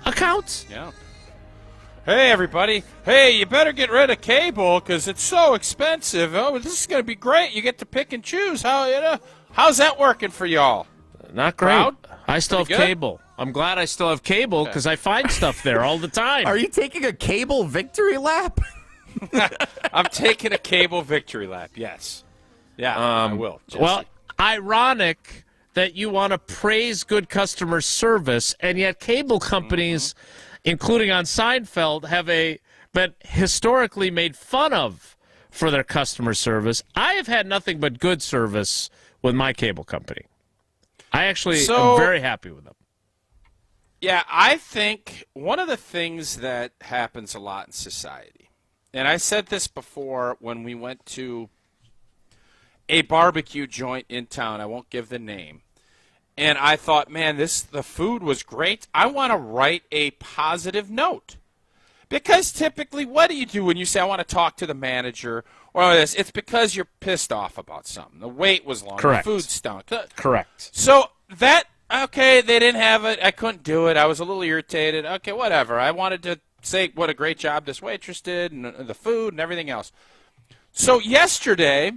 account? Yeah. Hey, everybody. Hey, you better get rid of cable because it's so expensive. Oh, this is going to be great. You get to pick and choose. How's that working for y'all? Not great. Proud? I still have cable. I'm glad I still have cable because I find stuff there all the time. Are you taking a cable victory lap? I'm taking a cable victory lap, yes. Yeah, I will. Jesse. Well, ironic that you want to praise good customer service, and yet cable companies, including on Seinfeld, have been historically made fun of for their customer service. I have had nothing but good service with my cable company. I actually am very happy with them. Yeah, I think one of the things that happens a lot in society, and I said this before when we went to a barbecue joint in town, I won't give the name, and I thought, man, the food was great. I want to write a positive note. Because typically, what do you do when you say, I want to talk to the manager or this? It's because you're pissed off about something. The wait was long. Correct. The food stunk. Correct. So okay, they didn't have it. I couldn't do it. I was a little irritated. Okay, whatever. I wanted to say what a great job this waitress did and the food and everything else. So yesterday,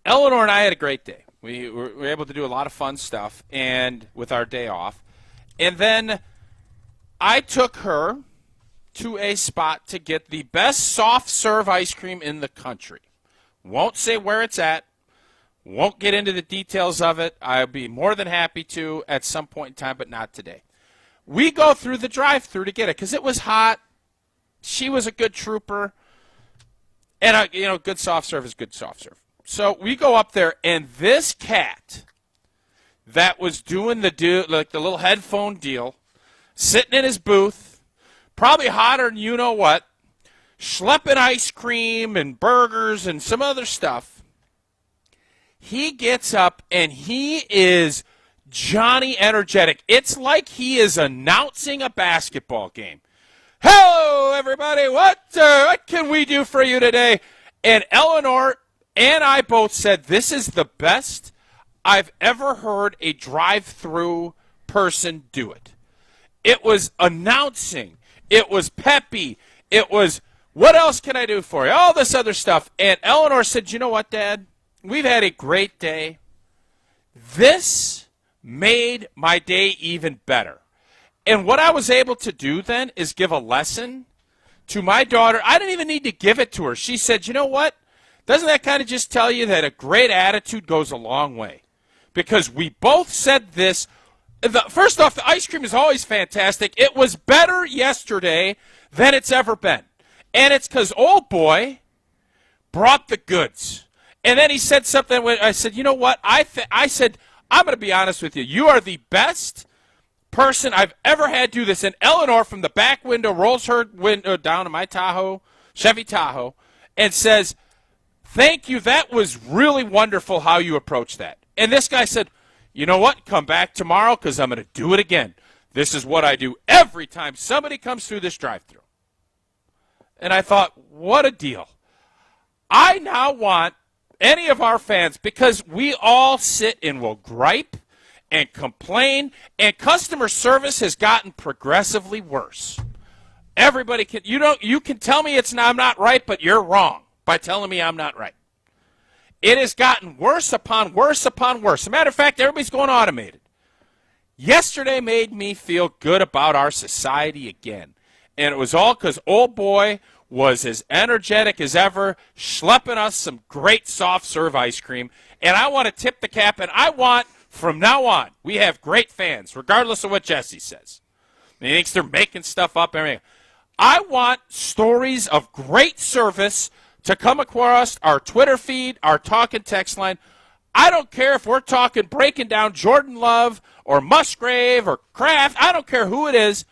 Eleanor and I had a great day. We were able to do a lot of fun stuff and with our day off. And then I took her to a spot to get the best soft serve ice cream in the country. Won't say where it's at. Won't get into the details of it. I'll be more than happy to at some point in time, but not today. We go through the drive-thru to get it because it was hot. She was a good trooper. And, good soft serve is good soft serve. So we go up there, and this cat that was doing the little headphone deal sitting in his booth, probably hotter than you know what, schlepping ice cream and burgers and some other stuff. He gets up and he is Johnny energetic. It's like he is announcing a basketball game. Hello, everybody. What can we do for you today? And Eleanor and I both said this is the best I've ever heard a drive-through person do it. It was announcing. It was peppy. It was, what else can I do for you? All this other stuff. And Eleanor said, you know what, Dad? We've had a great day. This made my day even better. And what I was able to do then is give a lesson to my daughter. I didn't even need to give it to her. She said, you know what? Doesn't that kind of just tell you that a great attitude goes a long way? Because we both said this. First off, the ice cream is always fantastic. It was better yesterday than it's ever been. And it's because old boy brought the goods. And then he said something. I said, you know what? I said, I'm going to be honest with you. You are the best person I've ever had do this. And Eleanor from the back window rolls her window down to my Tahoe, Chevy Tahoe, and says, thank you. That was really wonderful how you approached that. And this guy said, you know what? Come back tomorrow because I'm going to do it again. This is what I do every time somebody comes through this drive-thru. And I thought, what a deal. I now want any of our fans, because we all sit and will gripe and complain, and customer service has gotten progressively worse. Everybody can, you can tell me I'm not right, but you're wrong by telling me I'm not right. It has gotten worse upon worse upon worse. As a matter of fact, everybody's going automated. Yesterday made me feel good about our society again. And it was all because old boy was as energetic as ever, schlepping us some great soft serve ice cream. And I want to tip the cap, and I want, from now on, we have great fans, regardless of what Jesse says. He thinks they're making stuff up. Everything. I want stories of great service to come across our Twitter feed, our talk and text line. I don't care if we're talking breaking down Jordan Love or Musgrave or Kraft. I don't care who it is.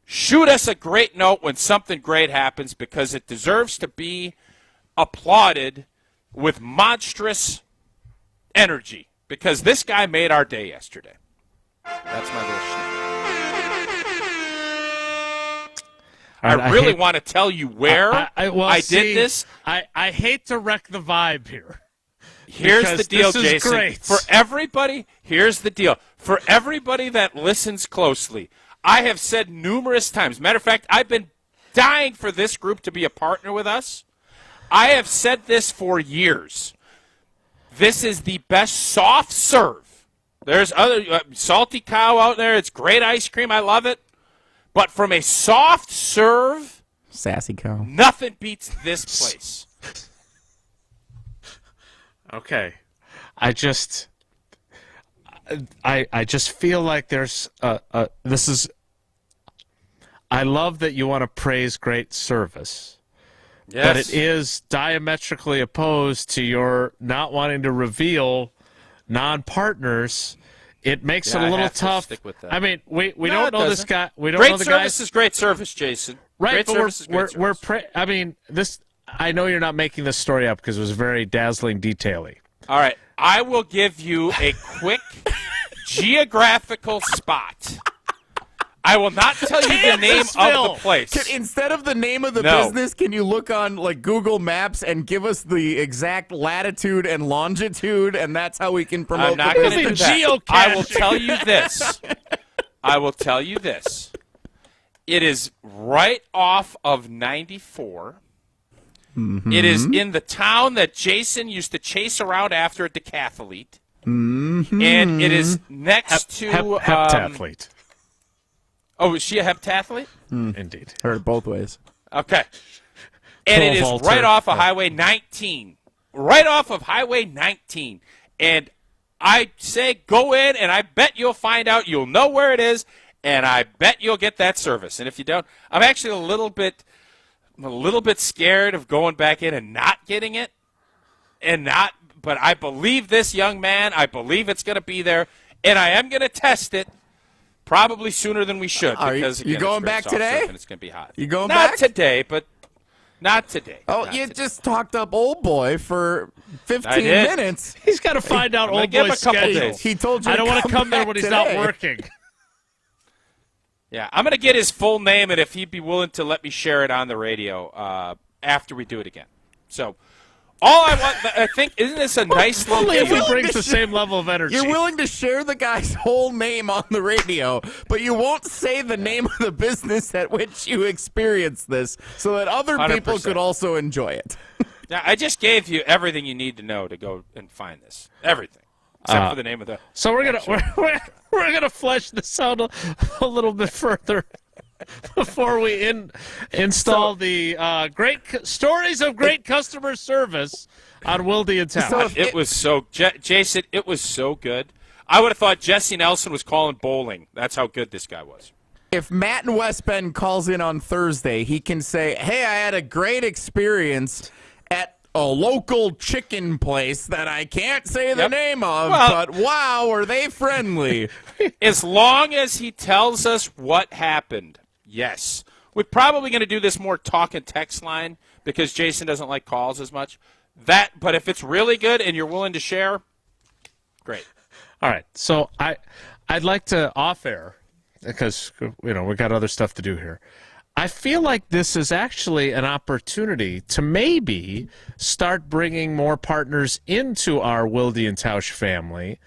Shoot us a great note when something great happens, because it deserves to be applauded with monstrous energy, because this guy made our day yesterday. That's my little shtick. I really want to tell you where I did this. I hate to wreck the vibe here. Here's the deal, Jason. Great. For everybody, here's the deal. For everybody that listens closely, I have said numerous times. Matter of fact, I've been dying for this group to be a partner with us. I have said this for years. This is the best soft serve. There's other Salty Cow out there. It's great ice cream. I love it. But from a soft serve, Sassy Cow, nothing beats this place. Okay. I just feel like there's this is. I love that you want to praise great service, yes, but it is diametrically opposed to your not wanting to reveal non-partners. It makes it a little tough. Stick with that. I mean, we don't know this guy. We don't great know the service guy. is great service, Jason. Right, great but service is great service. I mean, this. I know you're not making this story up because it was very dazzling, detail-y. All right, I will give you a quick geographical spot. I will not tell you the name of the place. Instead of the name of the business, can you look on like Google Maps and give us the exact latitude and longitude, and that's how we can promote? I'm not going to do that. I will tell you this. I will tell you this. It is right off of 94. Mm-hmm. It is in the town that Jason used to chase around after a decathlete. Mm-hmm. And it is next to heptathlete. Oh, is she a heptathlete? Indeed. Heard both ways. Okay. And it is vaulter. right off of Highway 19. Right off of Highway 19. And I say go in, and I bet you'll find out. You'll know where it is, and I bet you'll get that service. And if you don't, I'm actually a little bit scared of going back in and not getting it. But I believe this young man. I believe it's going to be there, and I am going to test it Probably sooner than we should. Are because you again, going it's back soft today? surf and it's going to be hot. You going Not back? today, but not today. Oh, Not you today. just talked up old boy for 15 I did. minutes. He's got to find out I'm gonna old give him boy's a couple schedule. days. He told you I don't want to come there back when he's today. not working. Yeah, I'm going to get his full name, and if he'd be willing to let me share it on the radio after we do it again. So, all I want, I think, isn't this a nice little Only if he deal? brings the same level of energy. You're willing to share the guy's whole name on the radio, but you won't say the name of the business at which you experience this so that other people 100%. could also enjoy it. Now, I just gave you everything you need to know to go and find this. Everything. Except for the name of the... So we're gonna flesh this out a little bit further before we install the stories of great customer service on Wilde and Tausch. It was so... Jason, it was so good. I would have thought Jesse Nelson was calling bowling. That's how good this guy was. If Matt in West Bend calls in on Thursday, he can say, hey, I had a great experience at a local chicken place that I can't say the name of, but wow, are they friendly. As long as he tells us what happened, yes. We're probably going to do this more talk and text line because Jason doesn't like calls as much. But if it's really good and you're willing to share, great. All right, so I'd like to off air because we got other stuff to do here. I feel like this is actually an opportunity to maybe start bringing more partners into our Wilde and Tausch family.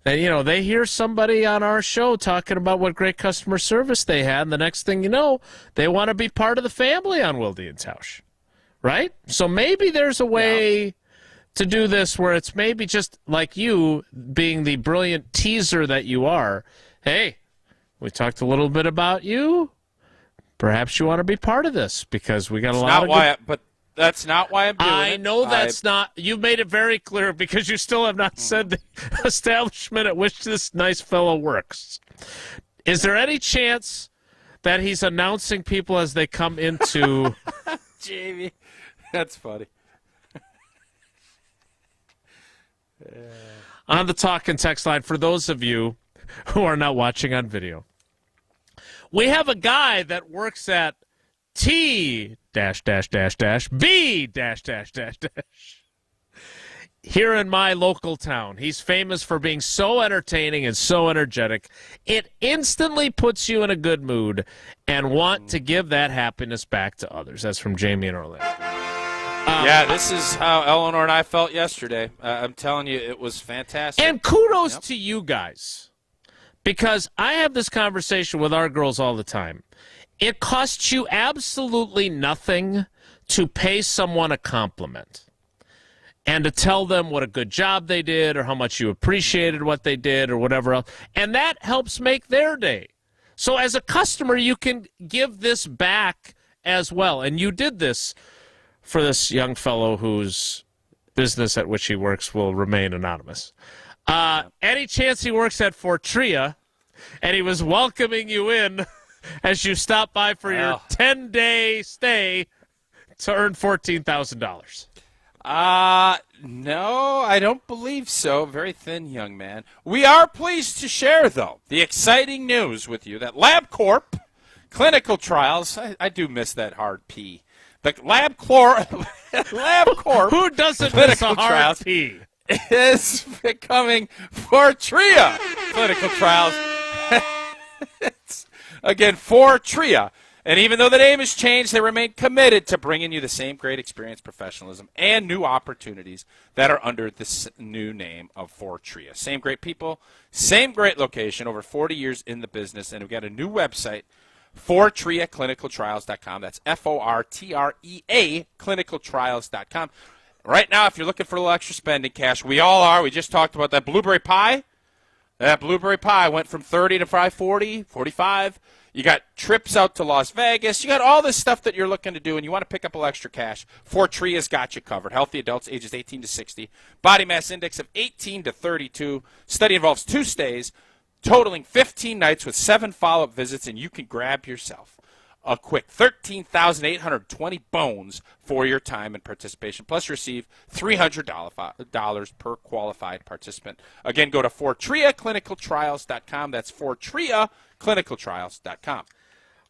And, they hear somebody on our show talking about what great customer service they had, and the next thing you know, they want to be part of the family on Wilde and Tausch, right? So maybe there's a way to do this where it's maybe just like you being the brilliant teaser that you are. Hey, we talked a little bit about you. Perhaps you want to be part of this because we got a lot of but that's not why I'm doing it. I know that's not. You've made it very clear because you still have not said the establishment at which this nice fellow works. Is there any chance that he's announcing people as they come into... Jamie, that's funny. On the talk and text line, for those of you who are not watching on video, we have a guy that works at T-B-. Here in my local town. He's famous for being so entertaining and so energetic. It instantly puts you in a good mood and want to give that happiness back to others. That's from Jamie in Orlando. Yeah, this is how Eleanor and I felt yesterday. I'm telling you, it was fantastic. And kudos to you guys. Because I have this conversation with our girls all the time. It costs you absolutely nothing to pay someone a compliment and to tell them what a good job they did or how much you appreciated what they did or whatever else. And that helps make their day. So as a customer, you can give this back as well. And you did this for this young fellow whose business at which he works will remain anonymous. Any chance he works at Fortria, and he was welcoming you in as you stopped by for your 10-day stay to earn $14,000? No, I don't believe so. Very thin young man. We are pleased to share, though, the exciting news with you that LabCorp clinical trials, I do miss that hard P. The LabCorp Who doesn't miss clinical a hard trials P? is becoming Fortria clinical trials. Again, Fortria. And even though the name has changed, they remain committed to bringing you the same great experience, professionalism, and new opportunities that are under this new name of Fortria. Same great people, same great location, over 40 years in the business, and we've got a new website, FortriaClinicalTrials.com. That's F-O-R-T-R-E-A, clinicaltrials.com. Right now, if you're looking for a little extra spending cash, we all are. We just talked about that blueberry pie. That blueberry pie went from 30 to 40, 45. You got trips out to Las Vegas. You got all this stuff that you're looking to do, and you want to pick up a little extra cash. Fortria's got you covered. Healthy adults ages 18 to 60. Body mass index of 18 to 32. Study involves 2 stays, totaling 15 nights with 7 follow-up visits, and you can grab yourself a quick 13,820 bones for your time and participation. Plus, receive $300 per qualified participant. Again, go to FortriaClinicalTrials.com. That's clinicaltrials.com.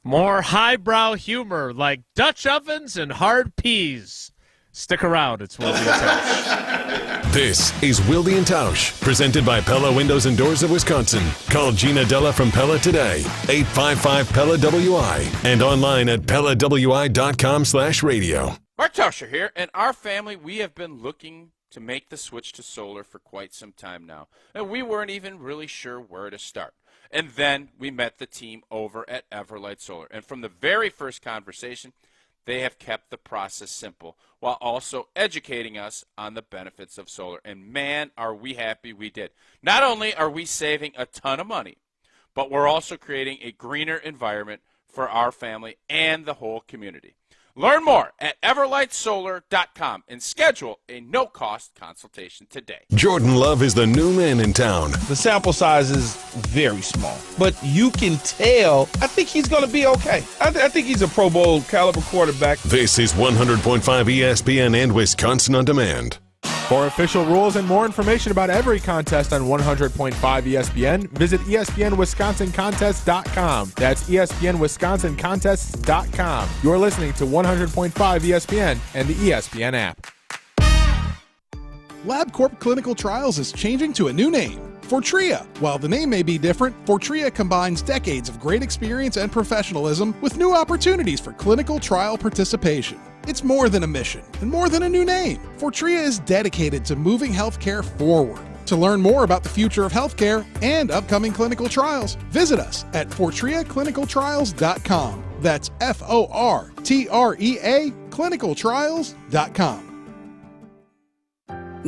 More highbrow humor like Dutch ovens and hard peas. Stick around. It's Wilde and Tausch. This is Wilde and Tausch, presented by Pella Windows and Doors of Wisconsin. Call Gina Della from Pella today, 855-PELLA-WI, and online at PellaWI.com/radio. Mark Tauscher here, and our family, we have been looking to make the switch to solar for quite some time now, and we weren't even really sure where to start. And then we met the team over at Everlight Solar, and from the very first conversation, they have kept the process simple while also educating us on the benefits of solar. And man, are we happy we did. Not only are we saving a ton of money, but we're also creating a greener environment for our family and the whole community. Learn more at everlightsolar.com and schedule a no-cost consultation today. Jordan Love is the new man in town. The sample size is very small, but you can tell, I think he's going to be okay. I think he's a Pro Bowl caliber quarterback. This is 100.5 ESPN and Wisconsin On Demand. For official rules and more information about every contest on 100.5 ESPN, visit ESPNWisconsinContests.com. That's ESPNWisconsinContests.com. You're listening to 100.5 ESPN and the ESPN app. LabCorp Clinical Trials is changing to a new name, Fortrea. While the name may be different, Fortrea combines decades of great experience and professionalism with new opportunities for clinical trial participation. It's more than a mission and more than a new name. Fortrea is dedicated to moving healthcare forward. To learn more about the future of healthcare and upcoming clinical trials, visit us at FortreaClinicalTrials.com. That's FORTREA clinicaltrials.com.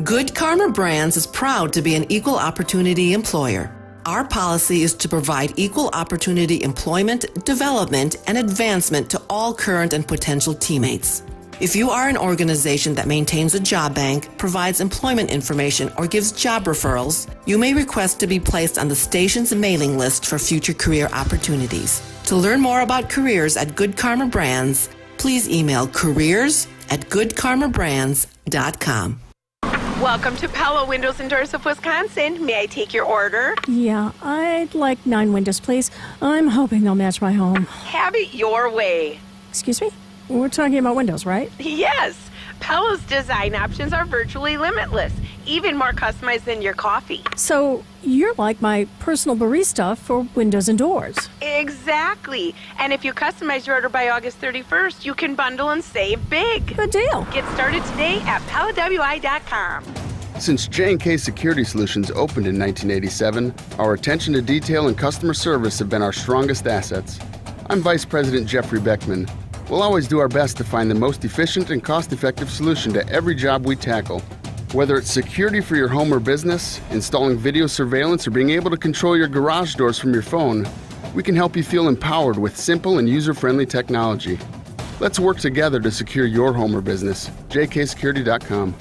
Good Karma Brands is proud to be an equal opportunity employer. Our policy is to provide equal opportunity employment, development, and advancement to all current and potential teammates. If you are an organization that maintains a job bank, provides employment information, or gives job referrals, you may request to be placed on the station's mailing list for future career opportunities. To learn more about careers at Good Karma Brands, please email careers@goodkarmabrands.com. Welcome to Pella Windows and Doors of Wisconsin. May I take your order? Yeah, I'd like 9 windows, please. I'm hoping they'll match my home. Have it your way. Excuse me? We're talking about windows, right? Yes. Pella's design options are virtually limitless, even more customized than your coffee. So you're like my personal barista for windows and doors. Exactly. And if you customize your order by August 31st, you can bundle and save big. Good deal. Get started today at PellaWI.com. Since J&K Security Solutions opened in 1987, our attention to detail and customer service have been our strongest assets. I'm Vice President Jeffrey Beckman. We'll always do our best to find the most efficient and cost-effective solution to every job we tackle. Whether it's security for your home or business, installing video surveillance, or being able to control your garage doors from your phone, we can help you feel empowered with simple and user-friendly technology. Let's work together to secure your home or business. jksecurity.com.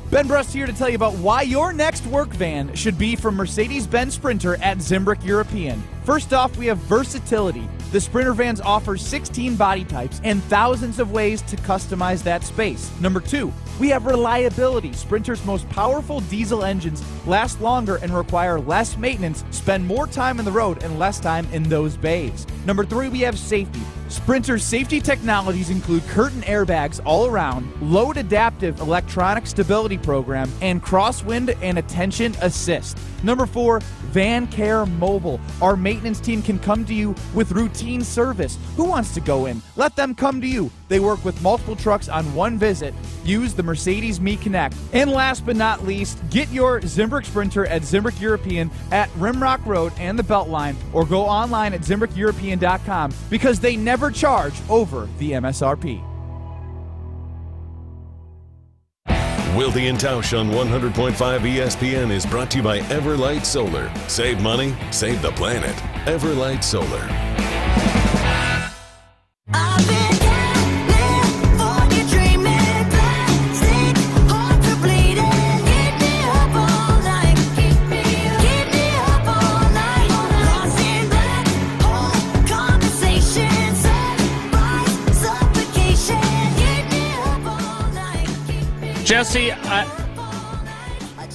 Ben Brust here to tell you about why your next work van should be from Mercedes-Benz Sprinter at Zimbrick European. First off, we have versatility. The Sprinter vans offer 16 body types and thousands of ways to customize that space. Number 2, we have reliability. Sprinter's most powerful diesel engines last longer and require less maintenance, spend more time on the road and less time in those bays. Number 3, we have safety. Sprinter's safety technologies include curtain airbags all around, load adaptive electronic stability program, and crosswind and attention assist. Number 4, Van Care Mobile. Our maintenance team can come to you with routine service. Who wants to go in? Let them come to you. They work with multiple trucks on one visit. Use the Mercedes Me Connect. And last but not least, get your Zimbrick Sprinter at Zimbrick European at Rimrock Road and the Beltline, or go online at ZimbrickEuropean.com because they never charge over the MSRP. Wilde and Tausch on 100.5 ESPN is brought to you by Everlight Solar. Save money, save the planet. Everlight Solar. Jesse,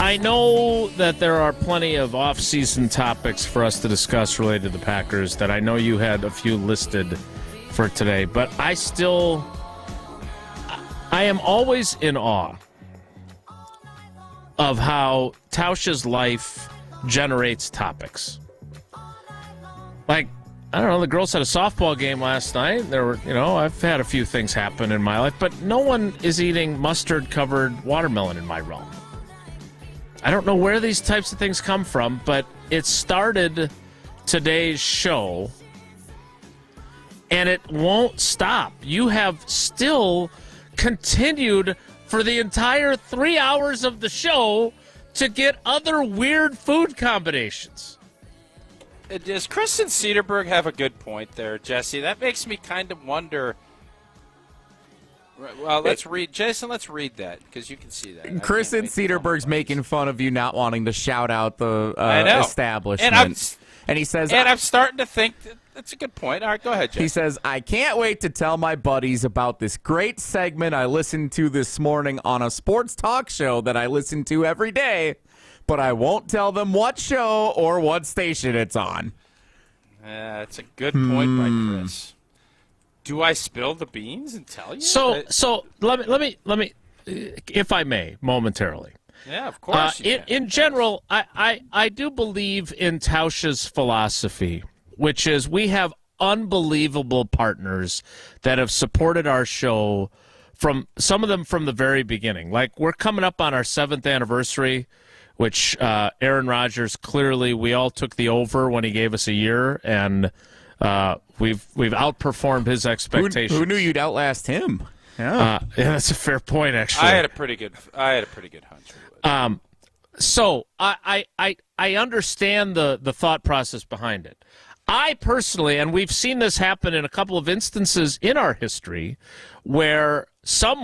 I know that there are plenty of off-season topics for us to discuss related to the Packers that I know you had a few listed for today, but I am always in awe of how Tausch's life generates topics. Like, I don't know, the girls had a softball game last night. There were, I've had a few things happen in my life, but no one is eating mustard-covered watermelon in my realm. I don't know where these types of things come from, but it started today's show, and it won't stop. You have still continued for the entire 3 hours of the show to get other weird food combinations. Does Kristen Cedarberg have a good point there, Jesse? That makes me kind of wonder. Well, let's read. Jason, let's read that because you can see that. Kristen Cedarberg's making fun of you not wanting to shout out the establishment. And he says, and I'm starting to think that's a good point. All right, go ahead, Jesse. He says, I can't wait to tell my buddies about this great segment I listened to this morning on a sports talk show that I listen to every day, but I won't tell them what show or what station it's on. That's a good point by Chris. Do I spill the beans and tell you? So let me, if I may, momentarily. Yeah, of course. In general, I do believe in Tausch's philosophy, which is we have unbelievable partners that have supported our show, from some of them from the very beginning. Like, we're coming up on our 7th anniversary, which Aaron Rodgers, clearly we all took the over when he gave us a year, and we've outperformed his expectations. Who knew you'd outlast him? Yeah, that's a fair point. Actually, I had a pretty good hunch. So I understand the thought process behind it. I personally, and we've seen this happen in a couple of instances in our history, where some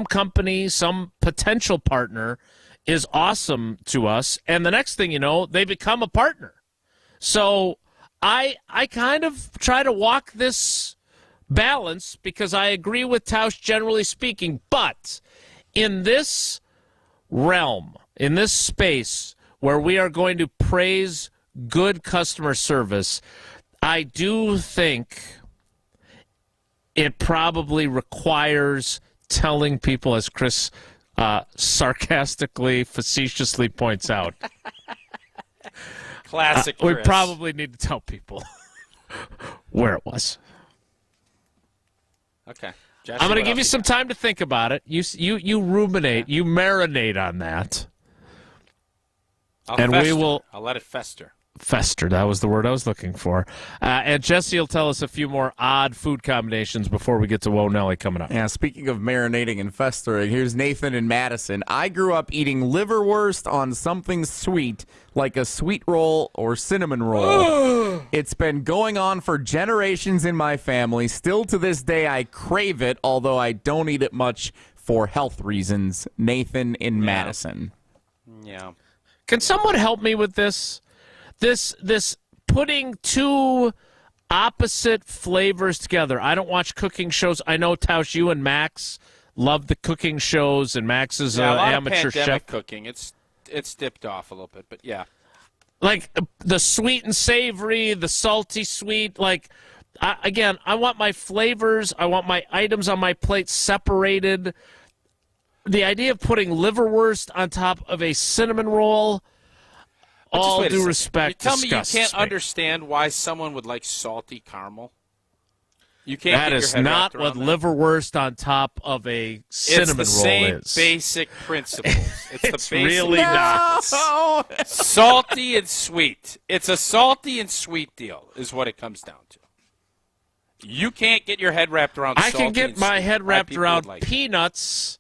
company, some potential partner is awesome to us, and the next thing you know, they become a partner. So I kind of try to walk this balance because I agree with Tausch generally speaking, but in this realm, in this space where we are going to praise good customer service, I do think it probably requires telling people, as Chris sarcastically, facetiously points out. Classic Chris. We probably need to tell people where it was. Okay. Jesse, I'm going to give you some time to think about it. You ruminate, you marinate on that. I'll let it fester. Fester, that was the word I was looking for. And Jesse will tell us a few more odd food combinations before we get to Whoa Nelly coming up. Yeah, speaking of marinating and festering, here's Nathan in Madison. I grew up eating liverwurst on something sweet, like a sweet roll or cinnamon roll. It's been going on for generations in my family. Still to this day, I crave it, although I don't eat it much for health reasons. Nathan in Madison. Yeah. Can someone help me with this? This putting two opposite flavors together. I don't watch cooking shows. I know, Tausch, you and Max love the cooking shows, and Max is an amateur chef. Cooking. It's dipped off a little bit, but yeah. Like the sweet and savory, the salty sweet. Like, I want my flavors. I want my items on my plate separated. The idea of putting liverwurst on top of a cinnamon roll, all due respect, you tell me you disgusts can't me. understand why someone would like salty caramel? You can't. That is not what liverwurst on top of a cinnamon roll is. It's the same basic principles. It's the basic. Really not. Salty and sweet. It's a salty and sweet deal, is what it comes down to. You can't get your head wrapped around. I can get my head wrapped around peanuts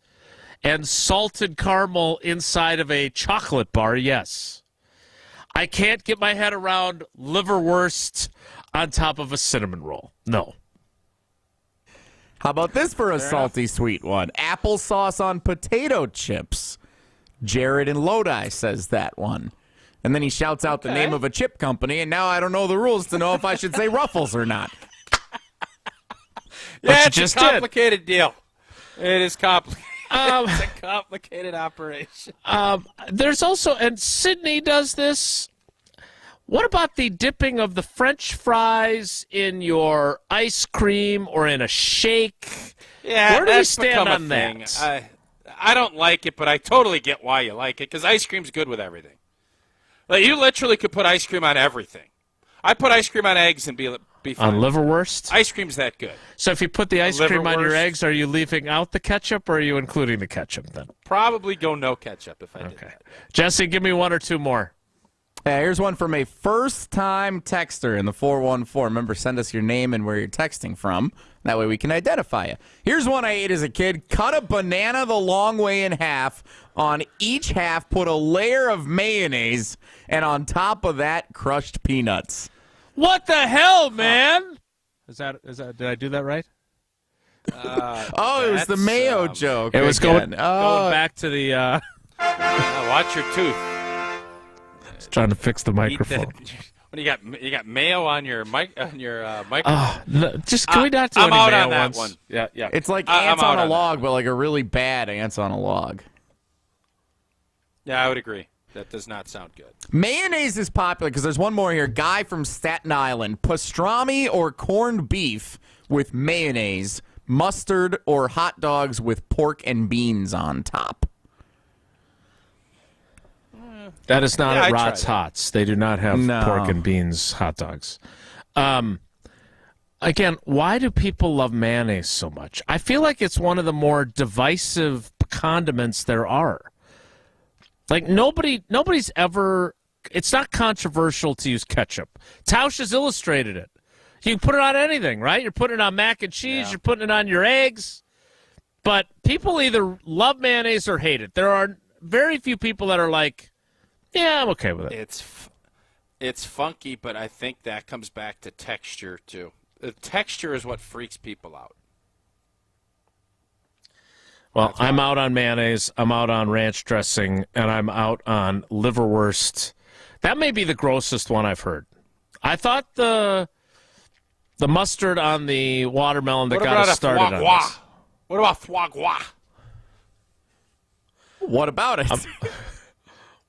and salted caramel inside of a chocolate bar. Yes. I can't get my head around liverwurst on top of a cinnamon roll. No. How about this for a salty sweet one? Applesauce on potato chips. Jared in Lodi says that one. And then he shouts out the name of a chip company, and now I don't know the rules to know if I should say Ruffles or not. Yeah, it's a complicated deal. It is complicated. It's a complicated operation. There's also, and Sydney does this. What about the dipping of the French fries in your ice cream or in a shake? Yeah, where do we that's stand become a on thing. that? I don't like it, but I totally get why you like it, because ice cream's good with everything. Like, you literally could put ice cream on everything. I put ice cream on eggs and be fine. On liverwurst? Ice cream's that good. So if you put the ice cream on your Liverwurst. eggs, are you leaving out the ketchup or are you including the ketchup then? Probably go no ketchup if I did that. Jesse, give me one or two more. Here's one from a first-time texter in the 414. Remember, send us your name and where you're texting from. That way we can identify you. Here's one I ate as a kid. Cut a banana the long way in half. On each half, put a layer of mayonnaise, and on top of that, crushed peanuts. What the hell, man? Is that? Did I do that right? It was the mayo joke. It was again. going back to the. Watch your tooth. Trying to fix the microphone. When you got mayo on your microphone. No, just can we not do I'm any out mayo on that ones? one. Yeah. It's like I'm ants out on a on log, but like a really bad ants on a log. Yeah, I would agree. That does not sound good. Mayonnaise is popular because there's one more here. Guy from Staten Island. Pastrami or corned beef with mayonnaise, mustard or hot dogs with pork and beans on top. That is not Yeah, at I'd try Rod's that. Hots. They do not have pork and beans hot dogs. Again, why do people love mayonnaise so much? I feel like it's one of the more divisive condiments there are. Like nobody's ever. It's not controversial to use ketchup. Tausch has illustrated it. You can put it on anything, right? You're putting it on mac and cheese. You're putting it on your eggs. But people either love mayonnaise or hate it. There are very few people that are like, yeah, I'm okay with it. It's funky, but I think that comes back to texture too. The texture is what freaks people out. Well, I'm out on mayonnaise, I'm out on ranch dressing, and I'm out on liverwurst. That may be the grossest one I've heard. I thought the mustard on the watermelon that got us started on this. What about foie gras? What about it?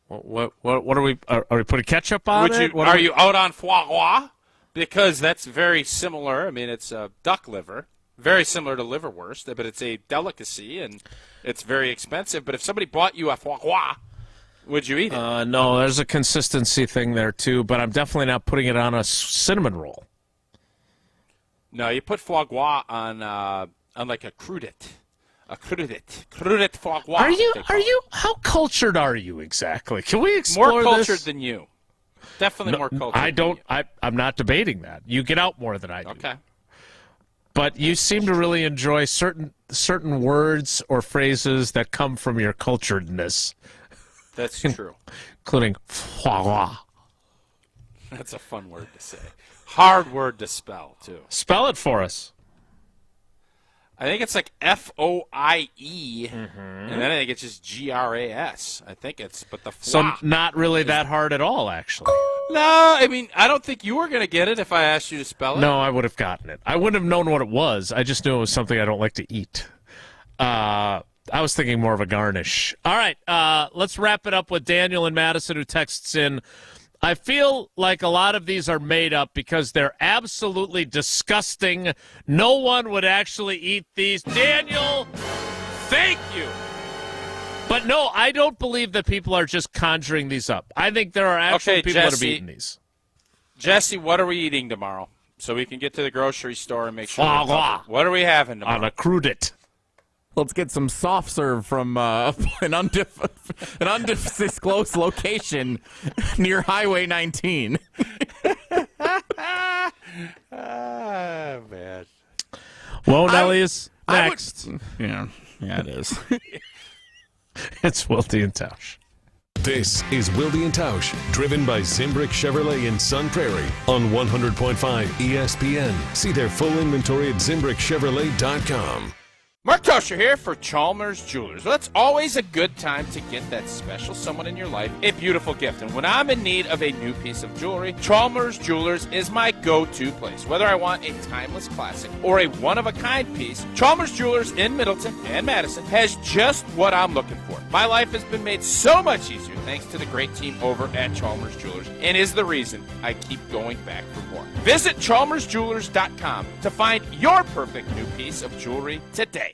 What are we putting ketchup on it? Are you out on foie gras? Because that's very similar. I mean, it's duck liver. Very similar to liverwurst, but it's a delicacy, and it's very expensive. But if somebody bought you a foie gras, would you eat it? No, there's a consistency thing there, too, but I'm definitely not putting it on a cinnamon roll. No, you put foie gras on like a crudite. A crudite foie gras. Are you? How cultured are you exactly? Can we explore more cultured this? than you? Definitely more cultured. I don't. I'm not debating that. You get out more than I do. Okay. But you seem to really enjoy certain words or phrases that come from your culturedness. That's true. Including foie gras. That's a fun word to say. Hard word to spell, too. Spell it for us. I think it's like F-O-I-E, and then I think it's just G-R-A-S. I think it's, but the foie. So not really that hard at all, actually. No, I mean, I don't think you were going to get it if I asked you to spell it. No, I would have gotten it. I wouldn't have known what it was. I just knew it was something I don't like to eat. I was thinking more of a garnish. All right, let's wrap it up with Daniel in Madison, who texts in. I feel like a lot of these are made up because they're absolutely disgusting. No one would actually eat these. Daniel, thank you. But no, I don't believe that people are just conjuring these up. I think there are actual people that are eating these. Jesse, what are we eating tomorrow? So we can get to the grocery store and make sure. Foie gras. What are we having tomorrow? On a crudite. Let's get some soft serve from an undisclosed location near Highway 19. Man. Whoa, Nelly is next. Yeah, it is. It's Wilde and Tausch. This is Wilde and Tausch, driven by Zimbrick Chevrolet in Sun Prairie on 100.5 ESPN. See their full inventory at ZimbrickChevrolet.com. Mark Tauscher here for Chalmers Jewelers. Well, it's always a good time to get that special someone in your life a beautiful gift. And when I'm in need of a new piece of jewelry, Chalmers Jewelers is my go-to place. Whether I want a timeless classic or a one-of-a-kind piece, Chalmers Jewelers in Middleton and Madison has just what I'm looking for. My life has been made so much easier thanks to the great team over at Chalmers Jewelers, and is the reason I keep going back for more. Visit chalmersjewelers.com to find your perfect new piece of jewelry today.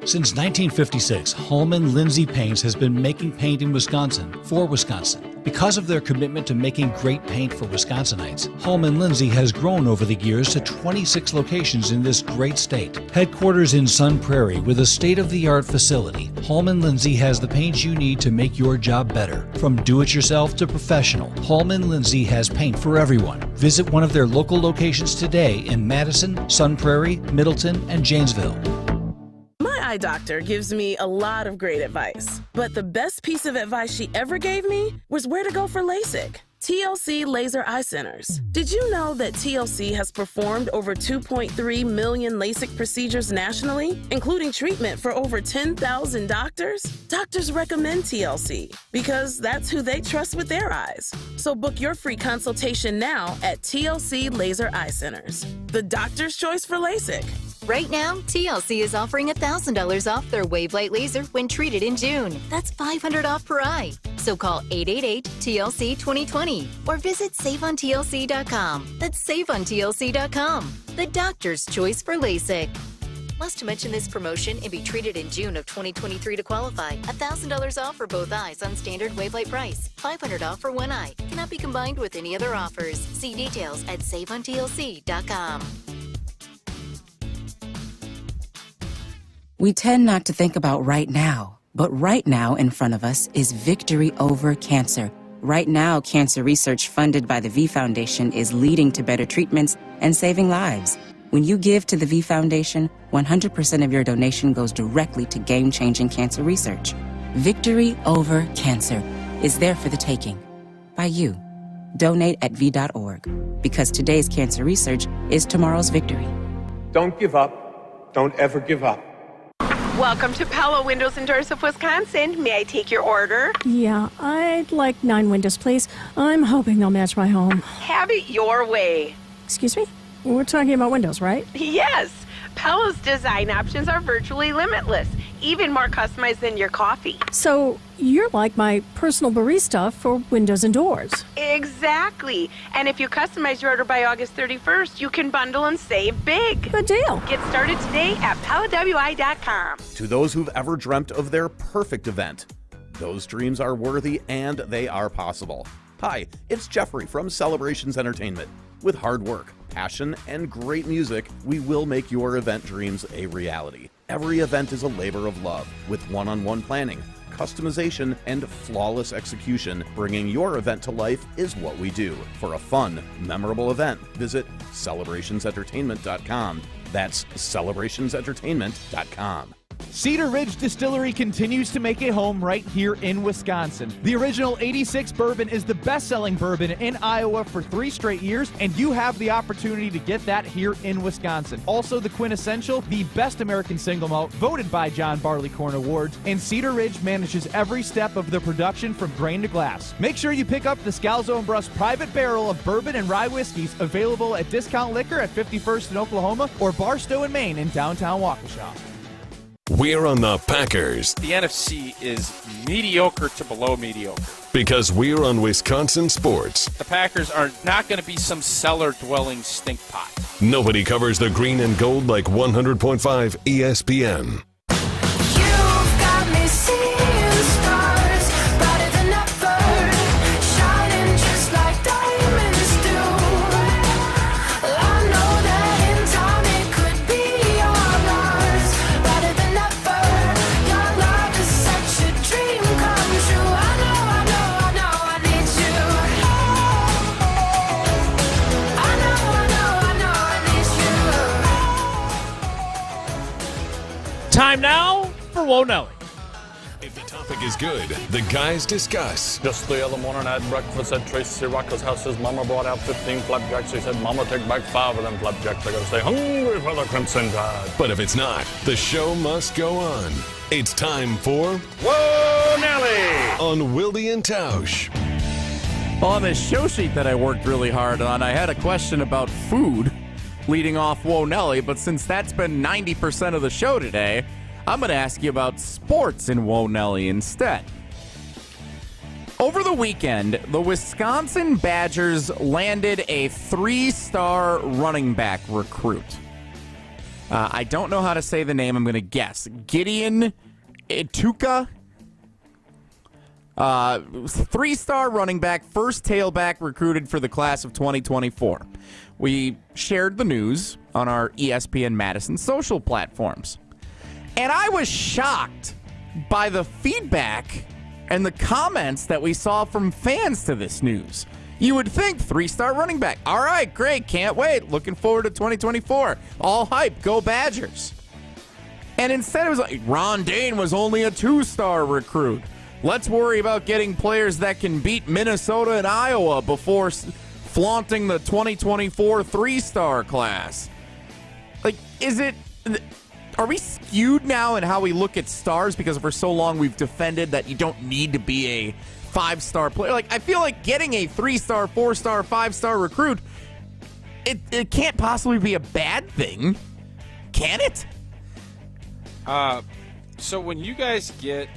Since 1956, Holman Lindsay Paints has been making paint in Wisconsin for Wisconsin. Because of their commitment to making great paint for Wisconsinites, Holman Lindsay has grown over the years to 26 locations in this great state. Headquarters in Sun Prairie with a state-of-the-art facility, Holman Lindsay has the paints you need to make your job better. From do-it-yourself to professional, Holman Lindsay has paint for everyone. Visit one of their local locations today in Madison, Sun Prairie, Middleton, and Janesville. My doctor gives me a lot of great advice, but the best piece of advice she ever gave me was where to go for LASIK. TLC Laser Eye Centers. Did you know that TLC has performed over 2.3 million LASIK procedures nationally, including treatment for over 10,000 doctors? Doctors recommend TLC because that's who they trust with their eyes. So book your free consultation now at TLC Laser Eye Centers, the doctor's choice for LASIK. Right now, TLC is offering $1,000 off their Wavelight laser when treated in June. That's $500 off per eye. So call 888-TLC-2020 or visit SaveOnTLC.com. That's SaveOnTLC.com. The doctor's choice for LASIK. Must mention this promotion and be treated in June of 2023 to qualify. $1,000 off for both eyes on standard Wavelight price. $500 off for one eye. Cannot be combined with any other offers. See details at SaveOnTLC.com. We tend not to think about right now, but right now in front of us is victory over cancer. Right now, cancer research funded by the V Foundation is leading to better treatments and saving lives. When you give to the V Foundation, 100% of your donation goes directly to game-changing cancer research. Victory over cancer is there for the taking by you. Donate at V.org, because today's cancer research is tomorrow's victory. Don't give up. Don't ever give up. Welcome to Pella Windows and Doors of Wisconsin. May I take your order? Yeah, I'd like 9 windows, please. I'm hoping they'll match my home. Have it your way. Excuse me? We're talking about windows, right? Yes. Pella's design options are virtually limitless, even more customized than your coffee. So you're like my personal barista for windows and doors. Exactly. And if you customize your order by August 31st, you can bundle and save big. Good deal. Get started today at PellaWI.com. To those who've ever dreamt of their perfect event, those dreams are worthy and they are possible. Hi, it's Jeffrey from Celebrations Entertainment. With hard work, passion, and great music, we will make your event dreams a reality. Every event is a labor of love, with one-on-one planning, customization, and flawless execution. Bringing your event to life is what we do. For a fun, memorable event, visit celebrationsentertainment.com. That's celebrationsentertainment.com. Cedar Ridge Distillery continues to make a home right here in Wisconsin. The original 86 bourbon is the best-selling bourbon in Iowa for 3 straight years, and you have the opportunity to get that here in Wisconsin. Also, the quintessential, the best American single malt, voted by John Barleycorn Awards, and Cedar Ridge manages every step of the production from grain to glass. Make sure you pick up the Scalzo and Bruss private barrel of bourbon and rye whiskeys, available at Discount Liquor at 51st in Oklahoma or Barstow and Maine in downtown Waukesha. We're on the Packers. The NFC is mediocre to below mediocre. Because we're on Wisconsin sports. The Packers are not going to be some cellar-dwelling stink pot. Nobody covers the green and gold like 100.5 ESPN. You've got me seeing stars brighter than ever, shining just like diamonds do. I know that in time it could be all ours, brighter than ever. Your love is such a dream come true. I know I need you. I know I need you. Time now for Wonelli. topic is good, the guys discuss. Just the other morning I had breakfast at Tracy Rocker's house. His mama brought out 15 flapjacks. He said, Mama, take back 5 of them flapjacks. I gotta stay hungry for the Crimson Tide. But if it's not, the show must go on. It's time for Whoa, Nelly! On Wilde and Tausch. Well, on this show sheet that I worked really hard on, I had a question about food leading off Whoa Nelly, but since that's been 90% of the show today, I'm going to ask you about sports in Whoa Nelly instead. Over the weekend, the Wisconsin Badgers landed a 3-star running back recruit. I don't know how to say the name. I'm going to guess. Gideon Ituka. 3-star running back, first tailback recruited for the class of 2024. We shared the news on our ESPN Madison social platforms. And I was shocked by the feedback and the comments that we saw from fans to this news. You would think 3-star running back. All right, great. Can't wait. Looking forward to 2024. All hype. Go Badgers. And instead it was like Ron Dane was only a 2-star recruit. Let's worry about getting players that can beat Minnesota and Iowa before flaunting the 2024 3-star class. Like, are we skewed now in how we look at stars because for so long we've defended that you don't need to be a 5-star player? Like, I feel like getting a 3-star, 4-star, 5-star recruit, it can't possibly be a bad thing, can it? So when you guys get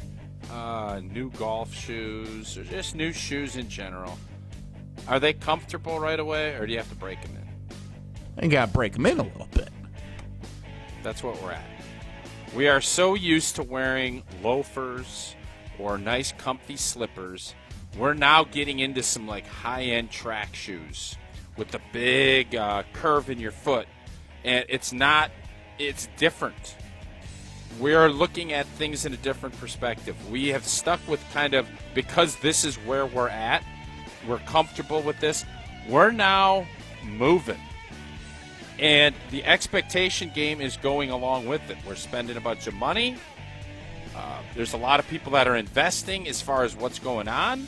new golf shoes or just new shoes in general, are they comfortable right away, or do you have to break them in? You gotta break them in a little bit. That's what we're at. We are so used to wearing loafers or nice comfy slippers. We're now getting into some like high-end track shoes with the big curve in your foot, and it's different. We're looking at things in a different perspective. We have stuck with because this is where we're at, we're comfortable with this, we're now moving. And the expectation game is going along with it. We're spending a bunch of money. There's a lot of people that are investing as far as what's going on.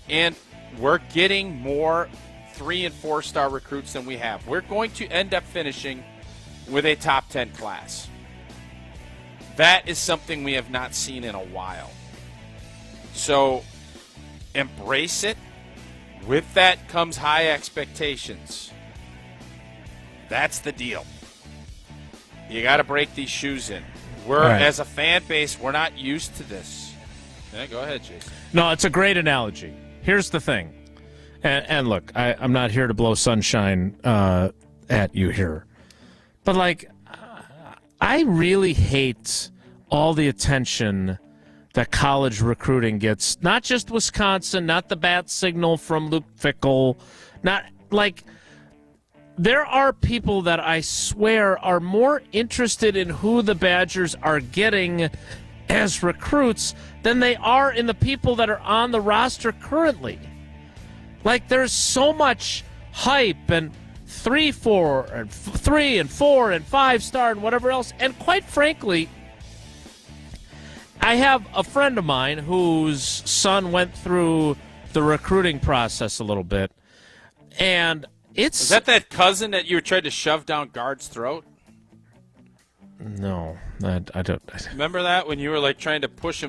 And we're getting more 3- and 4-star recruits than we have. We're going to end up finishing with a top 10 class. That is something we have not seen in a while. So embrace it. With that comes high expectations. That's the deal. You got to break these shoes in. As a fan base, we're not used to this. Yeah, go ahead, Jason. No, it's a great analogy. Here's the thing. And look, I'm not here to blow sunshine at you here. But, like, I really hate all the attention that college recruiting gets. Not just Wisconsin, not the bat signal from Luke Fickell. Not, like, there are people that I swear are more interested in who the Badgers are getting as recruits than they are in the people that are on the roster currently. Like, there's so much hype and 3 and 4 and 5-star and whatever else. And quite frankly, I have a friend of mine whose son went through the recruiting process a little bit, and is that cousin that you tried to shove down guard's throat? No, I don't. Remember that when you were like trying to push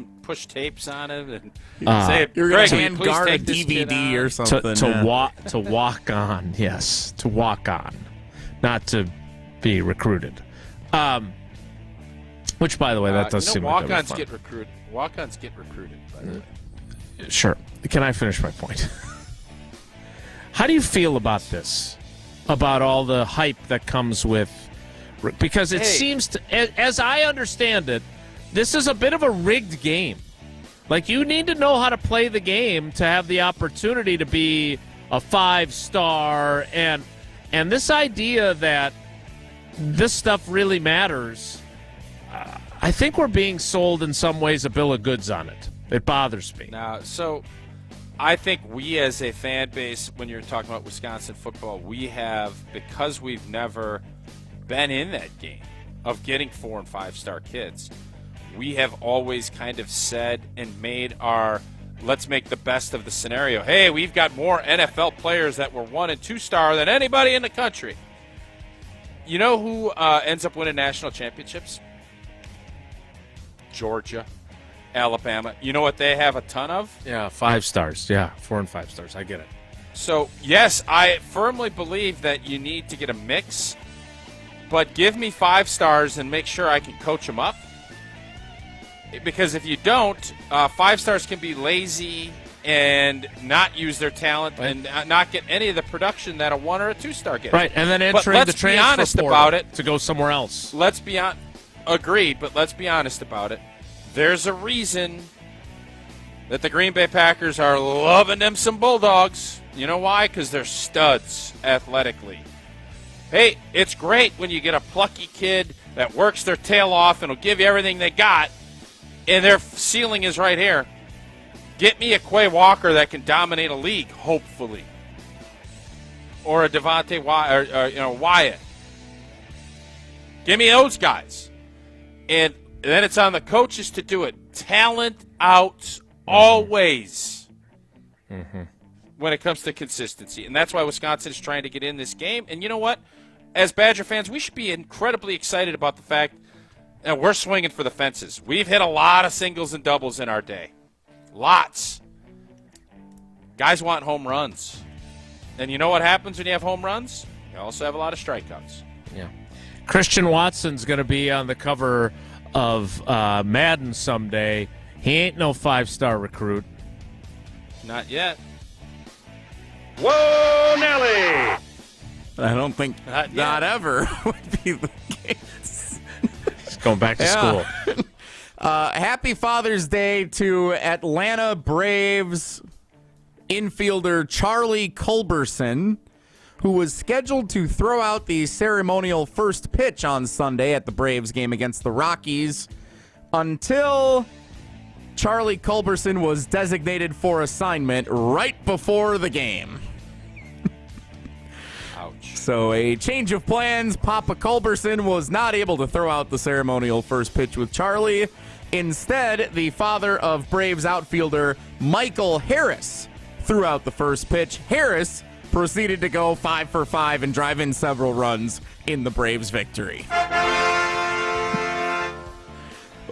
tapes on him and say, "You're going to hand guard a DVD or something." To walk on, yes, to walk on, not to be recruited. Which, by the way, that does seem like walk-ons get recruited. Walk-ons get recruited, by the way. Sure. Can I finish my point? How do you feel about this? About all the hype that comes with... Because it seems to... As I understand it, this is a bit of a rigged game. Like, you need to know how to play the game to have the opportunity to be a 5-star. And this idea that this stuff really matters... I think we're being sold in some ways a bill of goods on it. It bothers me. Now, so I think we as a fan base, when you're talking about Wisconsin football, we have, because we've never been in that game of getting 4- and 5-star kids, we have always kind of said and made our let's make the best of the scenario. Hey, we've got more NFL players that were 1- and 2-star than anybody in the country. You know who ends up winning national championships? Georgia, Alabama. You know what they have a ton of? Yeah, 5 stars. Yeah, 4 and 5 stars. I get it. So, yes, I firmly believe that you need to get a mix, but give me 5 stars and make sure I can coach them up. Because if you don't, 5 stars can be lazy and not use their talent and not get any of the production that a 1 or a 2-star gets. Right, and then entering the transfer portal to go somewhere else. Let's be honest. Agreed, but let's be honest about it. There's a reason that the Green Bay Packers are loving them some Bulldogs. You know why? Because they're studs athletically. Hey, it's great when you get a plucky kid that works their tail off and will give you everything they got, and their ceiling is right here. Get me a Quay Walker that can dominate a league, hopefully, or a Devontae Wyatt. Give me those guys, and then it's on the coaches to do it. Talent out always when it comes to consistency, and that's why Wisconsin is trying to get in this game. And you know what? As Badger fans, we should be incredibly excited about the fact that we're swinging for the fences. We've hit a lot of singles and doubles in our day. Lots. Guys want home runs. And you know what happens when you have home runs? You also have a lot of strikeouts. Yeah. Christian Watson's going to be on the cover of Madden someday. He ain't no 5-star recruit. Not yet. Whoa, Nelly! I don't think not ever would be the case. He's going back to school. Happy Father's Day to Atlanta Braves infielder Charlie Culberson, who was scheduled to throw out the ceremonial first pitch on Sunday at the Braves game against the Rockies until Charlie Culberson was designated for assignment right before the game. Ouch. So a change of plans. Papa Culberson was not able to throw out the ceremonial first pitch with Charlie. Instead, the father of Braves outfielder Michael Harris threw out the first pitch. Harris proceeded to go 5 for 5 and drive in several runs in the Braves' victory.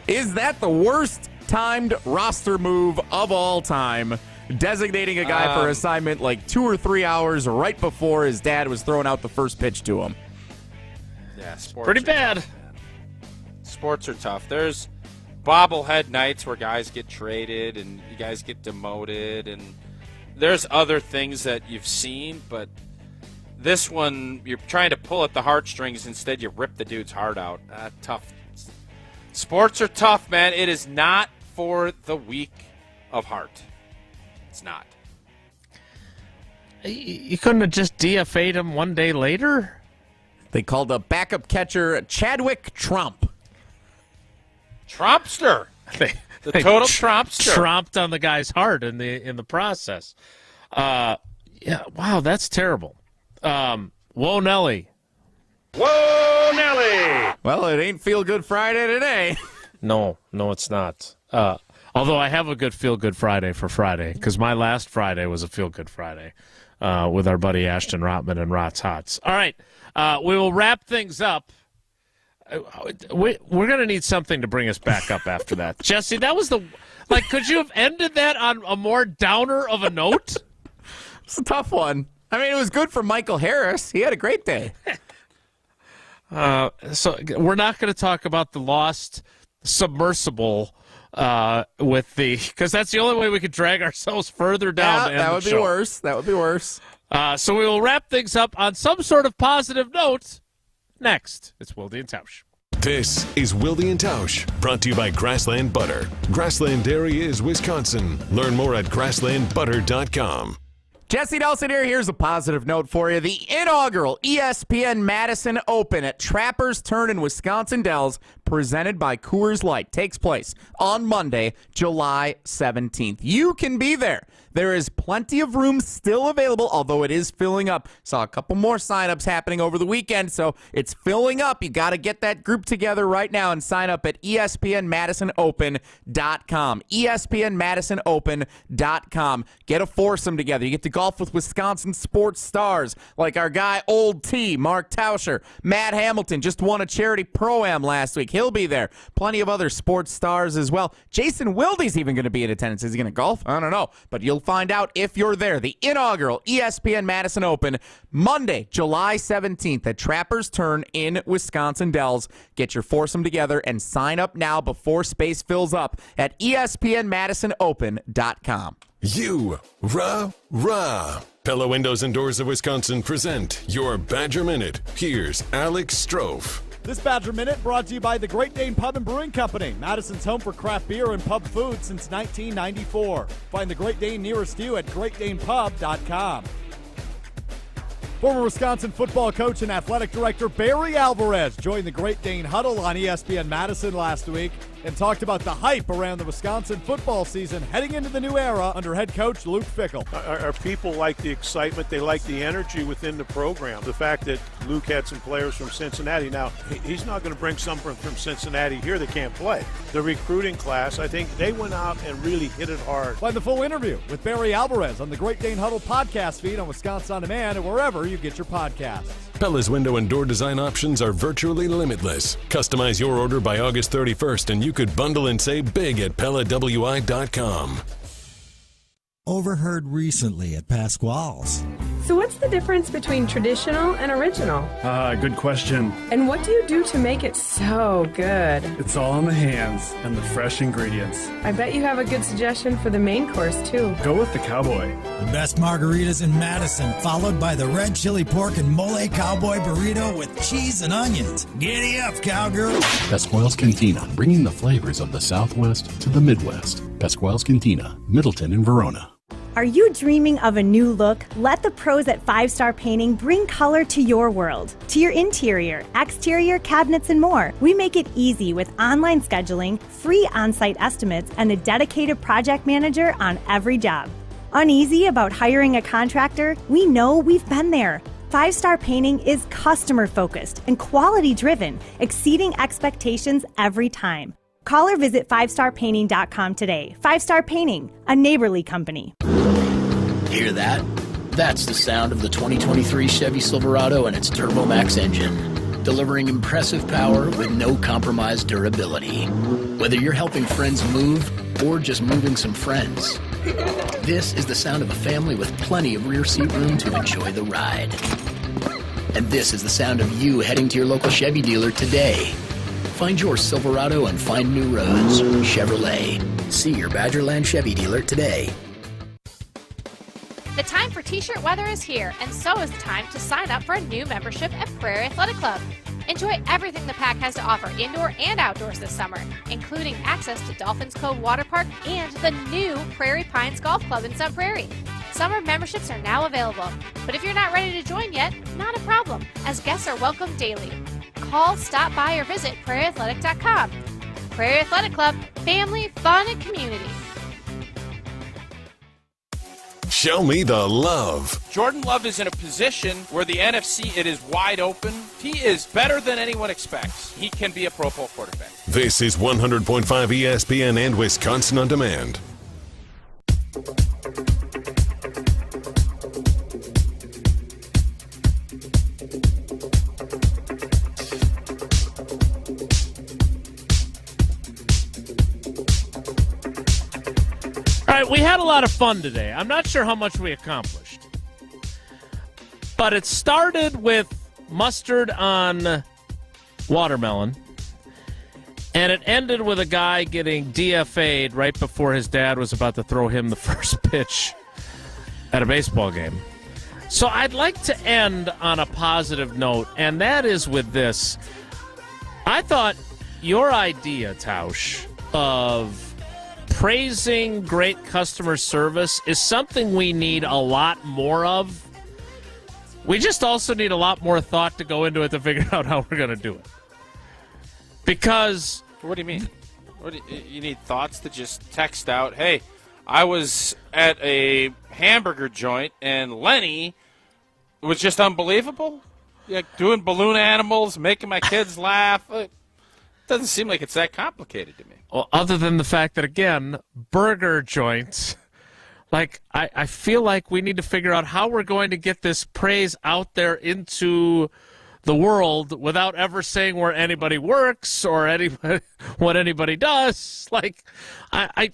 Is that the worst timed roster move of all time? Designating a guy for assignment like 2 or 3 hours right before his dad was throwing out the first pitch to him. Yeah, sports pretty are bad. Tough, sports are tough. There's bobblehead nights where guys get traded and you guys get demoted, and there's other things that you've seen, but this one, you're trying to pull at the heartstrings. Instead, you rip the dude's heart out. Tough. Sports are tough, man. It is not for the weak of heart. It's not. You couldn't have just DFA'd him one day later? They called a backup catcher Chadwick Trump. Trumpster. The total Trumpster. Tromped on the guy's heart in the process. Yeah, wow, that's terrible. Whoa, Nelly. Whoa, Nelly! Well, it ain't Feel Good Friday today. No, it's not. Although I have a good Feel Good Friday for Friday, because my last Friday was a Feel Good Friday with our buddy Ashton Rotman and Rots Hots. All right, we will wrap things up. We're going to need something to bring us back up after that. Jesse, that was could you have ended that on a more downer of a note? It's a tough one. I mean, it was good for Michael Harris. He had a great day. So we're not going to talk about the lost submersible because that's the only way we could drag ourselves further down. Yeah, that would be worse. That would be worse. So we will wrap things up on some sort of positive note. Next, it's Wilde and Tausch. This is Wilde and Tausch, brought to you by Grassland Butter. Grassland Dairy is Wisconsin. Learn more at grasslandbutter.com. Jesse Nelson here. Here's a positive note for you. The inaugural ESPN Madison Open at Trappers Turn in Wisconsin Dells, presented by Coors Light takes place on Monday, July 17th. You can be there. There is plenty of room still available, although it is filling up. Saw a couple more signups happening over the weekend, so it's filling up. You got to get that group together right now and sign up at ESPNMadisonOpen.com. ESPNMadisonOpen.com. Get a foursome together. You get to golf with Wisconsin sports stars like our guy Old T, Mark Tauscher. Matt Hamilton just won a charity Pro-Am last week. He'll be there. Plenty of other sports stars as well. Jason Wilde's even going to be in attendance. Is he going to golf? I don't know, but you'll find out if you're there. The inaugural ESPN Madison Open, Monday, July 17th at Trappers Turn in Wisconsin Dells. Get your foursome together and sign up now before space fills up at ESPNMadisonOpen.com. You, rah. Pella Windows and Doors of Wisconsin present your Badger Minute. Here's Alex Strofe. This Badger Minute brought to you by the Great Dane Pub and Brewing Company, Madison's home for craft beer and pub food since 1994. Find the Great Dane nearest you at greatdanepub.com. Former Wisconsin football coach and athletic director Barry Alvarez joined the Great Dane Huddle on ESPN Madison last week and talked about the hype around the Wisconsin football season heading into the new era under head coach Luke Fickell. Our people like the excitement. They like the energy within the program. The fact that Luke had some players from Cincinnati. Now, he's not going to bring some from Cincinnati here that can't play. The recruiting class, I think they went out and really hit it hard. Find the full interview with Barry Alvarez on the Great Dane Huddle podcast feed on Wisconsin On Demand and wherever you get your podcasts. Pella's window and door design options are virtually limitless. Customize your order by August 31st and you could bundle and save big at PellaWI.com. Overheard recently at Pasquale's. So what's the difference between traditional and original? Good question. And what do you do to make it so good? It's all in the hands and the fresh ingredients. I bet you have a good suggestion for the main course, too. Go with the cowboy. The best margaritas in Madison, followed by the red chili pork and mole cowboy burrito with cheese and onions. Giddy up, cowgirl. Pasquale's Cantina, bringing the flavors of the Southwest to the Midwest. Pasquale's Cantina, Middleton and Verona. Are you dreaming of a new look? Let the pros at 5 Star Painting bring color to your world, to your interior, exterior, cabinets, and more. We make it easy with online scheduling, free on-site estimates, and a dedicated project manager on every job. Uneasy about hiring a contractor? We know, we've been there. 5 Star Painting is customer-focused and quality-driven, exceeding expectations every time. Call or visit 5starpainting.com today. 5 Star Painting, a neighborly company. Hear that? That's the sound of the 2023 Chevy Silverado and its TurboMax engine, delivering impressive power with no compromised durability. Whether you're helping friends move or just moving some friends, this is the sound of a family with plenty of rear seat room to enjoy the ride. And this is the sound of you heading to your local Chevy dealer today. Find your Silverado and find new roads. Chevrolet. See your Badgerland Chevy dealer today. The time for t-shirt weather is here, and so is the time to sign up for a new membership at Prairie Athletic Club. Enjoy everything the Pack has to offer indoor and outdoors this summer, including access to Dolphins Cove Water Park and the new Prairie Pines Golf Club in Sun Prairie. Summer memberships are now available, but if you're not ready to join yet, not a problem, as guests are welcome daily. Call, stop by, or visit prairieathletic.com. Prairie Athletic Club, family, fun, and community. Show me the love. Jordan Love is in a position where the NFC, it is wide open. He is better than anyone expects. He can be a Pro Bowl quarterback. This is 100.5 ESPN and Wisconsin On Demand. All right, we had a lot of fun today. I'm not sure how much we accomplished. But it started with mustard on watermelon, and it ended with a guy getting DFA'd right before his dad was about to throw him the first pitch at a baseball game. So I'd like to end on a positive note, and that is with this. I thought your idea, Tausch, of praising great customer service is something we need a lot more of. We just also need a lot more thought to go into it to figure out how we're going to do it. Because... What do you mean? You need thoughts to just text out, hey, I was at a hamburger joint and Lenny was just unbelievable? Doing balloon animals, making my kids laugh. It doesn't seem like it's that complicated to me. Well, other than the fact that, again, burger joints, like, I feel like we need to figure out how we're going to get this praise out there into the world without ever saying where anybody works or what anybody does. Like, I'm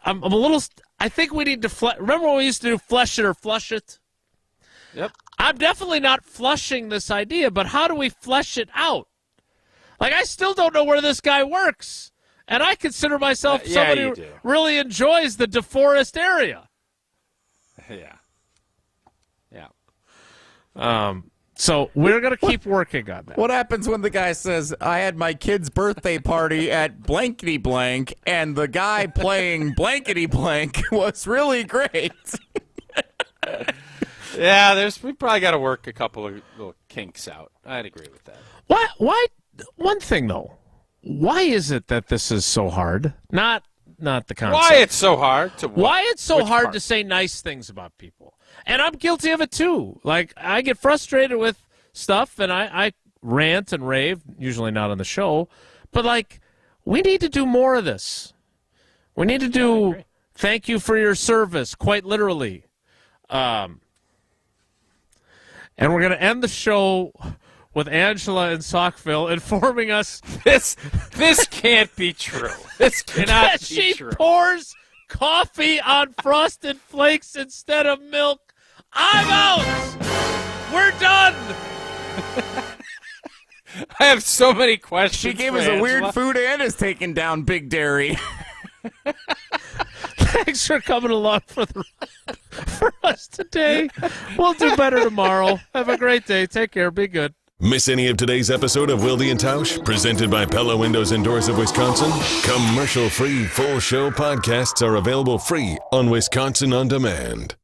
a little. I think we need to. Remember when we used to do flesh it or flush it? Yep. I'm definitely not flushing this idea, but how do we flesh it out? Like, I still don't know where this guy works, and I consider myself somebody who really enjoys the DeForest area. Yeah. So we're going to keep working on that. What happens when the guy says, I had my kid's birthday party at blankety blank, and the guy playing blankety blank was really great? Yeah, we probably got to work a couple of little kinks out. I'd agree with that. Why? One thing, though. Why is it that this is so hard? Not the concept. Why it's so hard to Why it's so hard part? to say nice things about people. And I'm guilty of it, too. Like, I get frustrated with stuff, and I rant and rave, usually not on the show. But, like, we need to do more of this. We need to do thank you for your service, quite literally. And we're going to end the show with Angela in Saukville informing us this can't be true. This cannot be true. She pours coffee on Frosted Flakes instead of milk. I'm out. We're done. I have so many questions. She gave us a weird food and is taking down Big Dairy. Thanks for coming along for us today. We'll do better tomorrow. Have a great day. Take care. Be good. Miss any of today's episode of Wilde and Tausch, presented by Pella Windows and Doors of Wisconsin? Commercial-free full show podcasts are available free on Wisconsin On Demand.